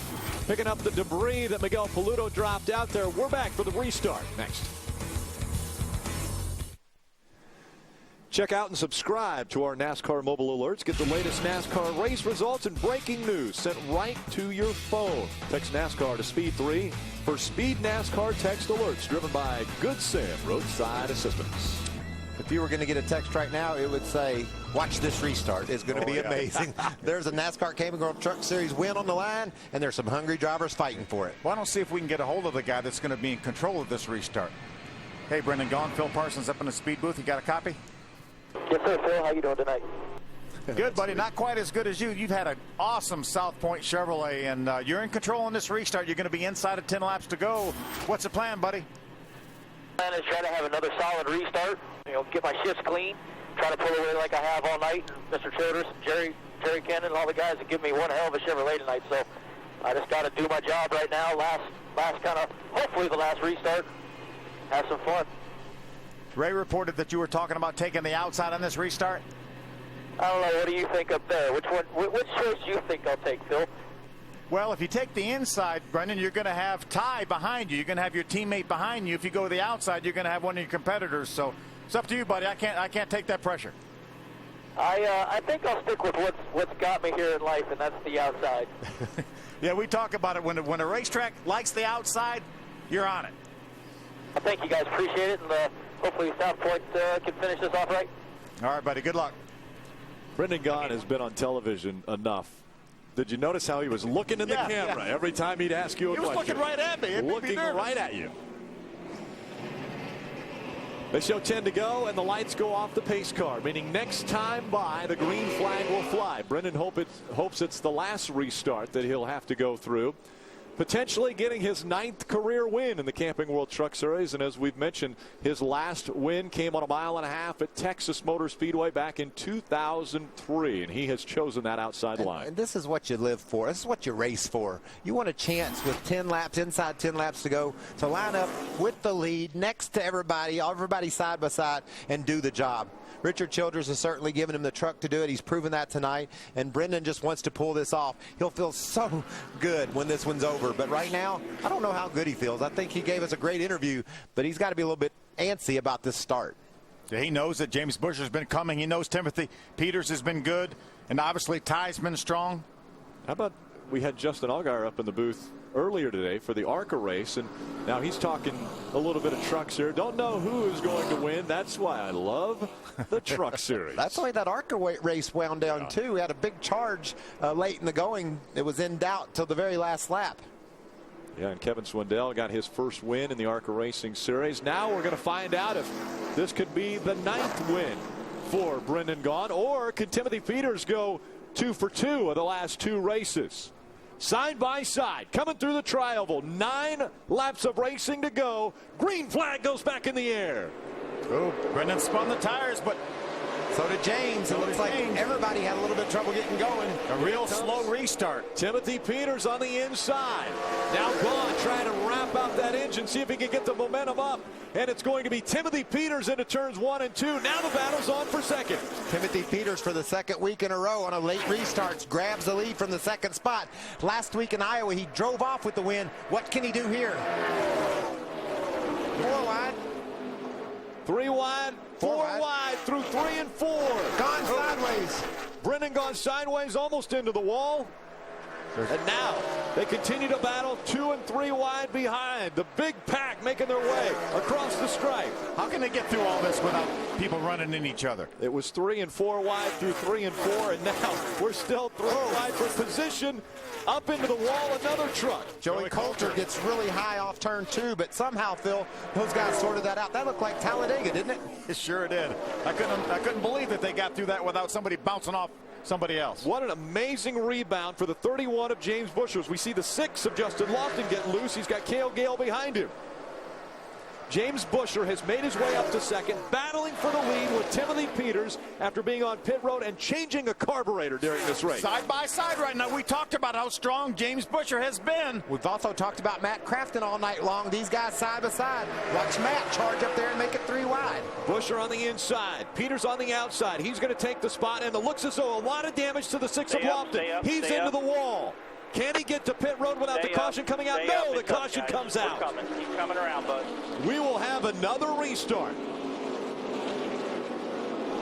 Picking up the debris that Miguel Paludo dropped out there. We're back for the restart next. Check out and subscribe to our NASCAR mobile alerts. Get the latest NASCAR race results and breaking news sent right to your phone. Text NASCAR to Speed 3 for Speed NASCAR text alerts, driven by Good Sam Roadside Assistance. If you were going to get a text right now, it would say, watch this restart. It's going to be amazing. There's a NASCAR Camping World Truck Series win on the line, and there's some hungry drivers fighting for it. Well, I don't see if we can get a hold of the guy that's going to be in control of this restart. Hey, Brendan Gaughan, Phil Parsons up in the speed booth. You got a copy? Yes, sir, Phil. How you doing tonight? Good, buddy. Not quite as good as you. You've had an awesome South Point Chevrolet, and you're in control on this restart. You're going to be inside of 10 laps to go. What's the plan, buddy? Plan is try to have another solid restart. You know, get my shifts clean. Try to pull away like I have all night. Mr. Childress, Jerry Cannon, and all the guys have given me one hell of a Chevrolet tonight. So I just got to do my job right now. Last kind of, hopefully the last restart. Have some fun. Ray reported that you were talking about taking the outside on this restart. I don't know. What do you think up there? Which choice do you think I'll take, Phil? Well, if you take the inside, Brendan, you're going to have Ty behind you. You're going to have your teammate behind you. If you go to the outside, you're going to have one of your competitors. So it's up to you, buddy. I can't take that pressure. I think I'll stick with what's got me here in life, and that's the outside. Yeah, we talk about it. When a racetrack likes the outside, you're on it. I thank you guys. Appreciate it, and hopefully South Point can finish this off right. All right, buddy. Good luck. Brendan Gaughan has been on television enough. Did you notice how he was looking in the camera every time he'd ask you a question? He was looking right at me. It made me looking nervous. right at you. They show 10 to go, and the lights go off the pace car, meaning next time by, the green flag will fly. Brendan hopes it's the last restart that he'll have to go through, potentially getting his 9th career win in the Camping World Truck Series. And as we've mentioned, his last win came on a 1.5 mile at Texas Motor Speedway back in 2003, and he has chosen that outside line. And this is what you live for. This is what you race for. You want a chance with 10 laps, inside 10 laps to go, to line up with the lead next to everybody side by side, and do the job. Richard Childress has certainly given him the truck to do it. He's proven that tonight, and Brendan just wants to pull this off. He'll feel so good when this one's over, but right now, I don't know how good he feels. I think he gave us a great interview, but he's got to be a little bit antsy about this start. Yeah, he knows that James Busher's been coming. He knows Timothy Peters has been good, and obviously Ty's been strong. How about we had Justin Allgaier up in the booth earlier today for the ARCA race, and now he's talking a little bit of trucks here. Don't know who is going to win. That's why I love the Truck Series. That's the way that ARCA race wound down too. We had a big charge late in the going. It was in doubt till the very last lap. Yeah, and Kevin Swindell got his first win in the ARCA Racing Series. Now we're going to find out if this could be the 9th win for Brendan Gaughan, or could Timothy Peters go 2 for 2 of the last 2 races? side by side, coming through the tri-oval. 9 laps of racing to go. Green flag goes back in the air. Oh, Brendan spun the tires, but so did James. It looks like everybody had a little bit of trouble getting going. A real slow restart. Timothy Peters on the inside. Now Gone trying to wrap out that engine, see if he can get the momentum up. And it's going to be Timothy Peters into turns 1 and 2. Now the battle's on for second. Timothy Peters, for the second week in a row on a late restart, grabs the lead from the second spot. Last week in Iowa, he drove off with the win. What can he do here? 4 wide. 3 wide, 4 wide through 3 and 4. Gone sideways. Brendan gone sideways, almost into the wall. And now they continue to battle 2 and 3 wide behind. The big pack making their way across the stripe. How can they get through all this without people running in each other? It was 3 and 4 wide through 3 and 4, and now we're still 3 wide for position. Up into the wall, another truck. Joey Coulter gets really high off turn 2, but somehow, Phil, those guys sorted that out. That looked like Talladega, didn't it? It sure did. I couldn't believe that they got through that without somebody bouncing off somebody else. What an amazing rebound for the 31 of James Busher. As we see the 6 of Justin Lofton get loose. He's got Cale Gale behind him. James Busher has made his way up to second, battling for the lead with Timothy Peters after being on pit road and changing a carburetor during this race. Side by side right now. We talked about how strong James Busher has been. We've also talked about Matt Crafton all night long. These guys side by side. Watch Matt charge up there and make it 3 wide. Busher on the inside, Peters on the outside. He's going to take the spot, and it looks as though a lot of damage to the 6 of Lofton. He's into the wall. Can he get to pit road without the caution coming out? No, the caution comes out. Keep coming around, bud. We will have another restart.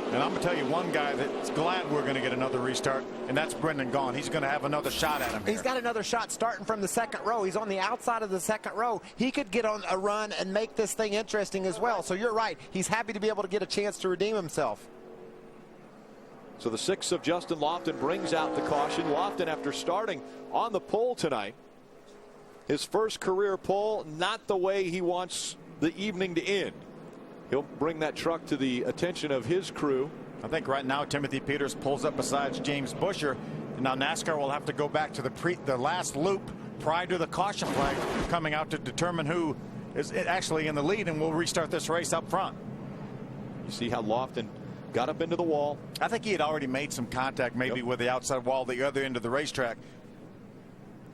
And I'm going to tell you one guy that's glad we're going to get another restart, and that's Brendan Gaughan. He's going to have another shot at him here. He's got another shot starting from the second row. He's on the outside of the second row. He could get on a run and make this thing interesting as well. So you're right. He's happy to be able to get a chance to redeem himself. So the 6 of Justin Lofton brings out the caution. Lofton, after starting on the pole tonight, his first career pole, not the way he wants the evening to end. He'll bring that truck to the attention of his crew. I think right now Timothy Peters pulls up beside James Busher. And now NASCAR will have to go back to the last loop prior to the caution flag coming out to determine who is actually in the lead, and we'll restart this race up front. You see how Lofton got up into the wall. I think he had already made some contact maybe with the outside wall the other end of the racetrack.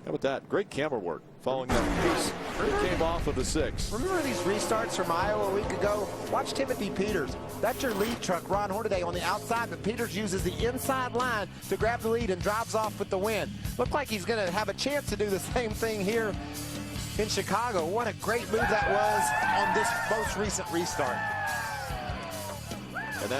How about that? Great camera work following that piece that came off of the 6. Remember these restarts from Iowa a week ago? Watch Timothy Peters. That's your lead truck, Ron Hornaday, on the outside, but Peters uses the inside line to grab the lead and drives off with the win. Looked like he's going to have a chance to do the same thing here in Chicago. What a great move that was on this most recent restart. And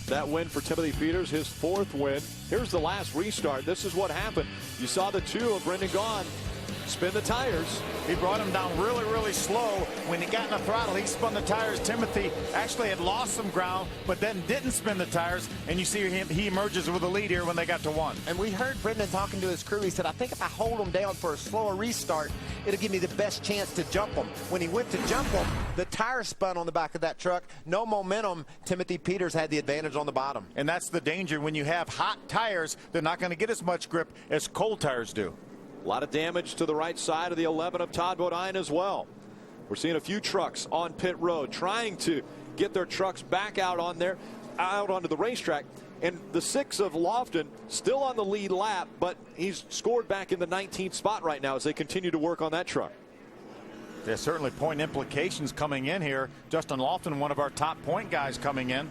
that win for Timothy Peters, his 4th win. Here's the last restart. This is what happened. You saw the 2 of Brendan Gaughan spin the tires. He brought him down really, really slow. When he got in the throttle, he spun the tires. Timothy actually had lost some ground, but then didn't spin the tires. And you see him, he emerges with the lead here when they got to 1. And we heard Brendan talking to his crew. He said, I think if I hold him down for a slower restart, it'll give me the best chance to jump him. When he went to jump him, the tire spun on the back of that truck. No momentum. Timothy Peters had the advantage on the bottom. And that's the danger. When you have hot tires, they're not going to get as much grip as cold tires do. A lot of damage to the right side of the 11 of Todd Bodine as well. We're seeing a few trucks on pit road trying to get their trucks back out onto the racetrack. And the 6 of Lofton still on the lead lap, but he's scored back in the 19th spot right now as they continue to work on that truck. There's certainly point implications coming in here. Justin Lofton, one of our top point guys coming in.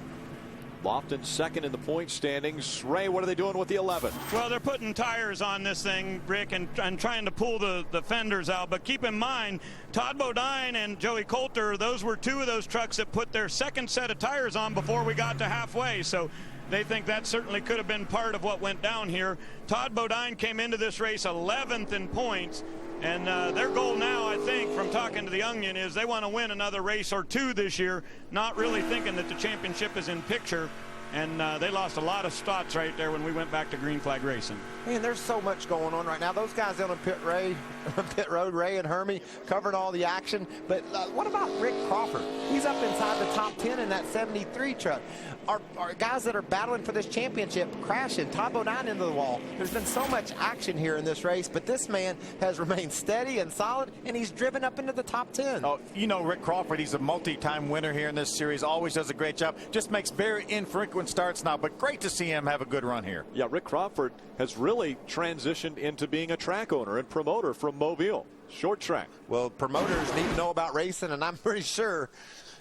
Lofton second in the point standings. Ray, what are they doing with the 11? Well, they're putting tires on this thing, Rick, and trying to pull the fenders out. But keep in mind, Todd Bodine and Joey Coulter, those were 2 of those trucks that put their second set of tires on before we got to halfway. So they think that certainly could have been part of what went down here. Todd Bodine came into this race 11th in points. And their goal now, I think, from talking to the Onion, is they want to win another race or 2 this year, not really thinking that the championship is in picture. and they lost a lot of spots right there when we went back to green flag racing. Man, there's so much going on right now. Those guys down on pit road, Ray and Hermie, covered all the action. But what about Rick Crawford? He's up inside the top 10 in that 73 truck. Our guys that are battling for this championship crashing, Todd Bodine into the wall. There's been so much action here in this race, but this man has remained steady and solid, and he's driven up into the top 10. Oh, you know Rick Crawford, he's a multi-time winner here in this series, always does a great job, just makes very infrequent starts now, but great to see him have a good run here. Yeah, Rick Crawford has really transitioned into being a track owner and promoter from Mobile. Short track. Well, promoters need to know about racing, and I'm pretty sure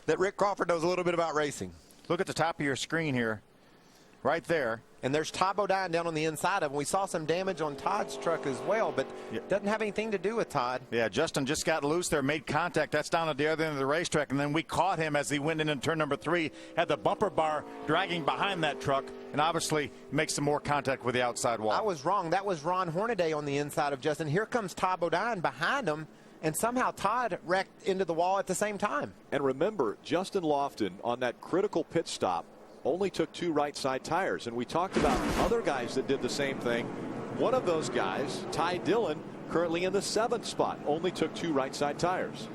that Rick Crawford knows a little bit about racing. Look at the top of your screen here, right there. And there's Todd Bodine down on the inside of him. We saw some damage on Todd's truck as well, but it doesn't have anything to do with Todd. Yeah, Justin just got loose there, made contact. That's down at the other end of the racetrack, and then we caught him as he went into turn number 3, had the bumper bar dragging behind that truck, and obviously makes some more contact with the outside wall. I was wrong. That was Ron Hornaday on the inside of Justin. Here comes Todd Bodine behind him, and somehow Todd wrecked into the wall at the same time. And remember, Justin Lofton on that critical pit stop only took 2 right side tires, and we talked about other guys that did the same thing. One of those guys, Ty Dillon, currently in the 7th spot, only took 2 right side tires.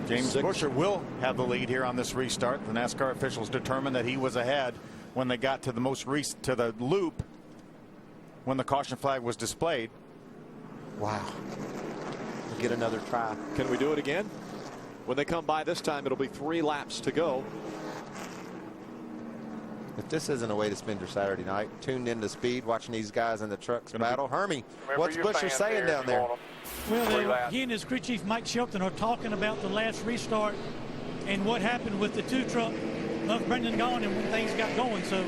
James Busher will have the lead here on this restart. The NASCAR officials determined that he was ahead when they got to the loop when the caution flag was displayed. Wow. We'll get another try. Can we do it again? When they come by this time, it'll be 3 laps to go. If this isn't a way to spend your Saturday night, tuned into speed, watching these guys in the trucks battle. Hermie, what's Busher saying down there? Well, he and his crew chief Mike Shelton are talking about the last restart and what happened with the 2 truck of Brendan Gaughan and when things got going. So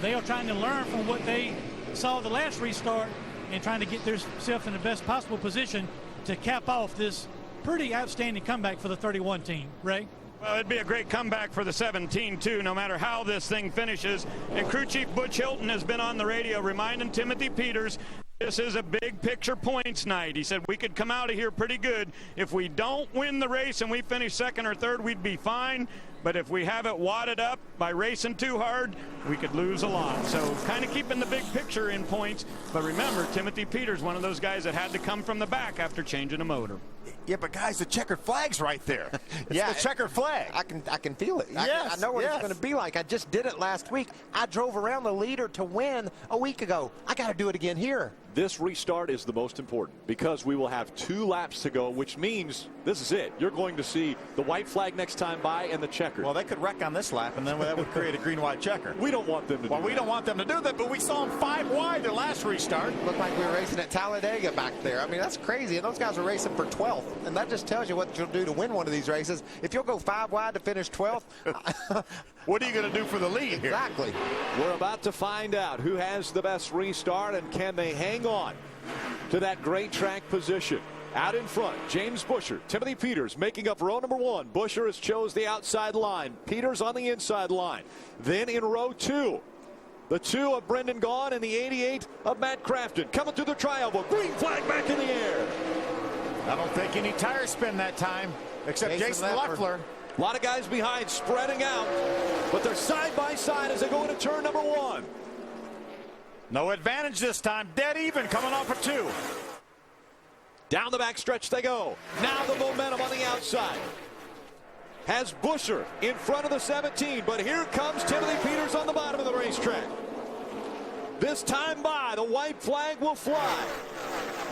they are trying to learn from what they saw the last restart and trying to get themselves in the best possible position to cap off this pretty outstanding comeback for the 31 team. Ray? Well, it'd be a great comeback for the 17, too, no matter how this thing finishes. And crew chief Butch Hilton has been on the radio reminding Timothy Peters this is a big picture points night. He said we could come out of here pretty good. If we don't win the race and we finish 2nd or 3rd, we'd be fine. But if we have it wadded up by racing too hard, we could lose a lot. So kind of keeping the big picture in points. But remember, Timothy Peters, one of those guys that had to come from the back after changing a motor. Yeah, but guys, the checkered flag's right there. Yeah, the checkered flag. I can feel it. Yes, I know what it's going to be like. I just did it last week. I drove around the leader to win a week ago. I got to do it again here. This restart is the most important because we will have 2 laps to go, which means this is it. You're going to see the white flag next time by and the checker. Well, they could wreck on this lap, and then that would create a green-white checker. We don't want them to do that. Well, we don't want them to do that, but we saw them 5 wide their last restart. Looked like we were racing at Talladega back there. I mean, that's crazy. And those guys were racing for 12th. And that just tells you what you'll do to win one of these races. If you'll go 5 wide to finish 12th, what are you going to do for the lead here? Exactly. We're about to find out who has the best restart and can they hang on to that great track position. Out in front, James Busher, Timothy Peters making up row number 1. Busher has chose the outside line. Peters on the inside line. Then in row 2, the 2 of Brendan Gaughan and the 88 of Matt Crafton. Coming through the tri-oval. Green flag back in the air. I don't think any tire spin that time, except Jason Leffler. A lot of guys behind spreading out, but they're side by side as they go into turn number 1. No advantage this time. Dead even coming off of 2. Down the back stretch they go. Now the momentum on the outside has Busher in front of the 17, but here comes Timothy Peters on the bottom of the racetrack. This time by, the white flag will fly.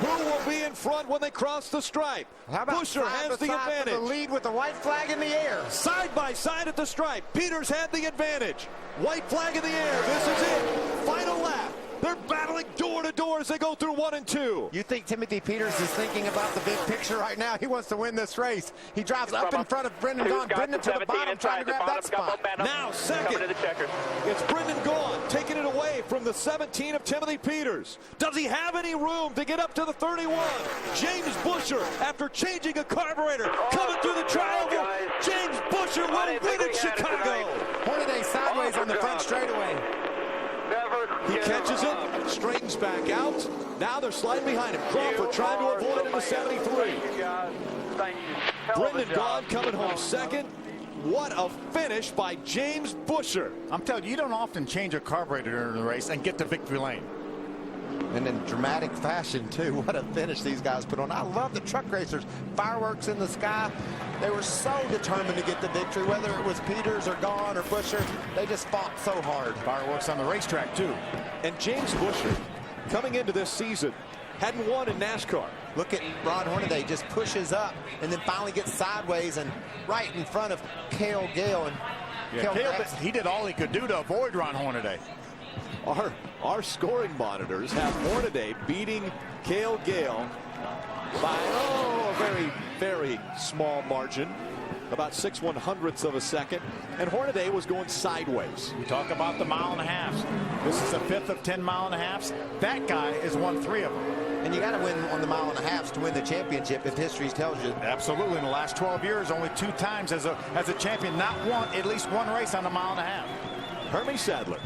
Who will be in front when they cross the stripe? How about Busher has the advantage. The lead with the white flag in the air. Side by side at the stripe. Peters had the advantage. White flag in the air. This is it. Final lap. They're battling door to door as they go through 1 and 2. You think Timothy Peters is thinking about the big picture right now? He wants to win this race. He drives up in front of Brendan Gaughan. Brendan to the bottom trying to grab that spot. Now second. It's Brendan Gaughan taking it away from the 17 of Timothy Peters. Does he have any room to get up to the 31? James Busher, after changing a carburetor, coming through the tri-oval. James Busher will win in Chicago. Hornaday sideways on the front straightaway. He catches it, straightens back out. Now they're sliding behind him. Crawford trying to avoid it in the 73. Brendan Gaughan coming home second. what a finish by James Busher. I'm telling you, you don't often change a carburetor during the race and get to victory lane. And in dramatic fashion, too. What a finish these guys put on. I love the truck racers. Fireworks in the sky. They were so determined to get the victory, whether it was Peters or Gahn or Busher. They just fought so hard. Fireworks on the racetrack, too. And James Busher, coming into this season, hadn't won in NASCAR. Look at Rod Hornaday, just pushes up and then finally gets sideways and right in front of Cale Gale. And Cale, he did all he could do to avoid Ron Hornaday. Our scoring monitors have Hornaday beating Cale Gale by a very, very small margin, about 6/100ths of a second, and Hornaday was going sideways. We talk about the mile and a half. This is the 5th of 10 mile and a halves. That guy has won 3 of them. And you got to win on the mile and a half to win the championship, if history tells you. Absolutely. In the last 12 years, only 2 times as a champion, not won at least 1 race on the mile and a half. Hermie Sadler.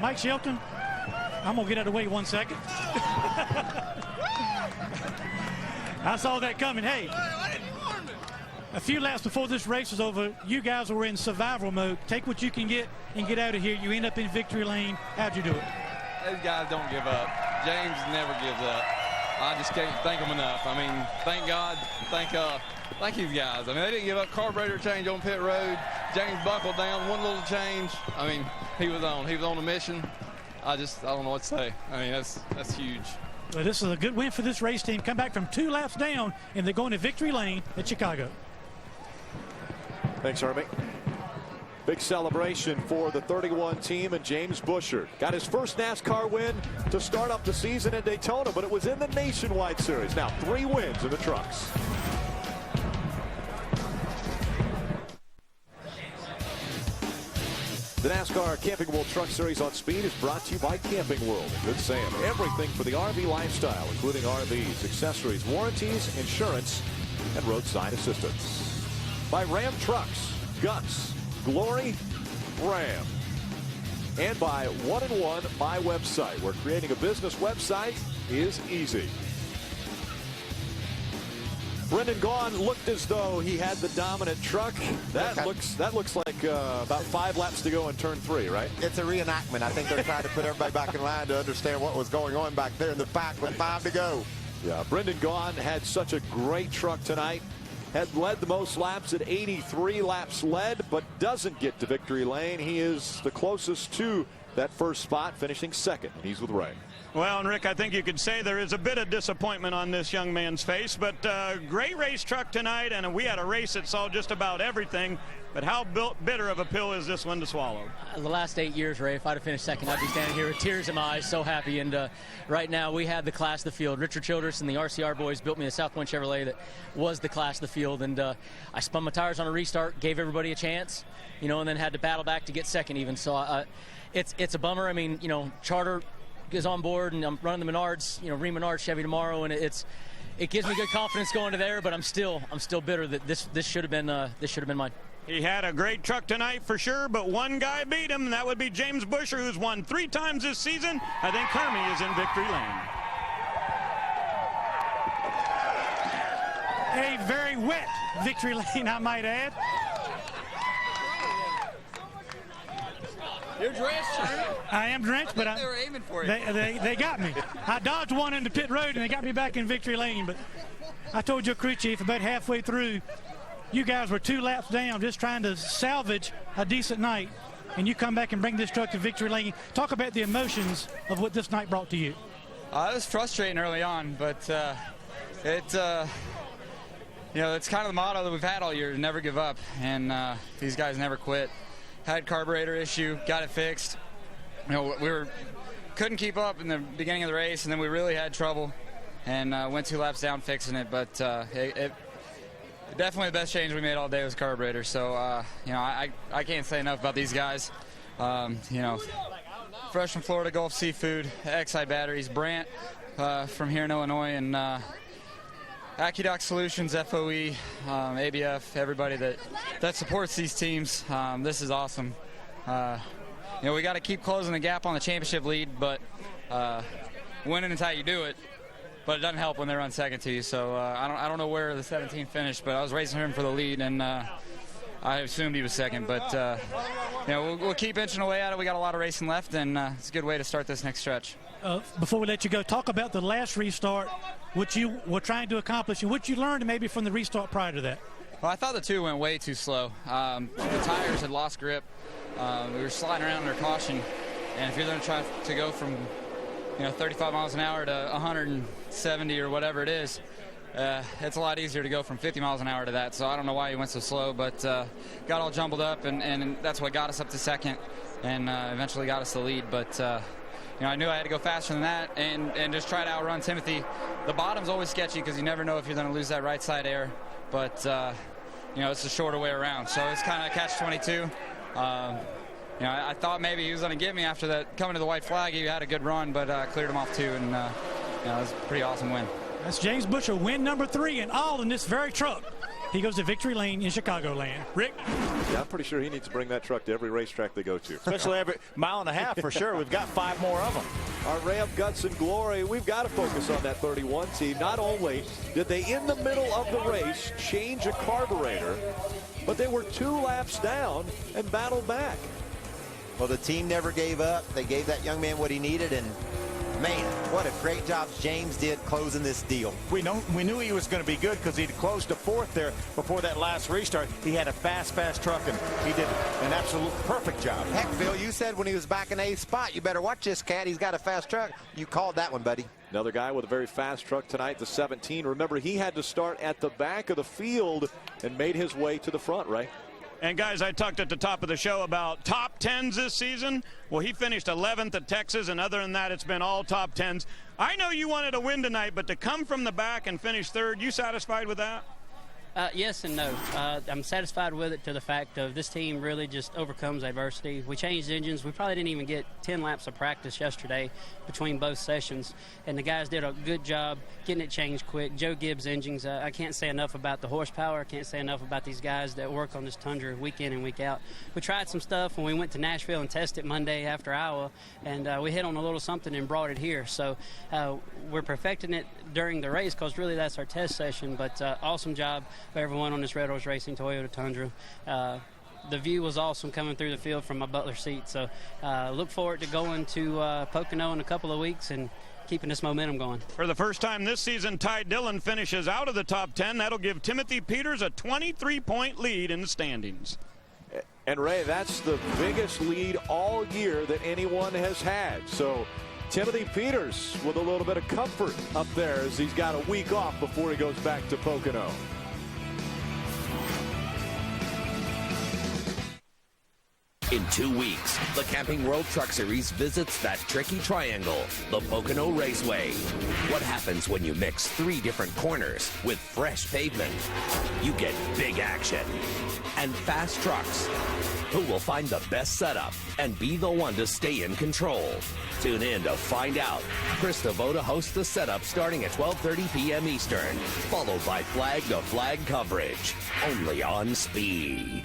Mike Shelton, I'm going to get out of the way 1 second. I saw that coming. Hey, a few laps before this race was over, you guys were in survival mode. Take what you can get and get out of here. You end up in victory lane. How'd you do it? These guys don't give up. James never gives up. I just can't thank them enough. I mean, thank God, thank you guys. I mean, they didn't give up. Carburetor change on pit road. James buckled down, 1 little change. I mean, he was on a mission. I don't know what to say. I mean, that's huge. Well, this is a good win for this race team. Come back from 2 laps down, and they're going to victory lane at Chicago. Thanks, Hermie. Big celebration for the 31 team, and James Busher got his first NASCAR win to start up the season in Daytona, but it was in the Nationwide Series. Now 3 wins in the trucks. The NASCAR Camping World Truck Series on Speed is brought to you by Camping World. Good Sam. Everything for the RV lifestyle, including RVs, accessories, warranties, insurance, and roadside assistance. By Ram Trucks, Guts, Glory, Ram. And by 1&1 My Website, where creating a business website is easy. Brendan Gaughan looked as though he had the dominant truck. That looks like about 5 laps to go in turn 3, right? It's a reenactment. I think they're trying to put everybody back in line to understand what was going on back there in the pack with 5 to go. Yeah, Brendan Gaughan had such a great truck tonight. Had led the most laps at 83 laps led, but doesn't get to victory lane. He is the closest to that first spot, finishing 2nd, and he's with Ray. Well, and Rick, I think you could say there is a bit of disappointment on this young man's face, but great race truck tonight, and we had a race that saw just about everything. But how bitter of a pill is this one to swallow? The last 8 years, Ray, if I'd have finished 2nd, I'd be standing here with tears in my eyes, so happy. And right now, we have the class of the field. Richard Childress and the RCR boys built me a South Point Chevrolet that was the class of the field. And I spun my tires on a restart, gave everybody a chance, and then had to battle back to get 2nd even. So it's a bummer. I mean, Charter is on board, and I'm running the Menards, Ream Menard Chevy tomorrow, and it gives me good confidence going to there. But I'm still bitter that this should have been mine. He had a great truck tonight for sure, but one guy beat him, and that would be James Busher, who's won 3 times this season. I think Hermie is in victory lane. A very wet victory lane, I might add. You're drenched, I am drenched, but they were aiming for you. They got me. I dodged one into pit road, and they got me back in victory lane. But I told your crew chief about halfway through, you guys were 2 laps down, just trying to salvage a decent night, and you come back and bring this truck to victory lane. Talk about the emotions of what this night brought to you. It was frustrating early on, but it's kind of the motto that we've had all year: to never give up. And these guys never quit. Had carburetor issue, got it fixed. We couldn't keep up in the beginning of the race, and then we really had trouble, and went 2 laps down fixing it. But definitely the best change we made all day was carburetor. So I can't say enough about these guys. Fresh from Florida Gulf Seafood, Exide Batteries, Brandt from here in Illinois, and AccuDoc Solutions, FOE, ABF, everybody that supports these teams. This is awesome. We got to keep closing the gap on the championship lead, but winning is how you do it. But it doesn't help when they run 2nd to you. So I don't know where the 17 finished, but I was racing him for the lead, and I assumed he was second, but you know, we'll keep inching away at it. We got a lot of racing left, and it's a good way to start this next stretch. Before we let you go, talk about the last restart, what you were trying to accomplish, and what you learned maybe from the restart prior to that. Well, I thought the 2 went way too slow. The tires had lost grip. We were sliding around under caution, and if you're going to try to go from 35 miles an hour to 170 or whatever it is, it's a lot easier to go from 50 miles an hour to that. So I don't know why he went so slow, but got all jumbled up, and that's what got us up to second, and eventually got us the lead. But I knew I had to go faster than that, and just try to outrun Timothy. The bottom's always sketchy because you never know if you're going to lose that right side air, but it's a shorter way around. So it's kind of a catch-22. I thought maybe he was going to get me after that. Coming to the white flag, he had a good run, but cleared him off too, and it was a pretty awesome win. That's James Busher, win number 3, and all in this very truck. He goes to victory lane in Chicagoland. Rick? Yeah, I'm pretty sure he needs to bring that truck to every racetrack they go to. Especially every mile and a half for sure. We've got 5 more of them. Our Ram Guts and Glory, we've got to focus on that 31 team. Not only did they, in the middle of the race, change a carburetor, but they were 2 laps down and battled back. Well, the team never gave up. They gave that young man what he needed, and man, what a great job James did closing this deal. We knew he was going to be good because he'd closed to 4th there before that last restart. He had a fast truck, and he did an absolute perfect job. Heck, Bill, you said when he was back in 8th spot, you better watch this cat. He's got a fast truck. You called that one, buddy. Another guy with a very fast truck tonight, the 17. Remember, he had to start at the back of the field and made his way to the front, Ray. And guys, I talked at the top of the show about top 10s this season. Well, he finished 11th at Texas, and other than that, it's been all top 10s. I know you wanted to win tonight, but to come from the back and finish 3rd, you satisfied with that? Yes and no. I'm satisfied with it to the fact of this team really just overcomes adversity. We changed engines. We probably didn't even get 10 laps of practice yesterday between both sessions, and the guys did a good job getting it changed quick. Joe Gibbs engines, I can't say enough about the horsepower. I can't say enough about these guys that work on this Tundra week in and week out. We tried some stuff when we went to Nashville and tested Monday after Iowa, and we hit on a little something and brought it here. So we're perfecting it during the race because really that's our test session, but awesome job for everyone on this Red Horse Racing Toyota Tundra. The view was awesome coming through the field from my Butler seat, so look forward to going to Pocono in a couple of weeks and keeping this momentum going. For the first time this season, Ty Dillon finishes out of the top 10. That'll give Timothy Peters a 23-point lead in the standings. And Ray, that's the biggest lead all year that anyone has had. So Timothy Peters with a little bit of comfort up there as he's got a week off before he goes back to Pocono. In 2 weeks, the Camping World Truck Series visits that tricky triangle, the Pocono Raceway. What happens when you mix 3 different corners with fresh pavement? You get big action and fast trucks. Who will find the best setup and be the one to stay in control? Tune in to find out. Chris DeVota hosts the setup starting at 12:30 p.m. Eastern, followed by flag-to-flag coverage, only on Speed.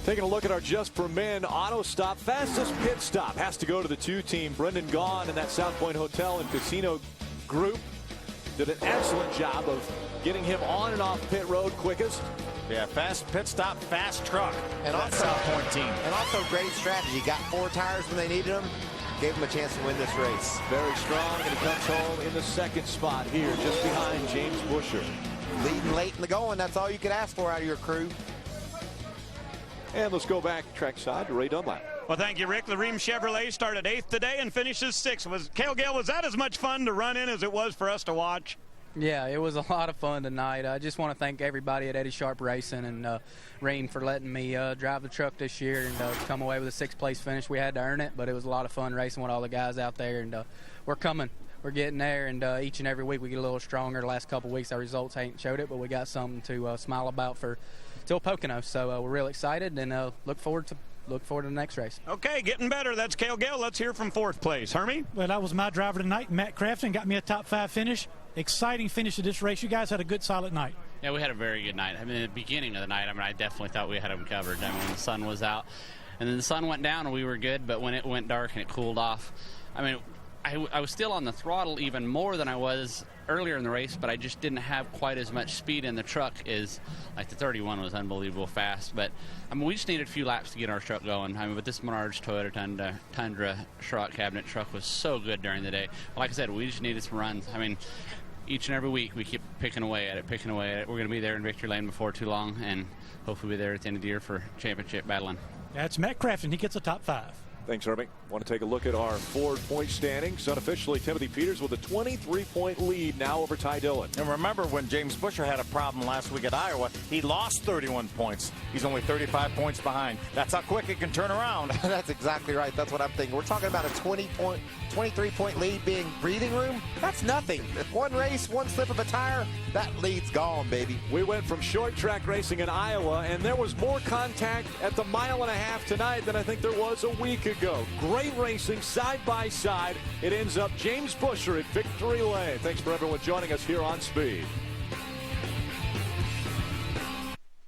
Taking a look at our Just for Men auto stop. Fastest pit stop has to go to the 2 team. Brendan Gaughan and that South Point Hotel and Casino group did an excellent job of getting him on and off pit road quickest. Yeah, fast pit stop, fast truck. And that also, South Point team. And also great strategy. Got 4 tires when they needed them. Gave him a chance to win this race. Very strong, and he comes home in the 2nd spot here, just behind James Busher. Leading late in the going, that's all you could ask for out of your crew. And let's go back trackside to Ray Dunlap. Well, thank you, Rick. The Ream Chevrolet started 8th today and finishes 6th. Cale Gale, was that as much fun to run in as it was for us to watch? Yeah, it was a lot of fun tonight. I just want to thank everybody at Eddie Sharp Racing and Ream for letting me drive the truck this year and come away with a 6th place finish. We had to earn it, but it was a lot of fun racing with all the guys out there, and we're coming. We're getting there, and each and every week we get a little stronger. The last couple of weeks our results ain't showed it, but we got something to smile about for till Pocono. So we're real excited and look forward to the next race. Okay, getting better. That's Cale Gale. Let's hear from 4th place. Hermie? Well, that was my driver tonight, Matt Crafton. Got me a top 5 finish. Exciting finish to this race. You guys had a good, solid night. Yeah, we had a very good night. I mean, at the beginning of the night, I definitely thought we had them covered. I mean, when the sun was out. And then the sun went down and we were good, but when it went dark and it cooled off, I was still on the throttle even more than I was earlier in the race, but I just didn't have quite as much speed in the truck as, like, the 31 was unbelievable fast. But, I mean, we just needed a few laps to get our truck going. I mean, but this Menards Toyota Tundra Schrock cabinet truck was so good during the day. Like I said, we just needed some runs. I mean, each and every week we keep picking away at it. We're going to be there in victory lane before too long, and hopefully be there at the end of the year for championship battling. That's Matt Crafton. He gets a top 5. Thanks, Herbie. Want to take a look at our Ford point standings. Unofficially, Timothy Peters with a 23-point lead now over Ty Dillon. And remember when James Busher had a problem last week at Iowa, he lost 31 points. He's only 35 points behind. That's how quick it can turn around. That's exactly right. That's what I'm thinking. We're talking about a 23-point lead being breathing room. That's nothing. One race, one slip of a tire, that lead's gone, baby. We went from short track racing in Iowa, and there was more contact at the 1.5 miles tonight than I think there was a week ago. Great racing side by side. It ends up James Busher at victory lane. Thanks for everyone joining us here on Speed.